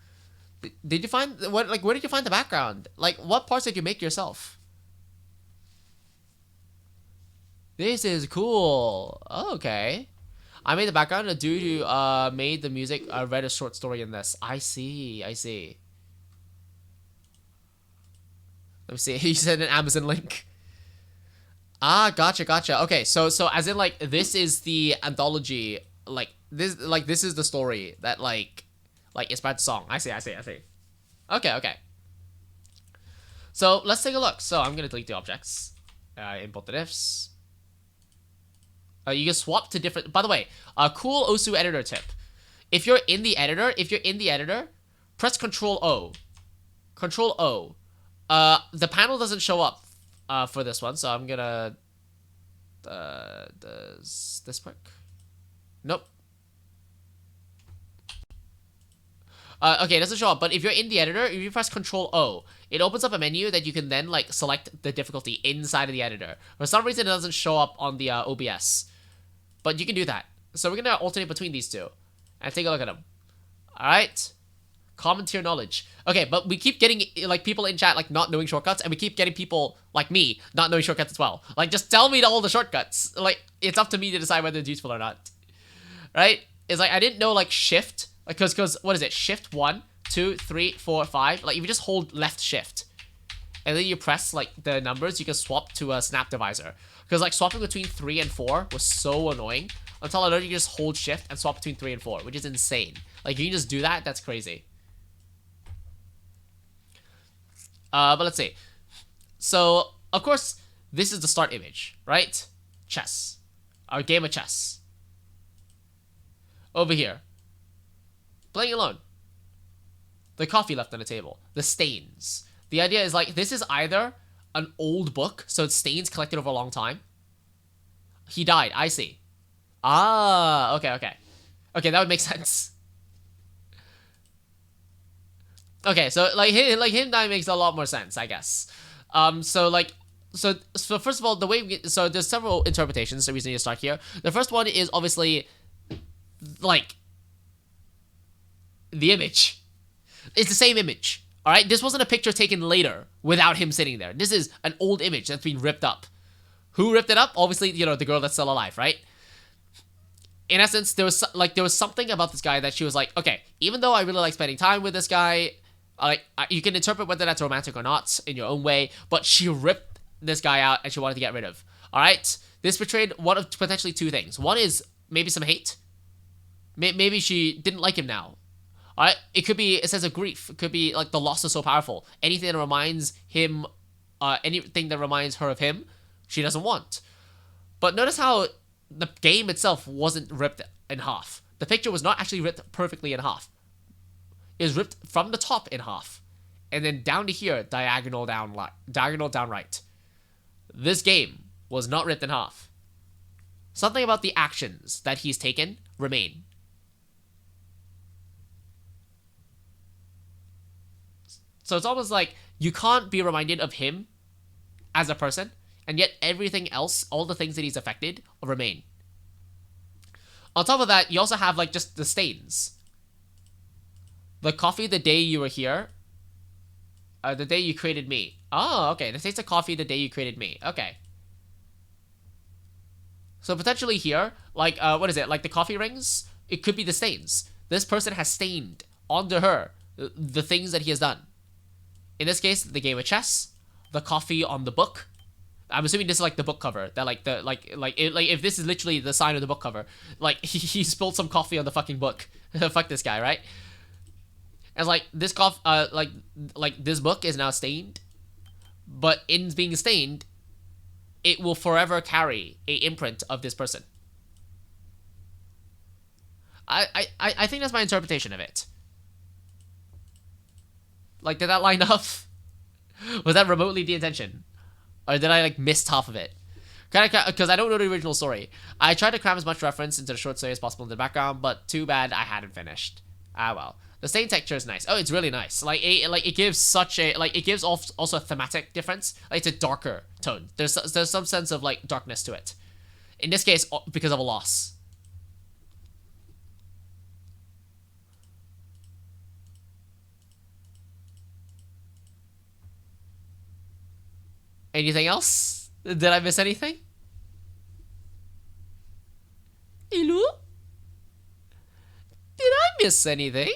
Did you find what, like, where did you find the background? Like, what parts did you make yourself? This is cool. Oh, okay. I made the background. A dude who made the music read a short story in this. I see. Let me see. He said an Amazon link. Ah, gotcha. Okay, so as in like this is the anthology, this is the story that like inspired the song. I see. Okay. So let's take a look. So I'm gonna delete the objects, import the diffs. You can swap to different. By the way, cool Osu editor tip. If you're in the editor, press Control O. The panel doesn't show up for this one, so I'm gonna does this work? Nope. Okay, it doesn't show up, but if you're in the editor, if you press Control O, it opens up a menu that you can then like select the difficulty inside of the editor. For some reason, it doesn't show up on the OBS, but you can do that. So we're gonna alternate between these two and take a look at them. All right. Common tier knowledge. Okay, but we keep getting like people in chat like not knowing shortcuts, and we keep getting people like me not knowing shortcuts as well. Like, just tell me all the shortcuts. Like, it's up to me to decide whether it's useful or not. Right? It's like I didn't know like shift, like because what is it? Shift 1, 2, 3, 4, 5. Like if you just hold left shift, and then you press like the numbers, you can swap to a snap divisor. Because like swapping between 3 and 4 was so annoying until I learned you can just hold shift and swap between 3 and 4, which is insane. Like, you can just do that, that's crazy. But let's see. So, of course, this is the start image, right? Chess. Our game of chess. Over here. Playing alone. The coffee left on the table. The stains. The idea is like, this is either an old book, so it's stains collected over a long time. He died, I see. Ah, okay. Okay, that would make sense. Okay, so like him dying makes a lot more sense, I guess. So first of all, the way so there's several interpretations. So we need to start here. The first one is obviously like the image. It's the same image. All right, this wasn't a picture taken later without him sitting there. This is an old image that's been ripped up. Who ripped it up? Obviously, you know, the girl that's still alive, right? In essence, there was something about this guy that she was like, okay, even though I really like spending time with this guy, you can interpret whether that's romantic or not in your own way, but she ripped this guy out and she wanted to get rid of. All right, this betrayed one of potentially two things. One is maybe some hate. Maybe she didn't like him now. All right, it could be a sense of grief. It could be like the loss is so powerful. Anything that reminds him, anything that reminds her of him, she doesn't want. But notice how the game itself wasn't ripped in half. The picture was not actually ripped perfectly in half. It was ripped from the top in half, and then down to here, diagonal down right. This game was not ripped in half. Something about the actions that he's taken remain. So it's almost like you can't be reminded of him as a person, and yet everything else, all the things that he's affected, remain. On top of that, you also have like just the stains. The coffee the day you were here. The day you created me. Oh, okay. The taste of coffee the day you created me. Okay. So potentially here, like, what is it? Like the coffee rings? It could be the stains. This person has stained onto her the things that he has done. In this case, the game of chess, the coffee on the book. I'm assuming this is like the book cover. That like the like if this is literally the sign of the book cover, like he spilled some coffee on the fucking book. Fuck this guy, right? And like this like this book is now stained, but in being stained, it will forever carry a imprint of this person. I think that's my interpretation of it. Like, did that line up? Was that remotely the intention? Or did I, like, miss half of it? Because I don't know the original story. I tried to cram as much reference into the short story as possible in the background, but too bad I hadn't finished. Ah, well. The stain texture is nice. Oh, it's really nice. Like, it gives such a... Like, it gives also a thematic difference. Like, it's a darker tone. There's some sense of, like, darkness to it. In this case, because of a loss. Anything else? Did I miss anything? Hello? Did I miss anything?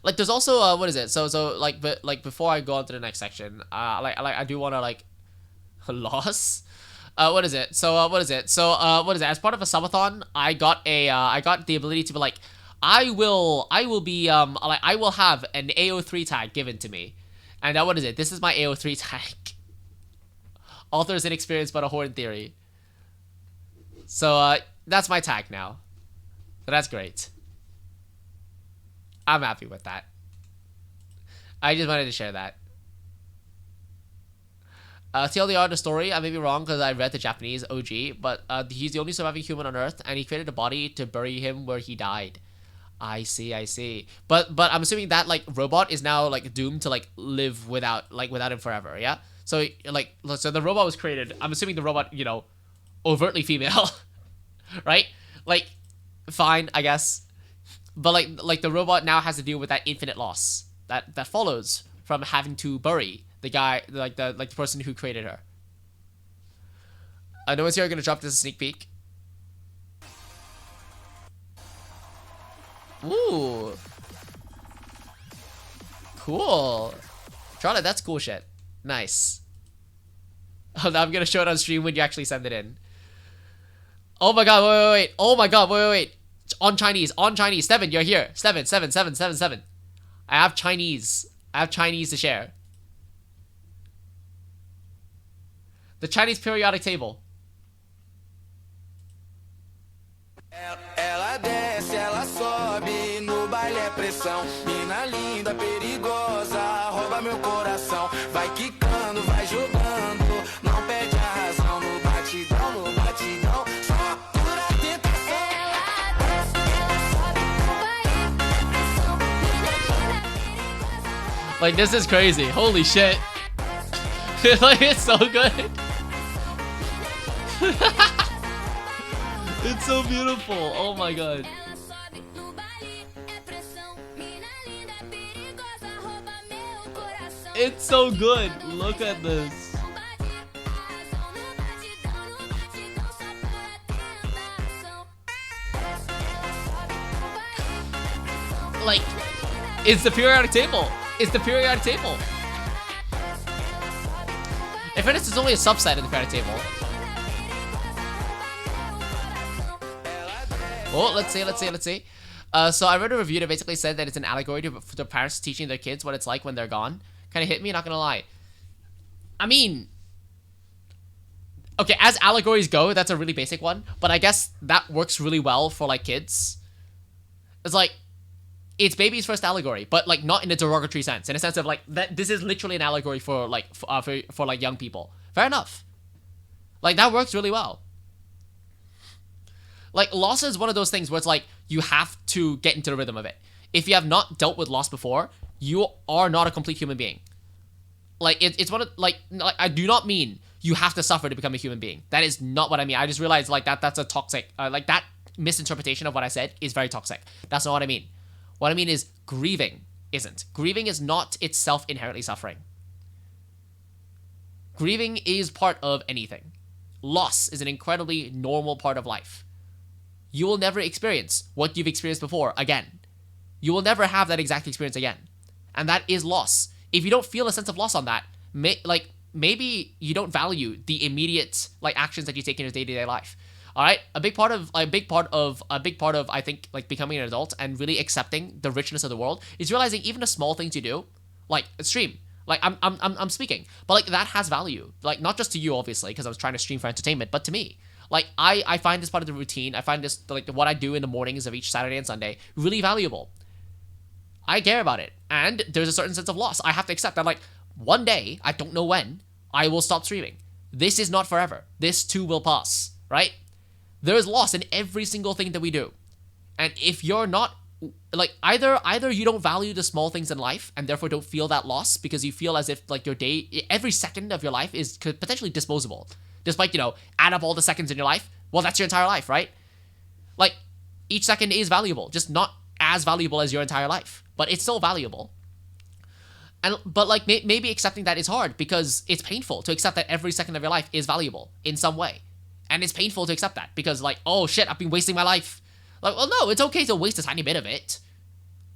Like, there's also what is it? So like, but like before I go on to the next section, I do want to like loss. What is it? So what is it? So what is it? As part of a subathon, I got the ability to be like, I will have an AO3 tag given to me. And now what is it? This is my AO3 tag. Author is inexperienced but a whore in theory. So that's my tag now. So that's great. I'm happy with that. I just wanted to share that. TLDR, the story, I may be wrong because I read the Japanese OG, but he's the only surviving human on Earth, and he created a body to bury him where he died. I see. But I'm assuming that like robot is now like doomed to like live without him forever, yeah? So like so the robot was created. I'm assuming the robot, you know, overtly female. Right? Like fine, I guess. But like the robot now has to deal with that infinite loss that follows from having to bury the guy, like the person who created her. No one's here gonna drop this a sneak peek. Ooh. Cool. Charlotte, that's cool shit. Nice. I'm gonna show it on stream when you actually send it in. Oh my god, wait. Oh my god, wait. On Chinese, Steven, you're here. Steven. I have Chinese to share. The Chinese periodic table. Ela desce, ela sobe, no baile é pressão. Mina linda, perigosa, rouba meu coração. Vai quicando, vai jogando, não perde a razão. No batidão, só pura tentação. Ela desce, ela sobe, no baile é pressão. Mina linda, perigosa. Like, this is crazy. Holy shit. Like, it's so good. It's so beautiful. Oh my god. It's so good. Look at this. Like, it's the periodic table. It's the periodic table. In fairness, it's only a subset of the periodic table. Oh, let's see. So I read a review that basically said that it's an allegory for the parents teaching their kids what it's like when they're gone. Kind of hit me, not gonna lie. I mean, okay, as allegories go, that's a really basic one, but I guess that works really well for like kids. It's like, it's baby's first allegory, but like not in a derogatory sense, in a sense of like that this is literally an allegory for like for like young people. Fair enough. Like, that works really well. Like, loss is one of those things where it's like, you have to get into the rhythm of it. If you have not dealt with loss before, you are not a complete human being. Like, it's one of, like, I do not mean you have to suffer to become a human being. That is not what I mean. I just realized, like, that's a toxic, like, that misinterpretation of what I said is very toxic. That's not what I mean. What I mean is, grieving isn't. Grieving is not itself inherently suffering. Grieving is part of anything. Loss is an incredibly normal part of life. You will never experience what you've experienced before again. You will never have that exact experience again. And that is loss. If you don't feel a sense of loss on that, maybe you don't value the immediate like actions that you take in your day-to-day life. All right, a big part of I think like becoming an adult and really accepting the richness of the world is realizing even the small things you do, like stream. Like, I'm speaking, but like that has value. Like, not just to you obviously because I was trying to stream for entertainment, but to me. Like, I find this part of the routine. I find this, like, what I do in the mornings of each Saturday and Sunday really valuable. I care about it. And there's a certain sense of loss. I have to accept that, like, one day, I don't know when, I will stop streaming. This is not forever. This too will pass, right? There is loss in every single thing that we do. And if you're not, like, either you don't value the small things in life and therefore don't feel that loss because you feel as if, like, your day, every second of your life is potentially disposable. Despite, add up all the seconds in your life, well, that's your entire life, right? Like, each second is valuable, just not as valuable as your entire life, but it's still valuable. But like, maybe accepting that is hard because it's painful to accept that every second of your life is valuable in some way. And it's painful to accept that because, like, oh shit, I've been wasting my life. Like, well, no, it's okay to waste a tiny bit of it.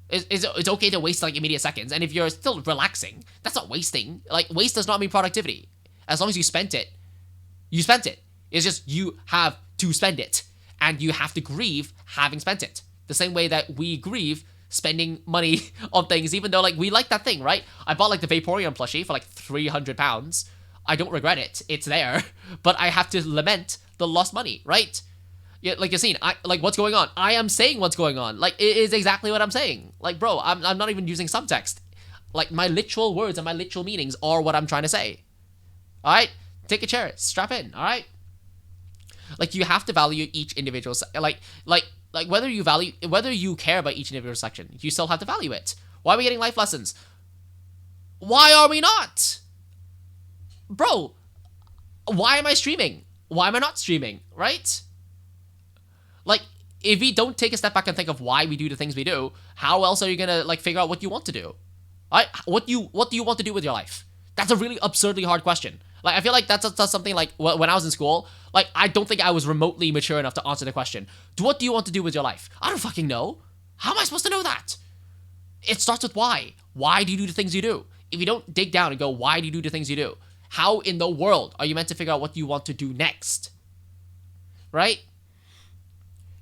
It's okay to waste, like, immediate seconds. And if you're still relaxing, that's not wasting. Like, waste does not mean productivity. As long as you spent it, you spent it. It's just you have to spend it. And you have to grieve having spent it. The same way that we grieve spending money on things, even though, like, we like that thing, right? I bought, like, the Vaporeon plushie for, like, £300. I don't regret it. It's there. But I have to lament the lost money, right? Yeah, like, you're seeing, like, what's going on? I am saying what's going on. Like, it is exactly what I'm saying. Like, bro, I'm not even using subtext. Like, my literal words and my literal meanings are what I'm trying to say. All right? Take a chair, strap in, all right? Like, you have to value each individual, like whether you care about each individual section, you still have to value it. Why are we getting life lessons? Why are we not? Bro, why am I streaming? Why am I not streaming, right? Like, if we don't take a step back and think of why we do the things we do, how else are you gonna, like, figure out what you want to do? All right? What do you want to do with your life? That's a really absurdly hard question. Like, I feel like that's something, like, when I was in school, like, I don't think I was remotely mature enough to answer the question. What do you want to do with your life? I don't fucking know. How am I supposed to know that? It starts with why. Why do you do the things you do? If you don't dig down and go, why do you do the things you do? how in the world are you meant to figure out what you want to do next? Right?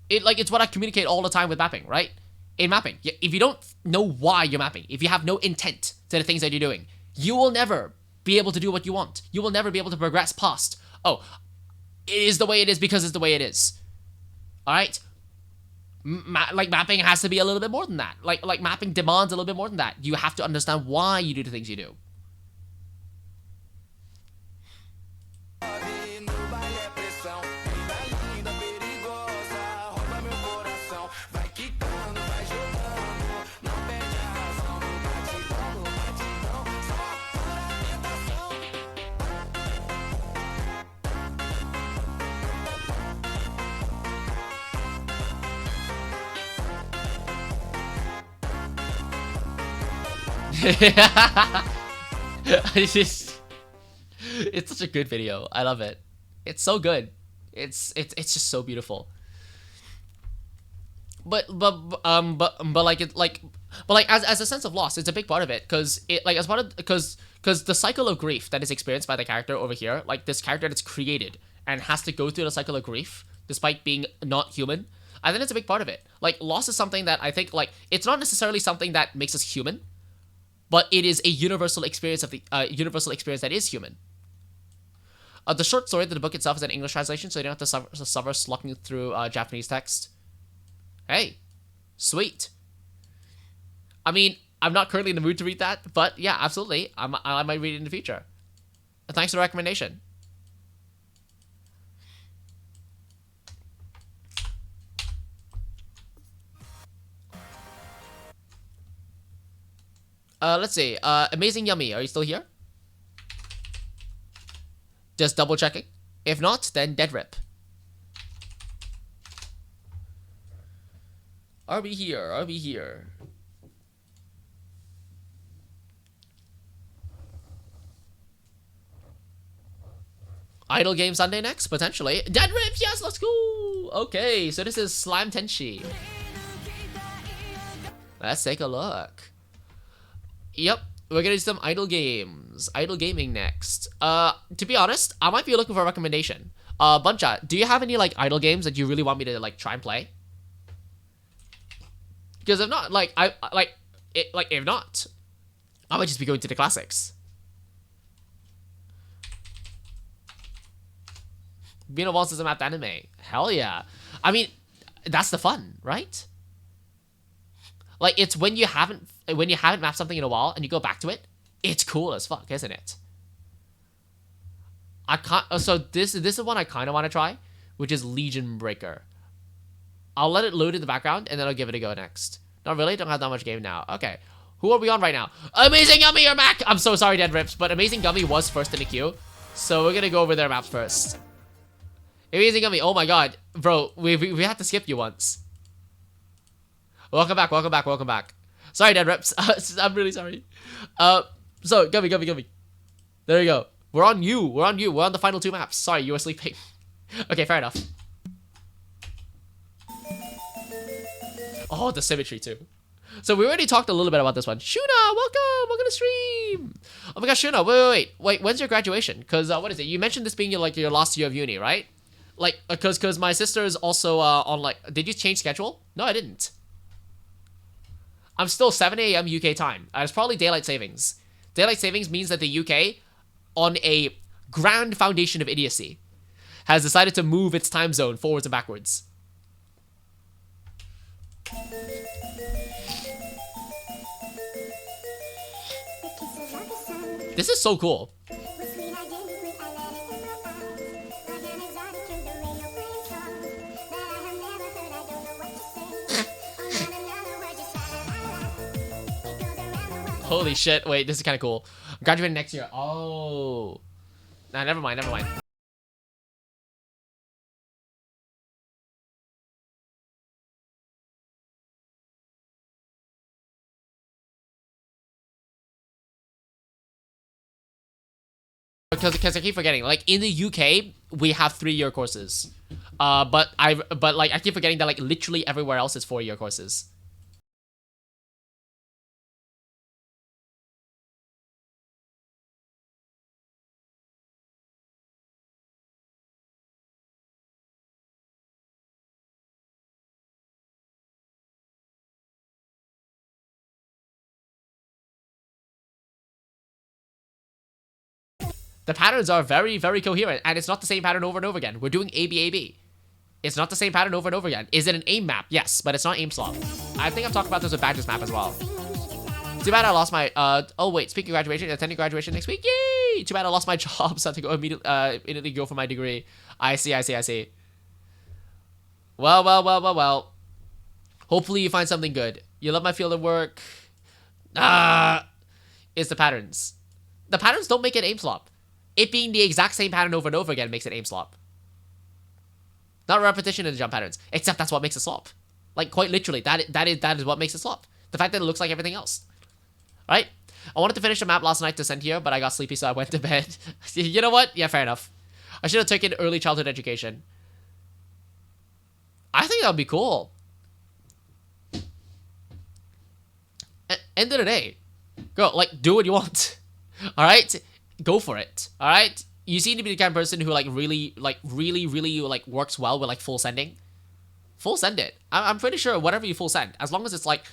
It's what I communicate all the time with mapping, right? In mapping, if you don't know why you're mapping, if you have no intent to the things that you're doing, you will never be able to do what you want. You will never be able to progress past, oh, it is the way it is because it's the way it is. All right? Mapping has to be a little bit more than that. Like mapping demands a little bit more than that. You have to understand why you do the things you do. It's such a good video. I love it. It's so good. It's just so beautiful. But as a sense of loss, it's a big part of it because it like as part of because the cycle of grief that is experienced by the character over here, like this character that's created and has to go through the cycle of grief despite being not human. I think it's a big part of it. Like loss is something that I think like it's not necessarily something that makes us human, but it is a universal experience of the universal experience that is human. The short story that the book itself is an English translation, so you don't have to suffer slugging through Japanese text. Hey, sweet. I mean, I'm not currently in the mood to read that, but yeah, absolutely, I might read it in the future. Thanks for the recommendation. Let's see. Amazing Yummy, are you still here? Just double checking. If not, then dead rip. Are we here? Are we here? Idle Game Sunday next? Potentially. Dead rips, yes, let's go! Okay, so this is Slime Tenshi. Let's take a look. Yep, we're gonna do some idle games. Idle gaming next. To be honest, I might be looking for a recommendation. Buncha, do you have any like idle games that you really want me to like try and play? Because if not, if not, I might just be going to the classics. Being a while since I mapped anime. Hell yeah. I mean, that's the fun, right? Like it's when you haven't mapped something in a while and you go back to it, it's cool as fuck, isn't it? I can't. So this is one I kind of want to try, which is Legion Breaker. I'll let it load in the background and then I'll give it a go next. Not really. Don't have that much game now. Okay. Who are we on right now? Amazing Gummy, you're back. I'm so sorry, Dead Rips, but Amazing Gummy was first in the queue, so we're gonna go over their maps first. Amazing Gummy. Oh my god, bro, we had to skip you once. Welcome back, welcome back, welcome back. Sorry, Dead Rips. I'm really sorry. So, Gummy. There you go. We're on you. We're on the final two maps. Sorry, you were sleeping. Okay, fair enough. Oh, the symmetry too. So we already talked a little bit about this one. Shuna, welcome to stream. Oh my gosh, Shuna, wait. When's your graduation? Because what is it? You mentioned this being your last year of uni, right? Like, because my sister is also on like. Did you change schedule? No, I didn't. I'm still 7 a.m. UK time. It's probably daylight savings. Daylight savings means that the UK, on a grand foundation of idiocy, has decided to move its time zone forwards and backwards. This is so cool. Holy shit, wait, this is kind of cool. I'm graduating next year. Oh. Nah, never mind. Because I keep forgetting, like in the UK we have 3-year courses, but I keep forgetting that like literally everywhere else is 4-year courses. The patterns are very, very coherent, and it's not the same pattern over and over again. We're doing A-B-A-B. It's not the same pattern over and over again. Is it an aim map? Yes, but it's not aim slop. I think I've talked about this with Badger's map as well. Too bad I lost my, oh wait, speaking of graduation, attending graduation next week, yay! Too bad I lost my job, so I have to go immediately go for my degree. I see. Well. Hopefully you find something good. You love my field of work. It's the patterns. The patterns don't make it aim slop. It being the exact same pattern over and over again makes it aim slop. Not repetition in the jump patterns, except that's what makes it slop. Like, quite literally, that is what makes it slop. The fact that it looks like everything else. Right? I wanted to finish the map last night to send here, but I got sleepy, so I went to bed. You know what? Yeah, fair enough. I should have taken early childhood education. I think that would be cool. End of the day, go, like, do what you want. Alright? Go for it. Alright? You seem to be the kind of person who, like, really works well with, like, full sending. Full send it. I'm pretty sure whatever you full send, as long as it's, like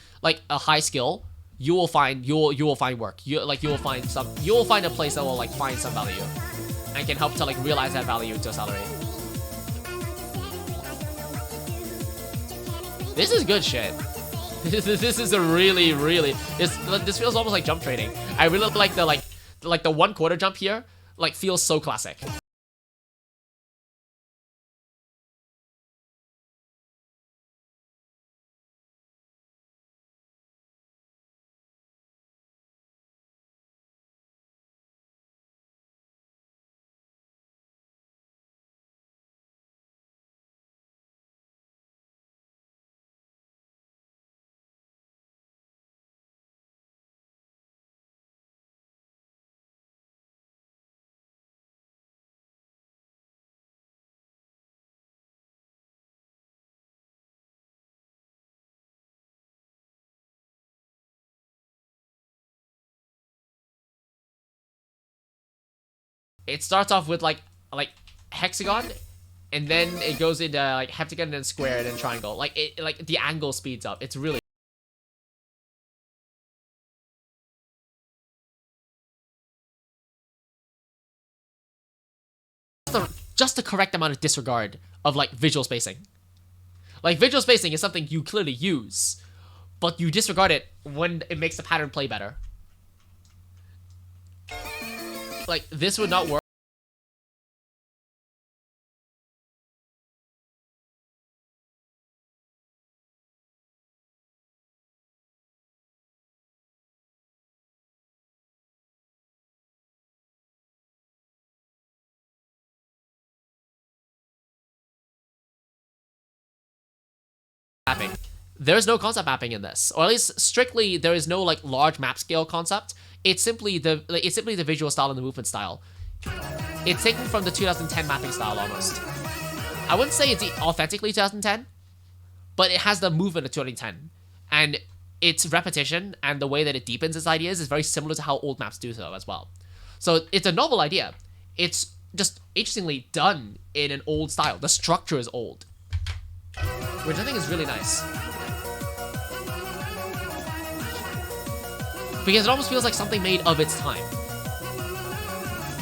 a high skill, you will find work. You will find a place that will, like, find some value and can help to, like, realize that value into a salary. This is good shit. This is a really this feels almost like jump trading. I really like the the 1/4 jump here. Like, feels so classic. It starts off with like hexagon, and then it goes into like heptagon and then square and then triangle. Like the angle speeds up. It's really just the correct amount of disregard of like visual spacing. Like, visual spacing is something you clearly use, but you disregard it when it makes the pattern play better. Like, this would not work. Mapping. There's no concept mapping in this, or at least strictly there is no like large map scale concept. It's simply the visual style and the movement style. It's taken from the 2010 mapping style almost. I wouldn't say it's authentically 2010, but it has the movement of 2010, and its repetition and the way that it deepens its ideas is very similar to how old maps do so as well. So it's a novel idea. It's just interestingly done in an old style. The structure is old, which I think is really nice. Because it almost feels like something made of its time.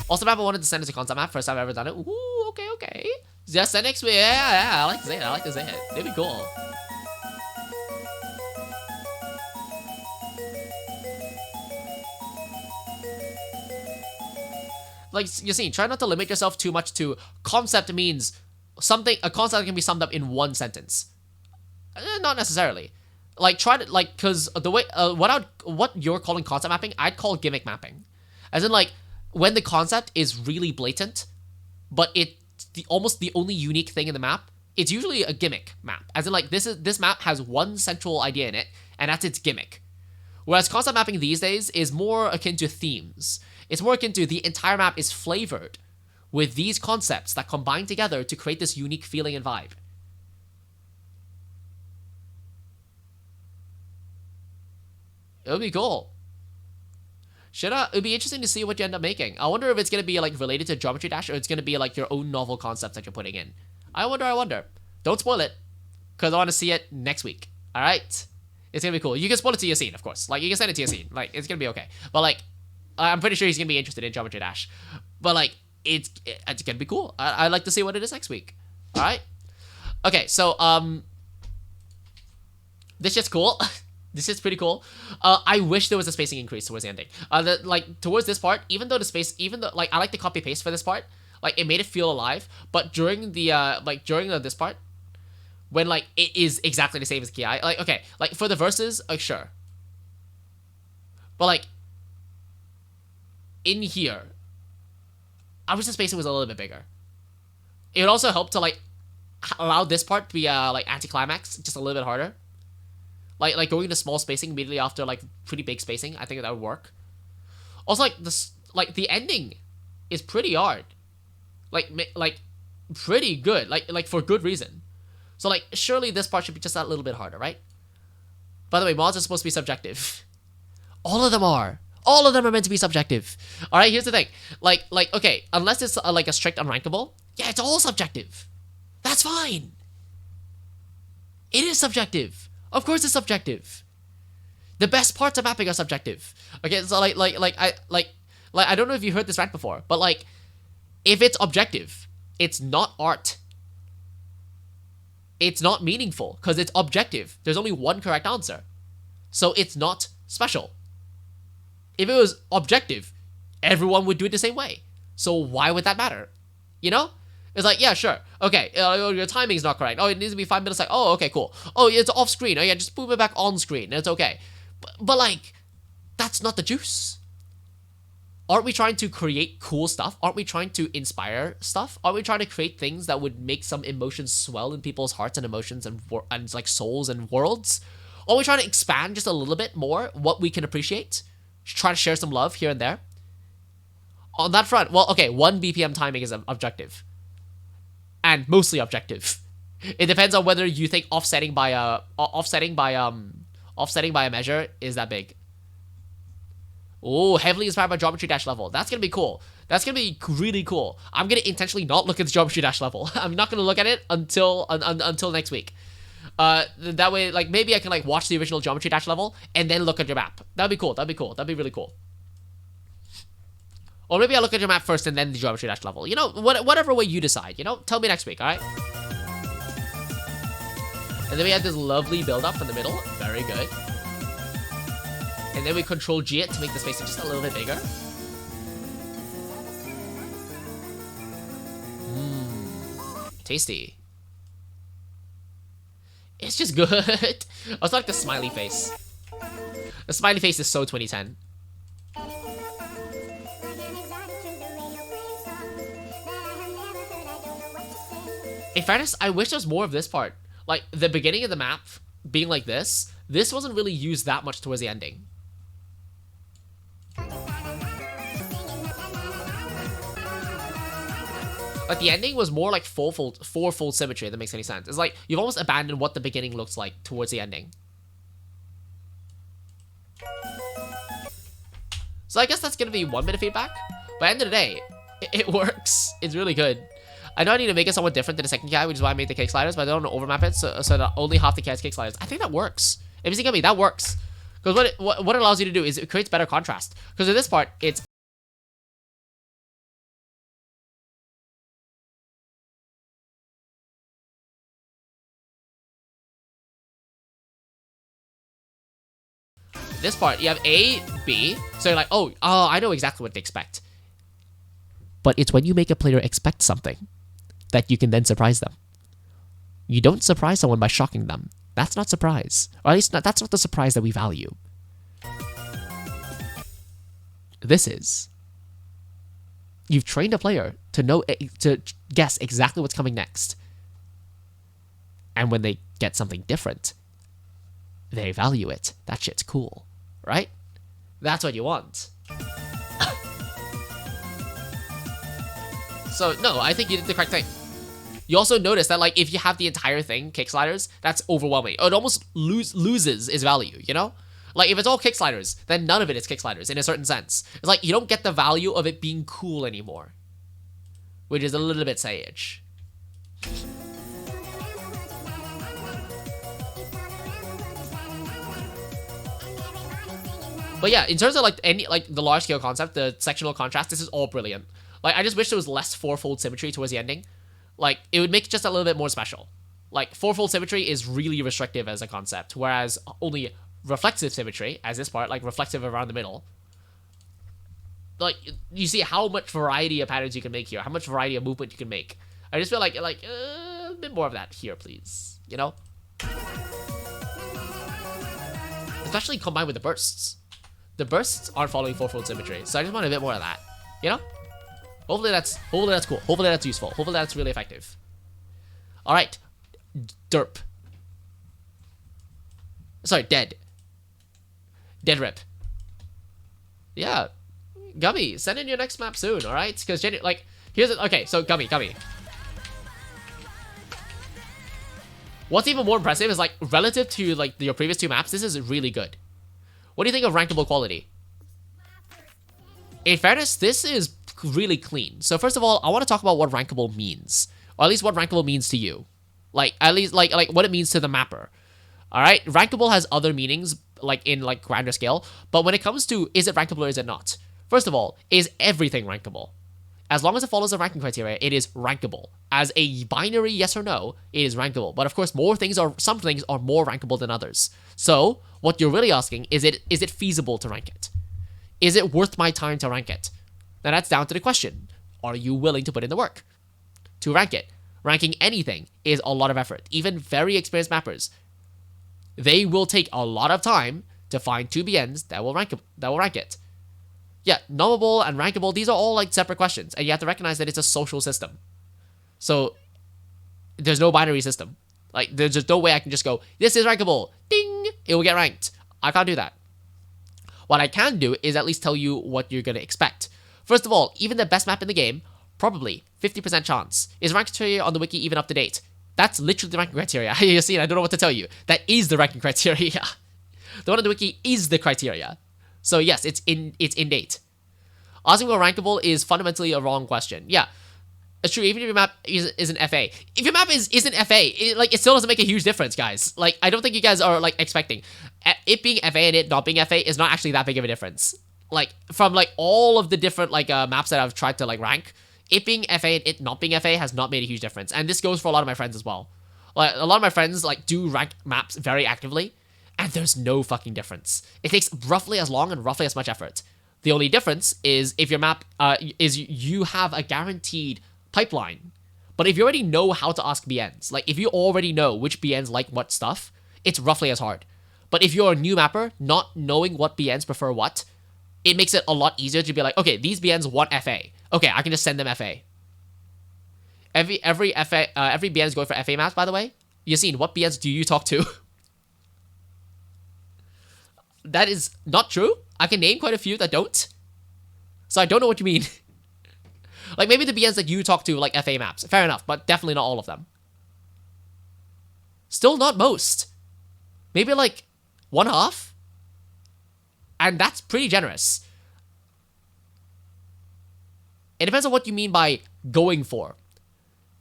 Also, map I wanted to send as a concept map. First time I've ever done it. Ooh, okay. Just send next week. Yeah, I like to say it. It'd be cool. Like, you're seeing, try not to limit yourself too much to concept means something, a concept can be summed up in one sentence. Not necessarily. Like, try to, like, because the way, what you're calling concept mapping, I'd call gimmick mapping. As in, like, when the concept is really blatant, but it's almost the only unique thing in the map, it's usually a gimmick map. As in, like, this map has one central idea in it, and that's its gimmick. Whereas concept mapping these days is more akin to themes. It's more akin to the entire map is flavored with these concepts that combine together to create this unique feeling and vibe. It would be cool. It'd be interesting to see what you end up making. I wonder if it's going to be like related to Geometry Dash, or it's going to be like your own novel concepts that you're putting in. I wonder. Don't spoil it, because I want to see it next week. Alright? It's going to be cool. You can spoil it to Yassine, of course. Like, you can send it to Yassine. Like, it's going to be okay. But like, I'm pretty sure he's going to be interested in Geometry Dash. But But like, it's gonna be cool. I'd like to see what it is next week. All right. Okay, so this shit's cool. This is pretty cool. I wish there was a spacing increase towards the ending. Like towards this part, even though like I like the copy paste for this part, like it made it feel alive. But during the this part, when like it is exactly the same as Ki, like okay, like for the verses, like sure. But like in here, I wish the spacing was a little bit bigger. It would also help to like allow this part to be like anticlimax just a little bit harder. Like going to small spacing immediately after like pretty big spacing, I think that would work. Also like the ending is pretty hard, like pretty good, like for good reason. So like surely this part should be just that little bit harder, right? By the way, mods are supposed to be subjective. All of them are. All of them are meant to be subjective. All right, here's the thing. Like okay, unless it's like a strict unrankable, yeah, it's all subjective. That's fine. It is subjective. Of course it's subjective. The best parts of mapping are subjective. Okay, so I don't know if you heard this rant before, but like if it's objective, it's not art. It's not meaningful because it's objective. There's only one correct answer. So it's not special. If it was objective, everyone would do it the same way. So why would that matter? You know? It's like, yeah, sure. Okay, your timing's not correct. Oh, it needs to be 5 minutes. Like, oh, okay, cool. Oh, it's off screen. Oh, yeah, just move it back on screen. It's okay. But like, that's not the juice. Aren't we trying to create cool stuff? Aren't we trying to inspire stuff? Aren't we trying to create things that would make some emotions swell in people's hearts and emotions and like souls and worlds? Aren't we trying to expand just a little bit more what we can appreciate? Try to share some love here and there. On that front, well, okay, 1 BPM timing is objective. And mostly objective. It depends on whether you think offsetting by a measure is that big. Oh, heavily inspired by Geometry Dash level. That's gonna be cool. That's gonna be really cool. I'm gonna intentionally not look at the Geometry Dash level. I'm not gonna look at it until next week. That way, like maybe I can like watch the original Geometry Dash level and then look at your map. That'd be cool. That'd be cool. That'd be really cool. Or maybe I look at your map first and then the Geometry Dash level. You know, whatever way you decide. You know, tell me next week. All right. And then we had this lovely build-up in the middle. Very good. And then we Control G it to make the spacing just a little bit bigger. Tasty. It's just good. I also like the smiley face. The smiley face is so 2010. In fairness, I wish there was more of this part. Like, the beginning of the map being like this wasn't really used that much towards the ending. Like, the ending was more like fourfold symmetry, if that makes any sense. It's like, you've almost abandoned what the beginning looks like towards the ending. So I guess that's gonna be 1 bit of feedback. But at the end of the day, it works. It's really good. I know I need to make it somewhat different than the second guy, which is why I made the cake sliders, but I don't want to overmap it so that only half the cat cake sliders. I think that works. If you think of me, that works. Because what it allows you to do is it creates better contrast. Because in this part, it's... This part, you have A, B, so you're like, oh, I know exactly what to expect. But it's when you make a player expect something that you can then surprise them. You don't surprise someone by shocking them. That's not surprise. Or at least that's not the surprise that we value. This is. You've trained a player to guess exactly what's coming next. And when they get something different, they value it. That shit's cool, right? That's what you want. So, no, I think you did the correct thing. You also notice that, like, if you have the entire thing, kick sliders, that's overwhelming. It almost loses its value, you know? Like, if it's all kick sliders, then none of it is kick sliders in a certain sense. It's like, you don't get the value of it being cool anymore. Which is a little bit sage. But yeah, in terms of, like, the large-scale concept, the sectional contrast, this is all brilliant. Like, I just wish there was less fourfold symmetry towards the ending. Like, it would make it just a little bit more special. Like, fourfold symmetry is really restrictive as a concept, whereas only reflexive symmetry, as this part, like reflexive around the middle, like, you see how much variety of patterns you can make here, how much variety of movement you can make. I just feel like a bit more of that here, please. You know? Especially combined with the bursts. The bursts aren't following fourfold symmetry, so I just want a bit more of that. You know? Hopefully that's cool. Hopefully that's useful. Hopefully that's really effective. Alright. Derp. Sorry, dead. Dead rip. Yeah. Gummy, send in your next map soon, alright? Because, like, here's it. Okay, so, Gummy. What's even more impressive is, like, relative to, like, your previous two maps, this is really good. What do you think of rankable quality? In fairness, this is really clean. So, first of all, I want to talk about what rankable means. Or at least what rankable means to you. Like, at least, like what it means to the mapper. Alright? Rankable has other meanings, like, in, like, grander scale. But when it comes to, is it rankable or is it not? First of all, is everything rankable? As long as it follows the ranking criteria, it is rankable. As a binary yes or no, it is rankable. But of course, some things are more rankable than others. So, what you're really asking is it feasible to rank it? Is it worth my time to rank it? Now that's down to the question. Are you willing to put in the work to rank it? Ranking anything is a lot of effort. Even very experienced mappers, they will take a lot of time to find two BNs that will rank it. Yeah, nullable and rankable, these are all like separate questions, and you have to recognize that it's a social system. So, there's no binary system. Like, there's just no way I can just go, this is rankable, ding, it will get ranked. I can't do that. What I can do is at least tell you what you're going to expect. First of all, even the best map in the game, probably 50% chance. Is ranking criteria on the wiki even up to date? That's literally the ranking criteria. You see, I don't know what to tell you. That is the ranking criteria. The one on the wiki is the criteria. So yes, it's in date. Asking about rankable is fundamentally a wrong question. Yeah, it's true. Even if your map isn't FA, if your map isn't FA, it still doesn't make a huge difference, guys. Like, I don't think you guys are like expecting it being FA and it not being FA is not actually that big of a difference. Like, from like all of the different like maps that I've tried to like rank, it being FA and it not being FA has not made a huge difference. And this goes for a lot of my friends as well. Like, a lot of my friends like do rank maps very actively, and there's no fucking difference. It takes roughly as long and roughly as much effort. The only difference is if your map is you have a guaranteed pipeline. But if you already know how to ask BNs, like if you already know which BNs like what stuff, it's roughly as hard. But if you're a new mapper, not knowing what BNs prefer what, it makes it a lot easier to be like, okay, these BNs want FA. Okay, I can just send them FA. Every BN is going for FA maps, by the way. Yassine, what BNs do you talk to? That is not true. I can name quite a few that don't. So I don't know what you mean. Like, maybe the BNs that you talk to, like FA maps. Fair enough, but definitely not all of them. Still not most. Maybe like 1/2. And that's pretty generous. It depends on what you mean by going for.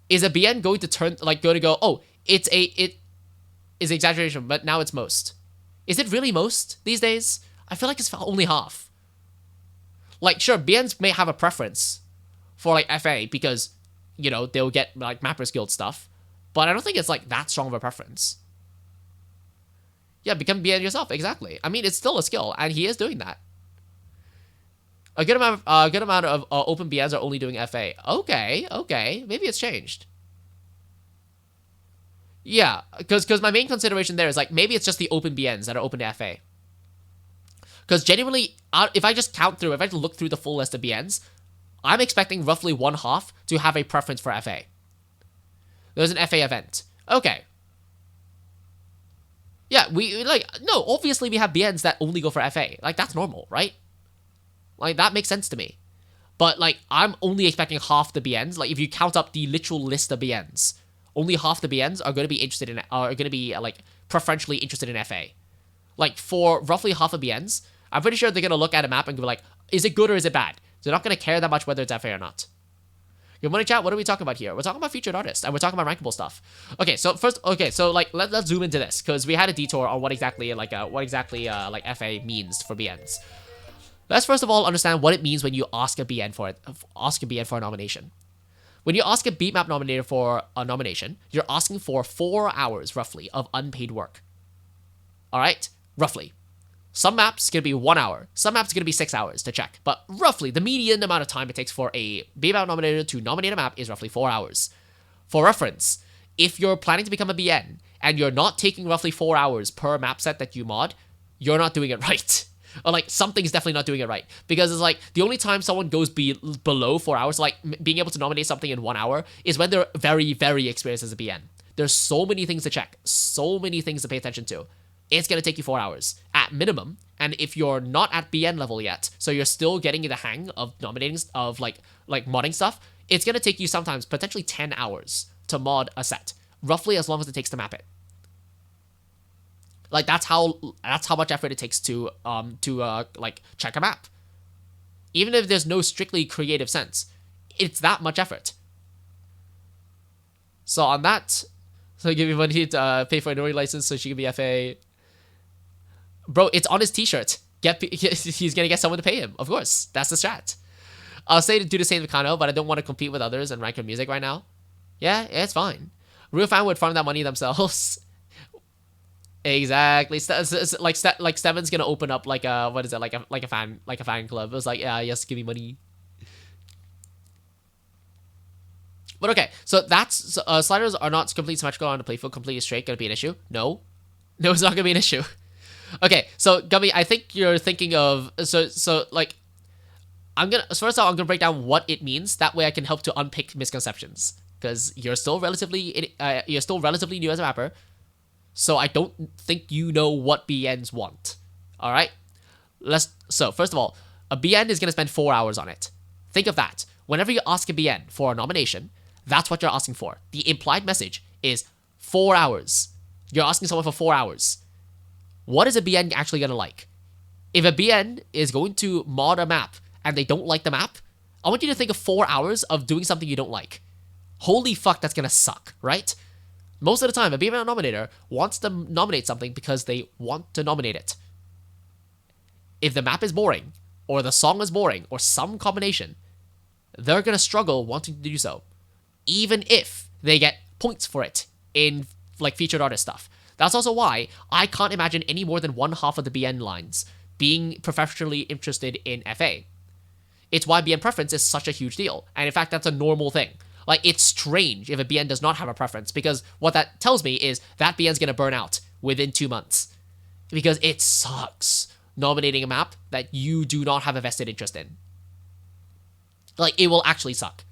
Is a BN going to go, oh, it is exaggeration, but now it's most. Is it really most these days? I feel like it's only half. Like, sure, BNs may have a preference for, like, FA because, you know, they'll get, like, Mappers Guild stuff. But I don't think it's, like, that strong of a preference. Yeah, become BN yourself, exactly. I mean, it's still a skill, and he is doing that. A good amount of open BNs are only doing FA. Okay. Maybe it's changed. Yeah, because my main consideration there is, like, maybe it's just the open BNs that are open to FA. Because genuinely, if I just look through the full list of BNs, I'm expecting roughly 1/2 to have a preference for FA. There's an FA event. Okay. Yeah, obviously we have BNs that only go for FA. Like, that's normal, right? Like, that makes sense to me. But, like, I'm only expecting half the BNs. Like, if you count up the literal list of BNs, only half the BNs are going to be like, preferentially interested in FA. Like, for roughly half of BNs, I'm pretty sure they're going to look at a map and go like, is it good or is it bad? They're not going to care that much whether it's FA or not. Good morning, chat. What are we talking about here? We're talking about featured artists, and we're talking about rankable stuff. Okay, so let's zoom into this, because we had a detour on what exactly FA means for BNs. Let's first of all understand what it means when you ask a BN for a nomination. When you ask a beatmap nominator for a nomination, you're asking for 4 hours roughly of unpaid work. All right, roughly. Some maps gonna be 1 hour. Some maps gonna be 6 hours to check. But roughly, the median amount of time it takes for a beatmap nominator to nominate a map is roughly 4 hours. For reference, if you're planning to become a BN and you're not taking roughly 4 hours per map set that you mod, you're not doing it right. Or like something's definitely not doing it right. Because it's like the only time someone goes below 4 hours, like being able to nominate something in 1 hour, is when they're very, very experienced as a BN. There's so many things to check, so many things to pay attention to. It's going to take you 4 hours at minimum. And if you're not at BN level yet, so you're still getting the hang of nominating, of like modding stuff, it's going to take you sometimes potentially 10 hours to mod a set, roughly as long as it takes to map it. Like that's how much effort it takes to like check a map. Even if there's no strictly creative sense, it's that much effort. So on that, so give me money to pay for a knowing license so she can be FA. Bro, it's on his t-shirt. He's gonna get someone to pay him. Of course, that's the strat. I'll say to do the same with Kano, but I don't want to compete with others and rank your music right now. Yeah, it's fine. Real fan would farm that money themselves. Exactly. Like Steven's gonna open up like a a fan club. It was like, yeah, yes, give me money. But okay, so that's sliders are not completely symmetrical on the playfield, completely straight. Gonna be an issue? No, it's not gonna be an issue. Okay, so Gummy, I think you're thinking of like first of all I'm gonna break down what it means. That way I can help to unpick misconceptions because you're still relatively new as a mapper. So I don't think you know what BNs want. All right? So first of all, a BN is going to spend 4 hours on it. Think of that. Whenever you ask a BN for a nomination, that's what you're asking for. The implied message is 4 hours. You're asking someone for 4 hours. What is a BN actually going to like? If a BN is going to mod a map and they don't like the map, I want you to think of 4 hours of doing something you don't like. Holy fuck, that's going to suck, right? Most of the time, a BML nominator wants to nominate something because they want to nominate it. If the map is boring, or the song is boring, or some combination, they're going to struggle wanting to do so. Even if they get points for it in like featured artist stuff. That's also why I can't imagine any more than one half of the BN lines being professionally interested in FA. It's why BN preference is such a huge deal. And in fact, that's a normal thing. Like, it's strange if a BN does not have a preference, because what that tells me is that BN's gonna burn out within 2 months. Because it sucks nominating a map that you do not have a vested interest in. Like, it will actually suck.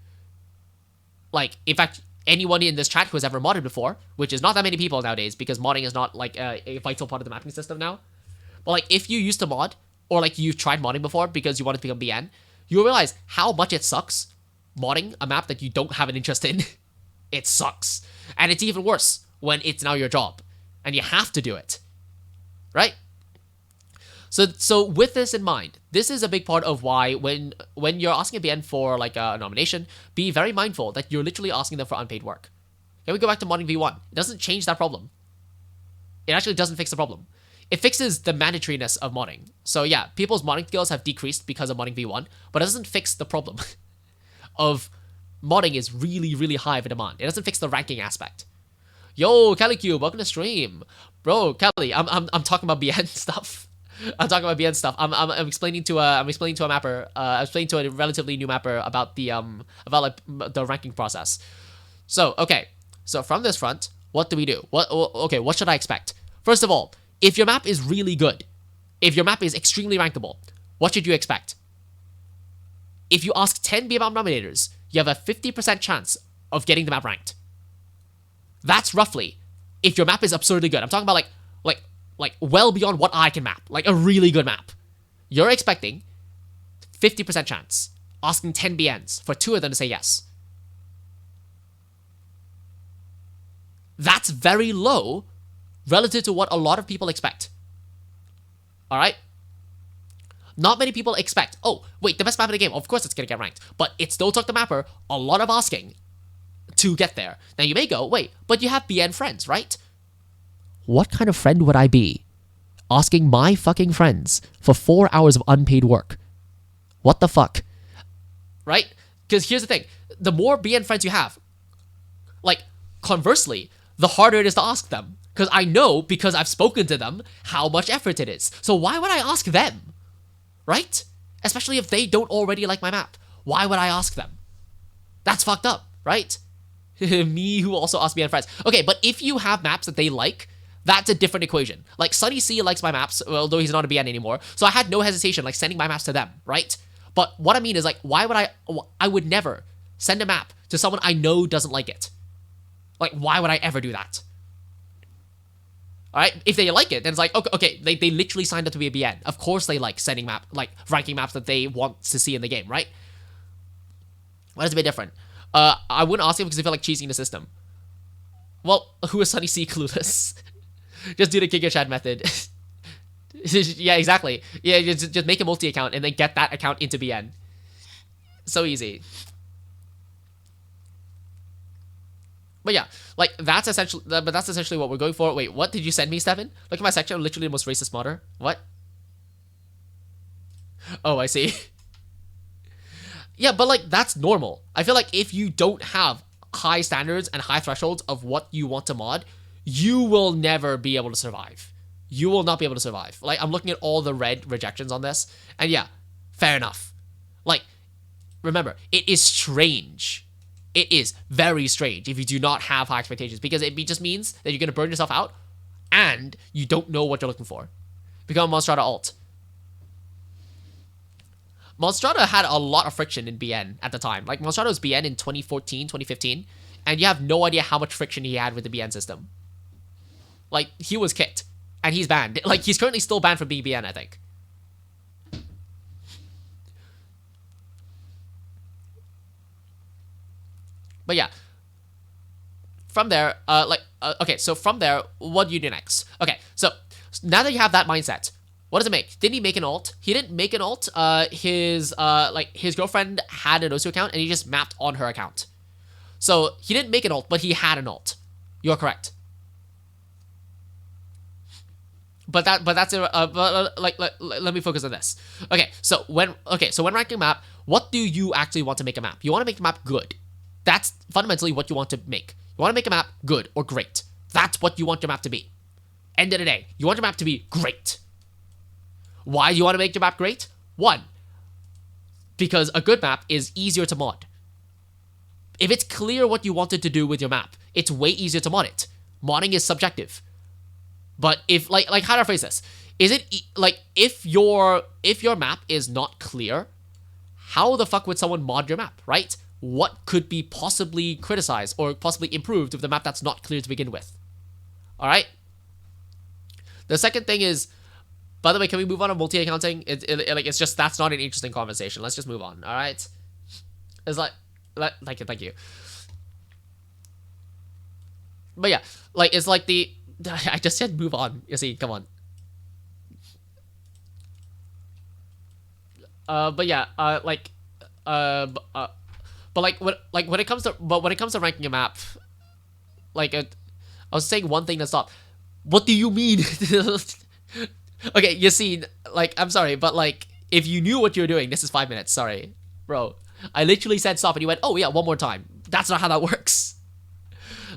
Like, in fact, anyone in this chat who has ever modded before, which is not that many people nowadays, because modding is not, like, a vital part of the mapping system now. But, like, if you used to mod, or, like, you've tried modding before because you wanted to become BN, you'll realize how much it sucks modding a map that you don't have an interest in. It sucks. And it's even worse when it's now your job and you have to do it. Right? So with this in mind, this is a big part of why when you're asking a BN for like a nomination, be very mindful that you're literally asking them for unpaid work. Can we go back to modding V1? It doesn't change that problem. It actually doesn't fix the problem. It fixes the mandatoriness of modding. So yeah, people's modding skills have decreased because of modding V1, but it doesn't fix the problem of modding is really, really high of a demand. It doesn't fix the ranking aspect. Yo, Kelly Cube, welcome to stream. Bro, Kelly, I'm talking about BN stuff. I'm talking about BN stuff. I'm explaining to a mapper. I'm explaining to a relatively new mapper about the ranking process. So okay, so from this front, what do we do? What should I expect? First of all, if your map is really good, if your map is extremely rankable, what should you expect? If you ask 10 BMM nominators, you have a 50% chance of getting the map ranked. That's roughly if your map is absurdly good. I'm talking about like well beyond what I can map, like a really good map. You're expecting 50% chance, asking 10 BNs for 2 of them to say yes. That's very low relative to what a lot of people expect. All right? Not many people expect, oh, wait, the best map in the game, of course it's going to get ranked. But it still took the mapper a lot of asking to get there. Now you may go, wait, but you have BN friends, right? What kind of friend would I be asking my fucking friends for 4 hours of unpaid work What the fuck? Right? Because here's the thing. The more BN friends you have, like, conversely, the harder it is to ask them. Because I know, because I've spoken to them, how much effort it is. So why would I ask them? Right? Especially if they don't already like my map. Why would I ask them? That's fucked up, right? Me who also asked BN friends. Okay, but if you have maps that they like, that's a different equation. Like, Sunny C likes my maps, although he's not a BN anymore. So I had no hesitation, like, sending my maps to them, right? But what I mean is, like, why would I would never send a map to someone I know doesn't like it. Like, why would I ever do that? All right, if they like it, then it's like, okay, they literally signed up to be a BN. Of course they like sending map, like, ranking maps that they want to see in the game, right? Well, that's a bit different. I wouldn't ask him because I feel like cheesing the system. Well, who is Sunny C clueless? Just do the Giga Chat method. Yeah, exactly. Yeah, just make a multi-account and then get that account into BN. So easy. But yeah, like, that's essentially what we're going for. Wait, what did you send me, Stefan? Look at my section. I'm literally the most racist modder. What? Oh, I see. Yeah, but, like, that's normal. I feel like if you don't have high standards and high thresholds of what you want to mod, you will never be able to survive. You will not be able to survive. Like, I'm looking at all the red rejections on this, and yeah, fair enough. Like, remember, it is strange. It is very strange if you do not have high expectations, because it just means that you're going to burn yourself out and you don't know what you're looking for. Become a Monstrata alt. Monstrata had a lot of friction in BN at the time. Like, Monstrata was BN in 2014, 2015, and you have no idea how much friction he had with the BN system. Like, he was kicked, and he's banned. Like, he's currently still banned from being BN, I think. But yeah, from there, okay, so from there, what do you do next? Okay, so now that you have that mindset, what does it make? Didn't he make an alt? He didn't make an alt. His girlfriend had an OSU account, and he just mapped on her account. So he didn't make an alt, but he had an alt. You're correct. But let me focus on this. Okay, so when ranking a map, what do you actually want to make a map? You want to make the map good. That's fundamentally what you want to make. You want to make a map good or great. That's what you want your map to be. End of the day, you want your map to be great. Why do you want to make your map great? One, because a good map is easier to mod. If it's clear what you wanted to do with your map, it's way easier to mod it. Modding is subjective. But if, like how do I phrase this? Is it, if your map is not clear, how the fuck would someone mod your map, right? What could be possibly criticized or possibly improved with the map that's not clear to begin with? All right? The second thing is, by the way, can we move on to multi-accounting? It's just, that's not an interesting conversation. Let's just move on, all right? It's thank you. But yeah, it's like I just said move on. You see, come on. But yeah, when it comes to ranking a map, I was saying one thing to stop. What do you mean? Okay, you see, I'm sorry, but if you knew what you were doing, this is 5 minutes. Sorry, bro. I literally said stop, and you went, oh yeah, one more time. That's not how that works.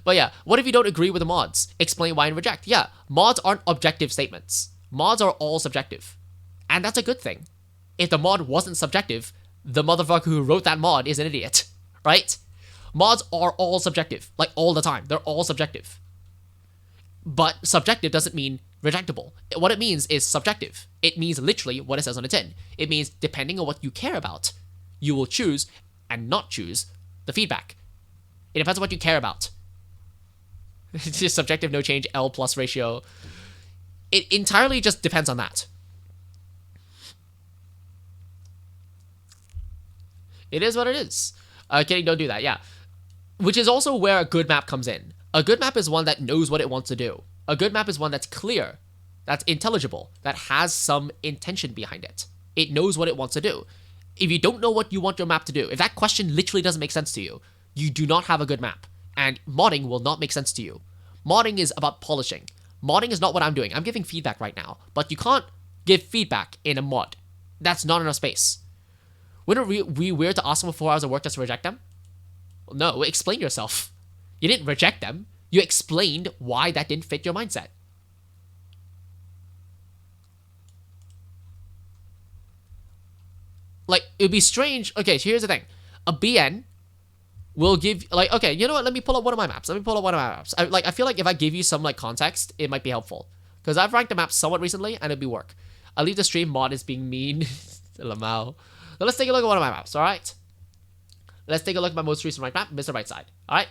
But yeah, what if you don't agree with the mods? Explain why and reject. Yeah, mods aren't objective statements. Mods are all subjective, and that's a good thing. If the mod wasn't subjective, the motherfucker who wrote that mod is an idiot, right? Mods are all subjective, all the time. They're all subjective. But subjective doesn't mean rejectable. What it means is subjective. It means literally what it says on the tin. It means depending on what you care about, you will choose and not choose the feedback. It depends on what you care about. It's just subjective, no change, L plus ratio. It entirely just depends on that. It is what it is. Kidding, don't do that, yeah. Which is also where a good map comes in. A good map is one that knows what it wants to do. A good map is one that's clear, that's intelligible, that has some intention behind it. It knows what it wants to do. If you don't know what you want your map to do, if that question literally doesn't make sense to you, you do not have a good map. And modding will not make sense to you. Modding is about polishing. Modding is not what I'm doing. I'm giving feedback right now. But you can't give feedback in a mod. That's not enough space. Wouldn't it be weird to ask them for 4 hours of work just to reject them? No, explain yourself. You didn't reject them. You explained why that didn't fit your mindset. Like, it would be strange. Okay, so here's the thing. A BN will give, like, okay, you know what? Let me pull up one of my maps. I feel like if I give you some, like, context, it might be helpful. Because I've ranked the map somewhat recently, and it'd be work. I'll leave the stream. Mod is being mean. Lamau. Now let's take a look at one of my maps, alright? Let's take a look at my most recent ranked map, Mr. Right Side, alright?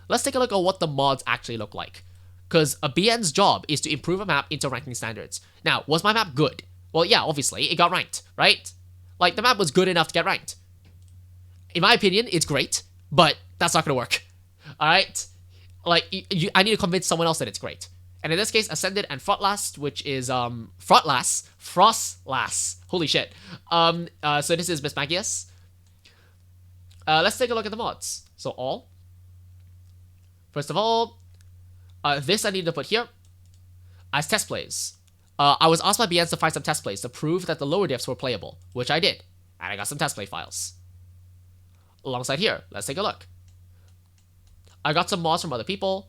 Let's take a look at what the mods actually look like. Because a BN's job is to improve a map into ranking standards. Now, was my map good? Well, yeah, obviously, it got ranked, right? Like, the map was good enough to get ranked. In my opinion, it's great, but that's not gonna work, alright? Like, I need to convince someone else that it's great. And in this case, Ascended and Frostlass, which is, Frostlass. Holy shit. So this is Miss Magius. Let's take a look at the mods. So all. First of all, this I need to put here as test plays. I was asked by BNs to find some test plays to prove that the lower diffs were playable, which I did. And I got some test play files. Alongside here, let's take a look. I got some mods from other people.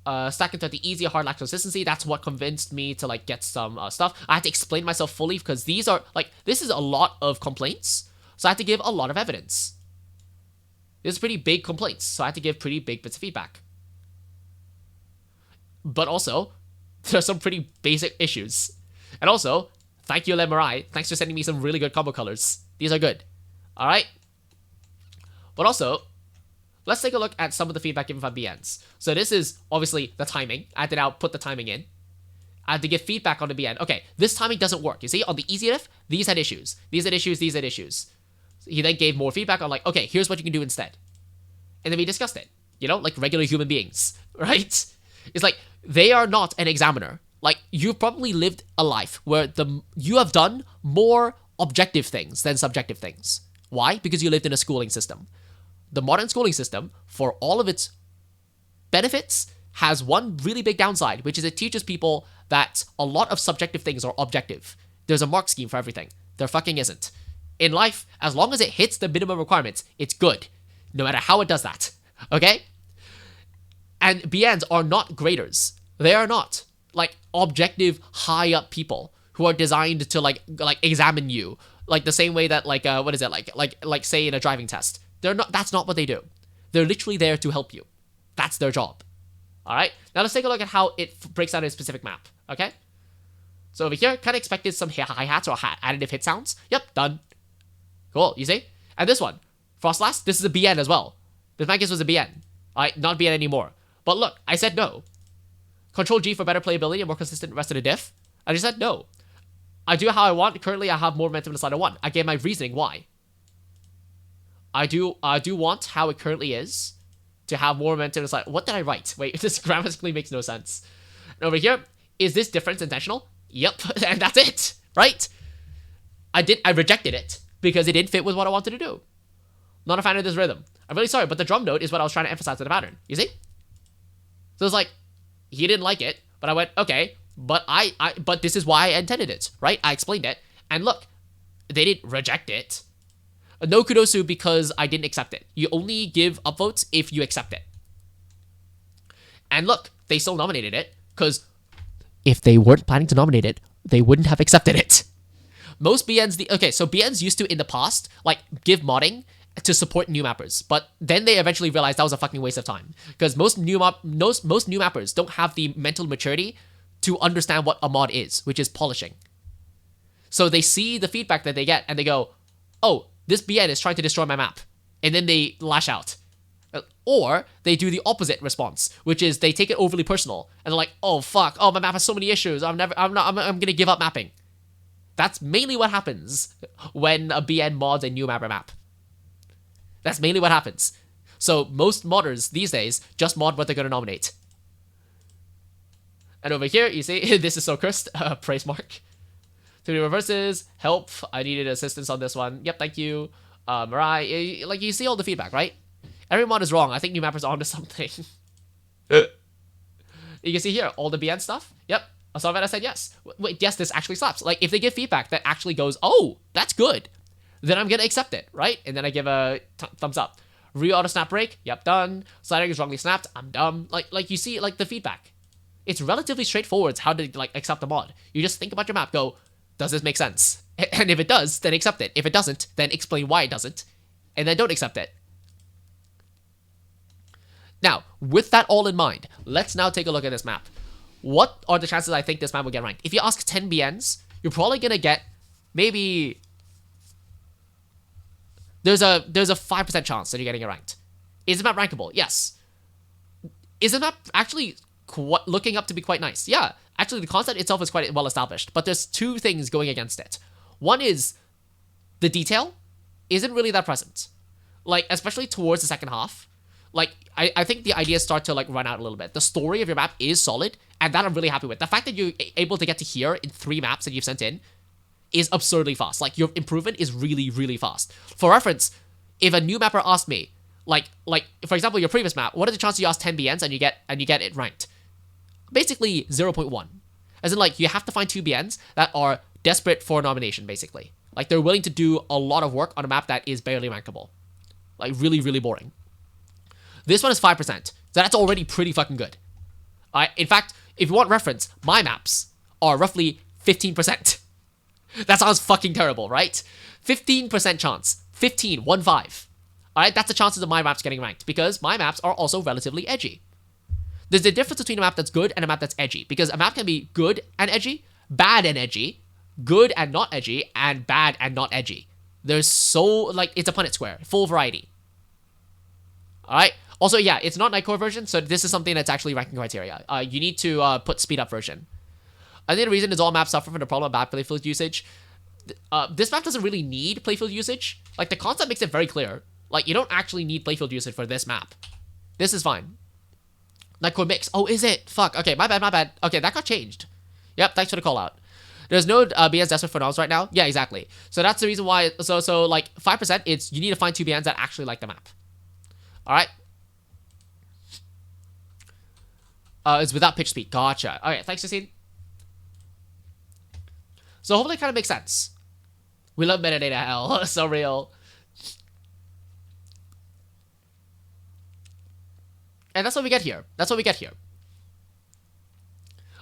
Stack into the easy hard lack consistency. That's what convinced me to like get some stuff. I had to explain myself fully because these are like, this is a lot of complaints. So I had to give a lot of evidence. This is pretty big complaints. So I had to give pretty big bits of feedback. But also, there are some pretty basic issues. And also, thank you, Lemurai. Thanks for sending me some really good combo colors. These are good. Alright? But also, let's take a look at some of the feedback given from BNs. So this is obviously the timing. I had to now put the timing in. I had to give feedback on the BN. Okay, this timing doesn't work. You see, on the easy diff, these had issues. These had issues, these had issues. He then gave more feedback on like, okay, here's what you can do instead. And then we discussed it. You know, like regular human beings, right? It's like, they are not an examiner. Like, you've probably lived a life where you have done more objective things than subjective things. Why? Because you lived in a schooling system. The modern schooling system, for all of its benefits, has one really big downside, which is it teaches people that a lot of subjective things are objective. There's a mark scheme for everything. There fucking isn't. In life, as long as it hits the minimum requirements, it's good. No matter how it does that. Okay? And BNs are not graders. They are not, like, objective, high-up people who are designed to, like examine you. Like, the same way that, like, what is it? Like, say, in a driving test. They're not. That's not what they do. They're literally there to help you. That's their job. All right. Now let's take a look at how it breaks down a specific map. Okay. So over here, kind of expected some hi-hats or additive hit sounds. Yep, done. Cool. You see? And this one, Frostlass. This is a BN as well. This Magus was a BN. All right, not BN anymore. But look, I said no. Control G for better playability and more consistent rest of the diff. I just said no. I do how I want. Currently, I have more momentum in the slider 1. I gave my reasoning why. I do want how it currently is to have more momentum. It's like, what did I write? Wait, this grammatically makes no sense. And over here, is this difference intentional? Yep, and that's it, right? I rejected it because it didn't fit with what I wanted to do. Not a fan of this rhythm. I'm really sorry, but the drum note is what I was trying to emphasize with the pattern. You see? So it's like, he didn't like it, but I went, okay, but but this is why I intended it, right? I explained it, and look, they didn't reject it. No kudosu because I didn't accept it. You only give upvotes if you accept it. And look, they still nominated it, because if they weren't planning to nominate it, they wouldn't have accepted it. Most BNs, okay, so BNs used to, in the past, like, give modding to support new mappers, but then they eventually realized that was a fucking waste of time, because most new mappers don't have the mental maturity to understand what a mod is, which is polishing. So they see the feedback that they get, and they go, oh, this BN is trying to destroy my map. And then they lash out. Or they do the opposite response, which is they take it overly personal. And they're like, oh, fuck. Oh, my map has so many issues. I'm going to give up mapping. That's mainly what happens when a BN mods a new mapper map. That's mainly what happens. So most modders these days just mod what they're going to nominate. And over here, you see, this is so cursed. Praise mark. 2D reverses, help, I needed assistance on this one. Yep, thank you. Mirai, like, you see all the feedback, right? Every mod is wrong. I think new mappers are onto something. You can see here, all the BN stuff. Yep, I saw that, I said yes. Wait, yes, this actually slaps. Like, if they give feedback that actually goes, oh, that's good. then I'm gonna accept it, right? And then I give a thumbs up. Re-auto snap break, yep, done. Slider is wrongly snapped, I'm dumb. Like you see, like the feedback. It's relatively straightforward how to like accept the mod. You just think about your map, go, does this make sense? And if it does, then accept it. If it doesn't, then explain why it doesn't. And then don't accept it. Now, with that all in mind, let's now take a look at this map. What are the chances I think this map will get ranked? If you ask 10 BNs, you're probably gonna get maybe... There's a 5% chance that you're getting it ranked. Is the map rankable? Yes. Is the map actually looking up to be quite nice? Yeah. Actually, the concept itself is quite well established, but there's two things going against it. One is the detail isn't really that present. Like, especially towards the second half. Like, I think the ideas start to, like, run out a little bit. The story of your map is solid, and that I'm really happy with. The fact that you're able to get to here in 3 maps that you've sent in is absurdly fast. Like, your improvement is really, really fast. For reference, if a new mapper asked me, like, for example, your previous map, what are the chances you ask 10 BNs and you get it ranked? Basically, 0.1. As in, like, you have to find 2 BNs that are desperate for a nomination, basically. Like, they're willing to do a lot of work on a map that is barely rankable. Like, really, really boring. This one is 5%. So that's already pretty fucking good. In fact, if you want reference, my maps are roughly 15%. That sounds fucking terrible, right? 15% chance. 15, 1-5. Alright, that's the chances of my maps getting ranked, because my maps are also relatively edgy. There's a difference between a map that's good and a map that's edgy, because a map can be good and edgy, bad and edgy, good and not edgy, and bad and not edgy. There's so, like, it's a Punnett square. Full variety. Alright? Also, yeah, it's not Nightcore version, so this is something that's actually ranking criteria. You need to put speed up version. I think the reason is all maps suffer from the problem of bad playfield usage. This map doesn't really need playfield usage. Like, the concept makes it very clear. Like, you don't actually need playfield usage for this map. This is fine. Nightcore mix. Oh, is it? Fuck. Okay, my bad. Okay, that got changed. Yep, thanks for the call out. There's no BNs desperate for noms right now. Yeah, exactly. So that's the reason why. So like 5%. It's you need to find 2 BNs that actually like the map. All right. It's without pitch speed. Gotcha. All right. Thanks, Justine. So hopefully it kind of makes sense. We love metadata hell. So real. And that's what we get here.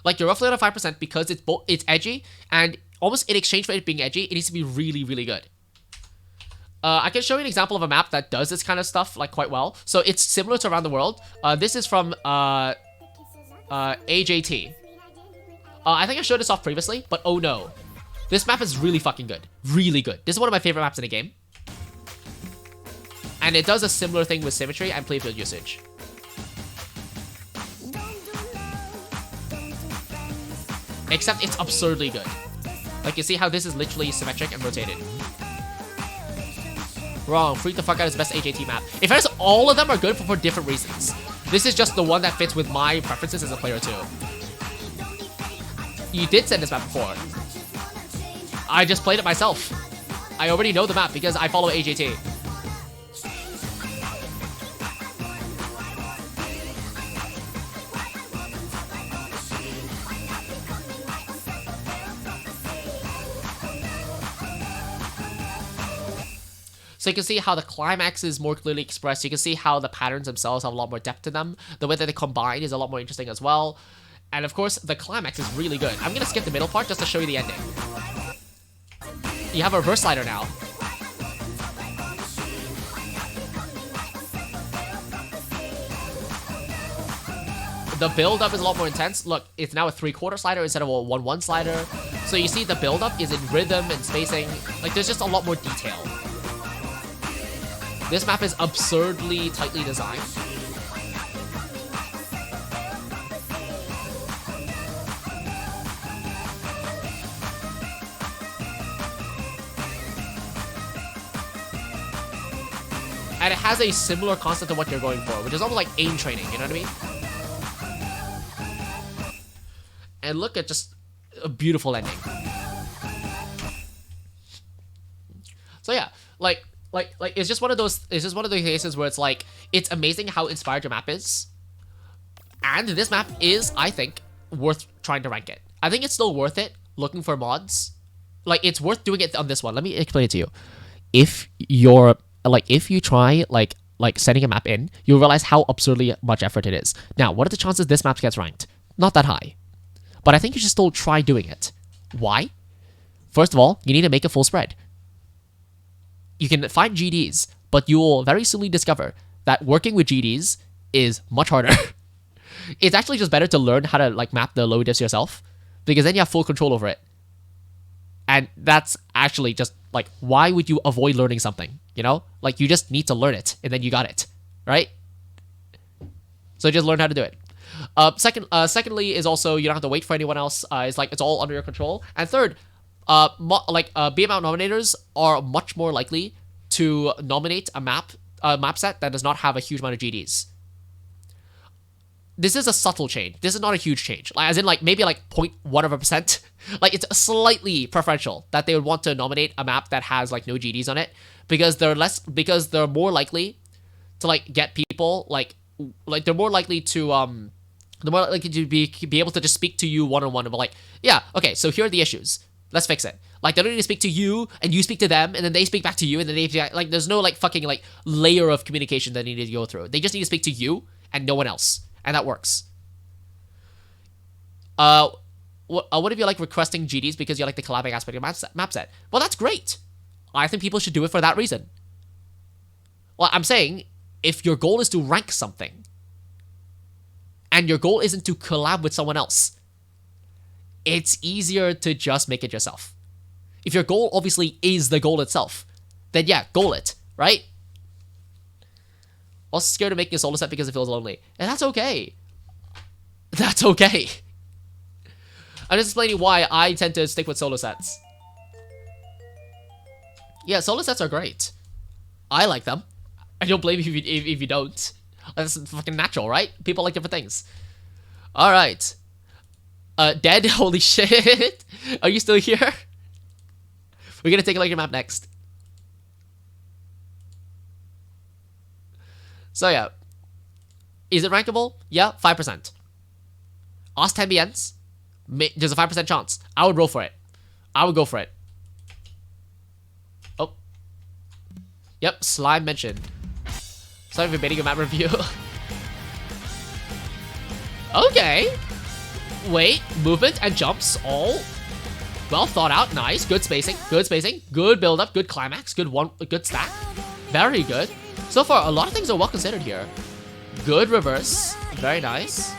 Like, you're roughly at a 5% because it's edgy, and almost in exchange for it being edgy, it needs to be really, really good. I can show you an example of a map that does this kind of stuff, like, quite well. So it's similar to Around the World. This is from AJT. I think I showed this off previously, but oh no. This map is really fucking good. Really good. This is one of my favorite maps in the game. And it does a similar thing with symmetry and playfield usage. Except it's absurdly good. Like, you see how this is literally symmetric and rotated. Wrong. Freak the fuck out is best AJT map. In fairness, all of them are good for different reasons. This is just the one that fits with my preferences as a player too. You did send this map before. I just played it myself. I already know the map because I follow AJT. So you can see how the climax is more clearly expressed. You can see how the patterns themselves have a lot more depth to them. The way that they combine is a lot more interesting as well. And of course, the climax is really good. I'm going to skip the middle part just to show you the ending. You have a reverse slider now. The build-up is a lot more intense. Look, it's now a 3/4 slider instead of a 1/1 slider. So you see the build-up is in rhythm and spacing. Like, there's just a lot more detail. This map is absurdly tightly designed. And it has a similar concept to what you're going for, which is almost like aim training, you know what I mean? And look at just a beautiful ending. So yeah, like it's just one of those cases where it's like, it's amazing how inspired your map is. And this map is, I think, worth trying to rank it. I think it's still worth it looking for mods. Like, it's worth doing it on this one. Let me explain it to you. if you try sending a map in, you'll realize how absurdly much effort it is. Now, what are the chances this map gets ranked? Not that high. But I think you should still try doing it. Why? First of all, you need to make a full spread. You can find GDs, but you will very soon discover that working with GDs is much harder. It's actually just better to learn how to map the low diffs yourself, because then you have full control over it. And that's actually just why would you avoid learning something? You know, you just need to learn it, and then you got it, right? So just learn how to do it. Secondly, is also you don't have to wait for anyone else. It's all under your control. And third, BML nominators are much more likely to nominate a map set that does not have a huge amount of GDs. This is a subtle change. This is not a huge change. As in maybe 0.1%. It's slightly preferential that they would want to nominate a map that has no GDs on it, because they're more likely to get people they're more likely to be able to just speak to you one-on-one and be yeah, okay, so here are the issues. Let's fix it. They don't need to speak to you and you speak to them and then they speak back to you and then they there's no fucking layer of communication that they need to go through. They just need to speak to you and no one else. And that works. What if you're requesting GDs because you like the collabing aspect of map set? Well, that's great. I think people should do it for that reason. Well, I'm saying if your goal is to rank something and your goal isn't to collab with someone else, it's easier to just make it yourself. If your goal obviously is the goal itself, then yeah, goal it, right? Also scared of making a solo set because it feels lonely. And that's okay. That's okay. I'm just explaining why I tend to stick with solo sets. Yeah, solo sets are great. I like them. I don't blame you if you don't. That's fucking natural, right? People like different things. Alright. Dead? Holy shit. Are you still here? We're gonna take a look at your map next. So yeah. Is it rankable? Yeah, 5%. Ask 10 BNs. There's a 5% chance. I would roll for it. I would go for it. Oh. Yep, slime mentioned. Sorry for making a map review. Okay. Wait, movement and jumps all well thought out. Nice, good spacing, good build up, good climax, good stack. Very good. So far, a lot of things are well considered here. Good reverse, very nice.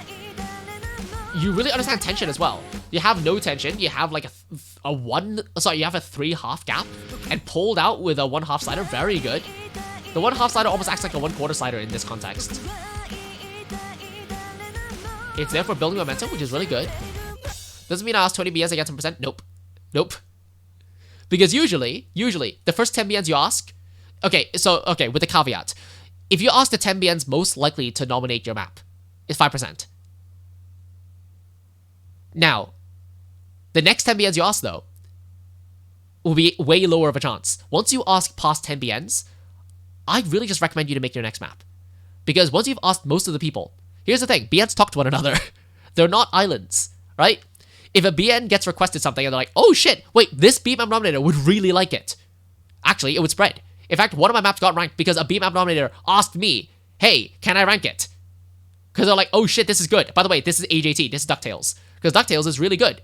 You really understand tension as well. You have no tension. You have you have a 3/2 gap and pulled out with a 1/2 slider. Very good. The 1/2 slider almost acts like a 1/4 slider in this context. It's there for building momentum, which is really good. Doesn't mean I ask 20 BNs, I get 10%. Nope. Nope. Because usually, the first 10 BNs you ask... Okay, with the caveat. If you ask the 10 BNs most likely to nominate your map, it's 5%. Now, the next 10 BNs you ask, though, will be way lower of a chance. Once you ask past 10 BNs, I really just recommend you to make your next map. Because once you've asked most of the people... Here's the thing, BNs talk to one another. They're not islands, right? If a BN gets requested something and they're like, oh shit, wait, this BMAP nominator would really like it. Actually, it would spread. In fact, one of my maps got ranked because a BMAP nominator asked me, hey, can I rank it? Because they're like, oh shit, this is good. By the way, this is AJT, this is DuckTales. Because DuckTales is really good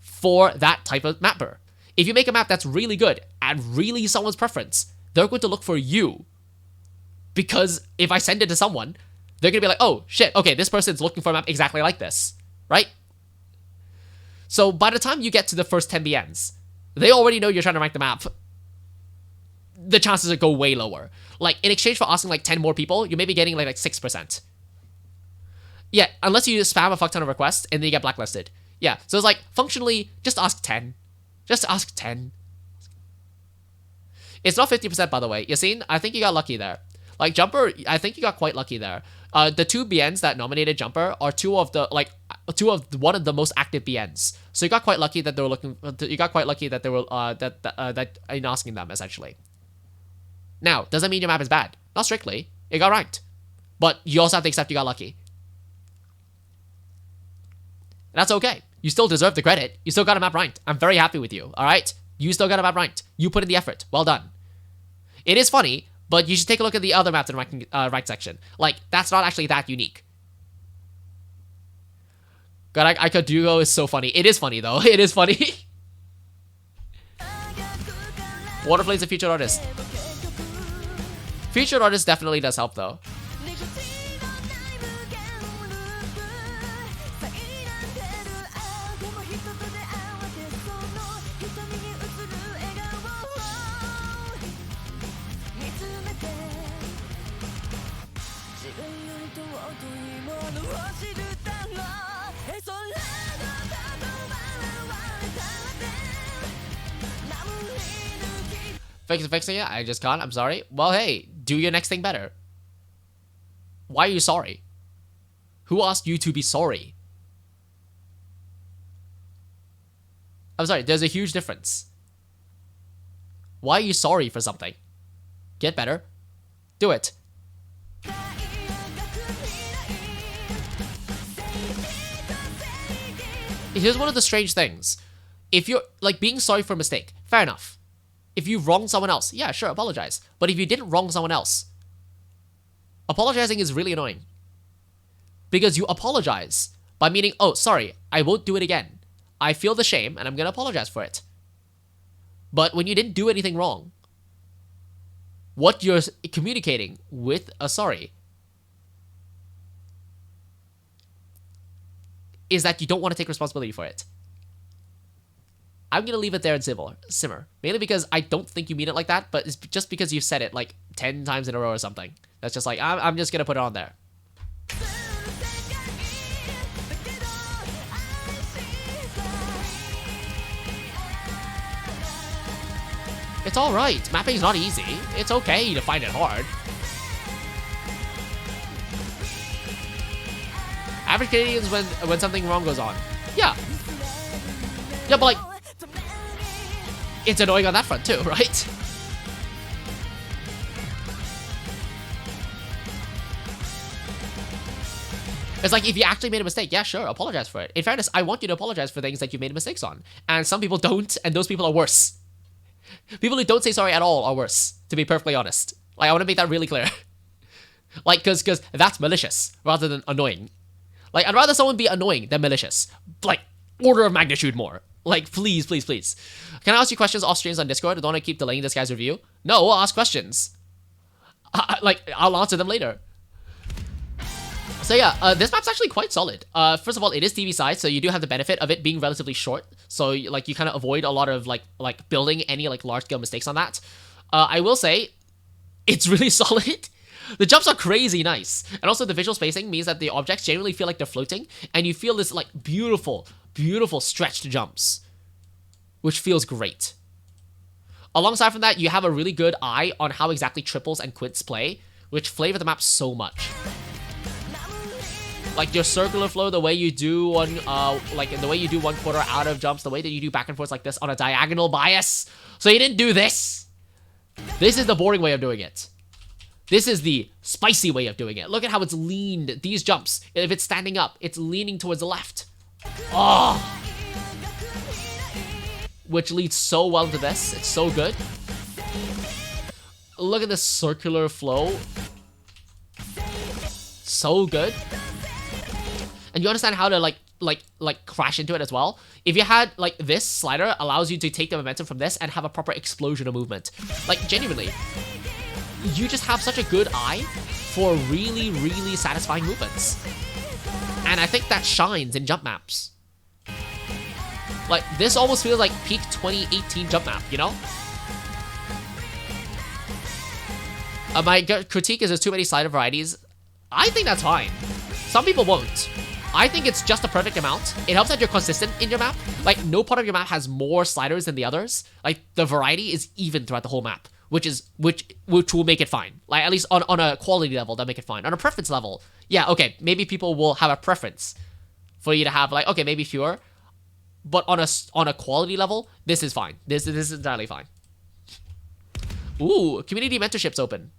for that type of mapper. If you make a map that's really good and really someone's preference, they're going to look for you. Because if I send it to someone, they're going to be like, oh, shit, okay, this person's looking for a map exactly like this, right? So by the time you get to the first 10 BNs, they already know you're trying to rank the map. The chances go way lower. In exchange for asking 10 more people, you may be getting 6%. Yeah, unless you spam a fuck ton of requests and then you get blacklisted. Yeah, so it's functionally, just ask 10. Just ask 10. It's not 50%, by the way. Yassine, I think you got lucky there. Jumper, I think you got quite lucky there. The 2 BNs that nominated Jumper are one of the most active BNs. So you got quite lucky that they were looking. You got quite lucky that they were that in asking them essentially. Now, does that mean your map is bad? Not strictly. It got ranked, but you also have to accept you got lucky. And that's okay. You still deserve the credit. You still got a map ranked. I'm very happy with you. All right, you still got a map ranked. You put in the effort. Well done. It is funny, but you should take a look at the other maps in the right section. Like, that's not actually that unique. God, Ikadugo is so funny. It is funny, though. It is funny. Waterflame's a featured artist. Featured artist definitely does help, though. Fixing it? I just can't. I'm sorry. Well, hey, do your next thing better. Why are you sorry? Who asked you to be sorry? I'm sorry, there's a huge difference. Why are you sorry for something? Get better. Do it. Here's one of the strange things. If you're, like, being sorry for a mistake, fair enough. If you wronged someone else, yeah, sure, apologize. But if you didn't wrong someone else, apologizing is really annoying. Because you apologize by meaning, oh, sorry, I won't do it again. I feel the shame, and I'm going to apologize for it. But when you didn't do anything wrong, what you're communicating with a sorry is that you don't want to take responsibility for it. I'm going to leave it there and simmer. Mainly because I don't think you mean it like that, but it's just because you've said it like 10 times in a row or something. That's just like, I'm just going to put it on there. It's alright. Mapping's not easy. It's okay to find it hard. Average Canadians when something wrong goes on. Yeah. Yeah, but like, it's annoying on that front too, right? It's like, if you actually made a mistake, yeah, sure, apologize for it. In fairness, I want you to apologize for things that you made mistakes on. And some people don't, and those people are worse. People who don't say sorry at all are worse, to be perfectly honest. Like, I want to make that really clear. Like, because that's malicious, rather than annoying. Like, I'd rather someone be annoying than malicious. Like, order of magnitude more. Like, please, please, please. Can I ask you questions off streams on Discord? Don't want to keep delaying this guy's review. No, I'll ask questions. I'll answer them later. So yeah, this map's actually quite solid. First of all, it is TV size, so you do have the benefit of it being relatively short. So like, you kind of avoid a lot of like building any like large scale mistakes on that. I will say, it's really solid. The jumps are crazy nice. And also the visual spacing means that the objects generally feel like they're floating, and you feel this like beautiful, beautiful stretched jumps, which feels great. Alongside from that, you have a really good eye on how exactly triples and quints play, which flavor the map so much. Like your circular flow, the way you do on, like the way you do 1/4 out of jumps, the way that you do back and forth like this on a diagonal bias. So you didn't do this. This is the boring way of doing it. This is the spicy way of doing it. Look at how it's leaned. These jumps, if it's standing up, it's leaning towards the left. Oh! Which leads so well to this. It's so good. Look at this circular flow. So good. And you understand how to like crash into it as well. If you had like this slider allows you to take the momentum from this and have a proper explosion of movement. Like genuinely, you just have such a good eye for really, really satisfying movements. And I think that shines in jump maps. Like this almost feels like peak 2018 jump map, you know? My critique is there's too many slider varieties. I think that's fine. Some people won't. I think it's just the perfect amount. It helps that you're consistent in your map. Like, no part of your map has more sliders than the others. Like, the variety is even throughout the whole map, which will make it fine. Like, at least on a quality level, they'll make it fine. On a preference level, yeah, okay, maybe people will have a preference for you to have, like, okay, maybe fewer. But on a quality level, this is fine. This is entirely fine. Ooh, community mentorship's open.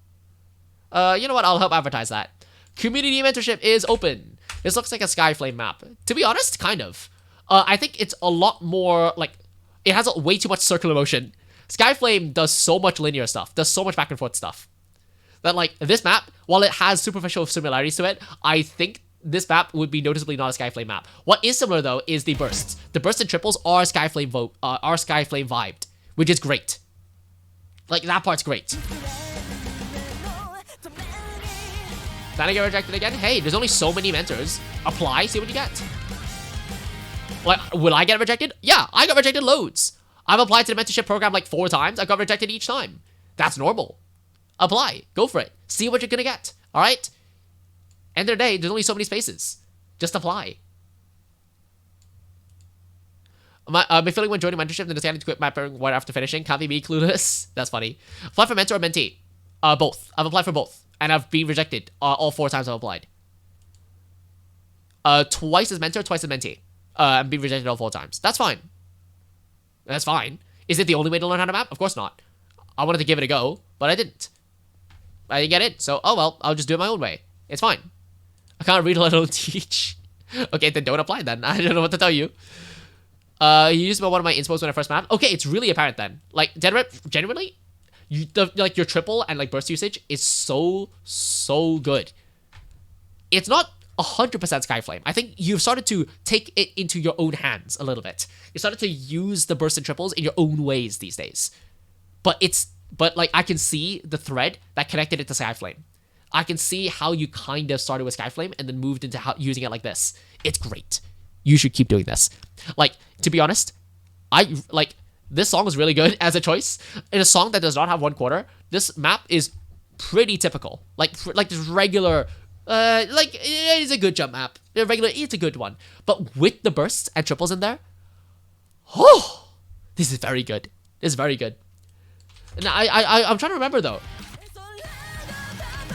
You know what? I'll help advertise that. Community mentorship is open. This looks like a Skyflame map. To be honest, kind of. I think it's a lot more, like, it has way too much circular motion. Skyflame does so much linear stuff, does so much back and forth stuff. That like this map, while it has superficial similarities to it, I think this map would be noticeably not a Skyflame map. What is similar though is the bursts. The bursts and triples are Skyflame vibed, which is great. Like that part's great. Then I get rejected again. Hey, there's only so many mentors. Apply, see what you get. Like, will I get rejected? Yeah, I got rejected loads. I've applied to the mentorship program like 4 times. I got rejected each time. That's normal. Apply. Go for it. See what you're gonna get. Alright? End of the day, there's only so many spaces. Just apply. My feeling when joining mentorship and deciding to quit mapping right after finishing. Can't be me, clueless. That's funny. Apply for mentor or mentee? Both. I've applied for both. And I've been rejected all 4 times I've applied. Twice as mentor, twice as mentee. And been rejected all 4 times. That's fine. That's fine. Is it the only way to learn how to map? Of course not. I wanted to give it a go, but I didn't. I didn't get it, so oh well, I'll just do it my own way. It's fine. I can't read, let alone teach. Okay, then don't apply then. I don't know what to tell you. You used one of my inspos when I first mapped. Okay, it's really apparent then. Like, genuinely, like your triple and like burst usage is so good. It's not 100% Skyflame. I think you've started to take it into your own hands a little bit. You started to use the burst and triples in your own ways these days. But like I can see the thread that connected it to Skyflame. I can see how you kind of started with Skyflame and then moved into using it like this. It's great. You should keep doing this. Like, to be honest, this song is really good as a choice. In a song that does not have 1/4, this map is pretty typical. Like just regular. It is a good jump map. It's a good one. But with the bursts and triples in there, oh, this is very good. This is very good. And I'm trying to remember though.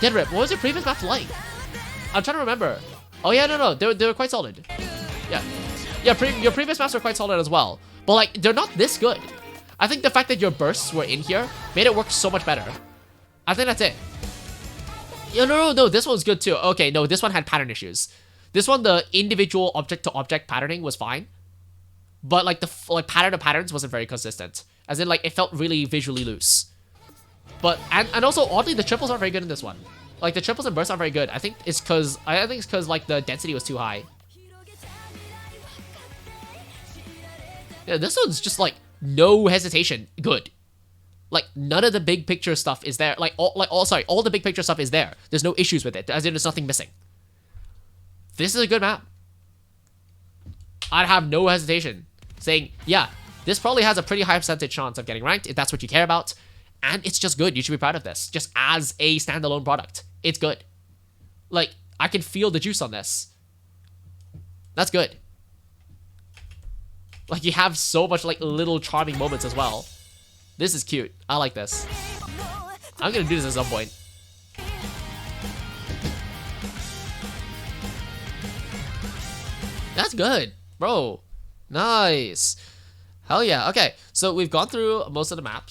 Dead Rip, what was your previous map like? I'm trying to remember. Oh yeah, no, they were quite solid. Yeah, your previous maps were quite solid as well. But like, they're not this good. I think the fact that your bursts were in here made it work so much better. I think that's it. Yeah, no, this one's good too. Okay, no, this one had pattern issues. This one, the individual object to object patterning was fine. But like the pattern of patterns wasn't very consistent. As in like, it felt really visually loose. But, and also oddly, the triples aren't very good in this one. Like the triples and bursts aren't very good. I think it's cause like the density was too high. Yeah, this one's just like no hesitation, good. Like none of the big picture stuff is there. All the big picture stuff is there. There's no issues with it. As in, there's nothing missing. This is a good map. I'd have no hesitation saying, yeah, this probably has a pretty high percentage chance of getting ranked if that's what you care about. And it's just good. You should be proud of this. Just as a standalone product, it's good. Like, I can feel the juice on this. That's good. Like, you have so much, like, little charming moments as well. This is cute. I like this. I'm gonna do this at some point. That's good, bro. Nice. Hell yeah. Okay, so we've gone through most of the maps.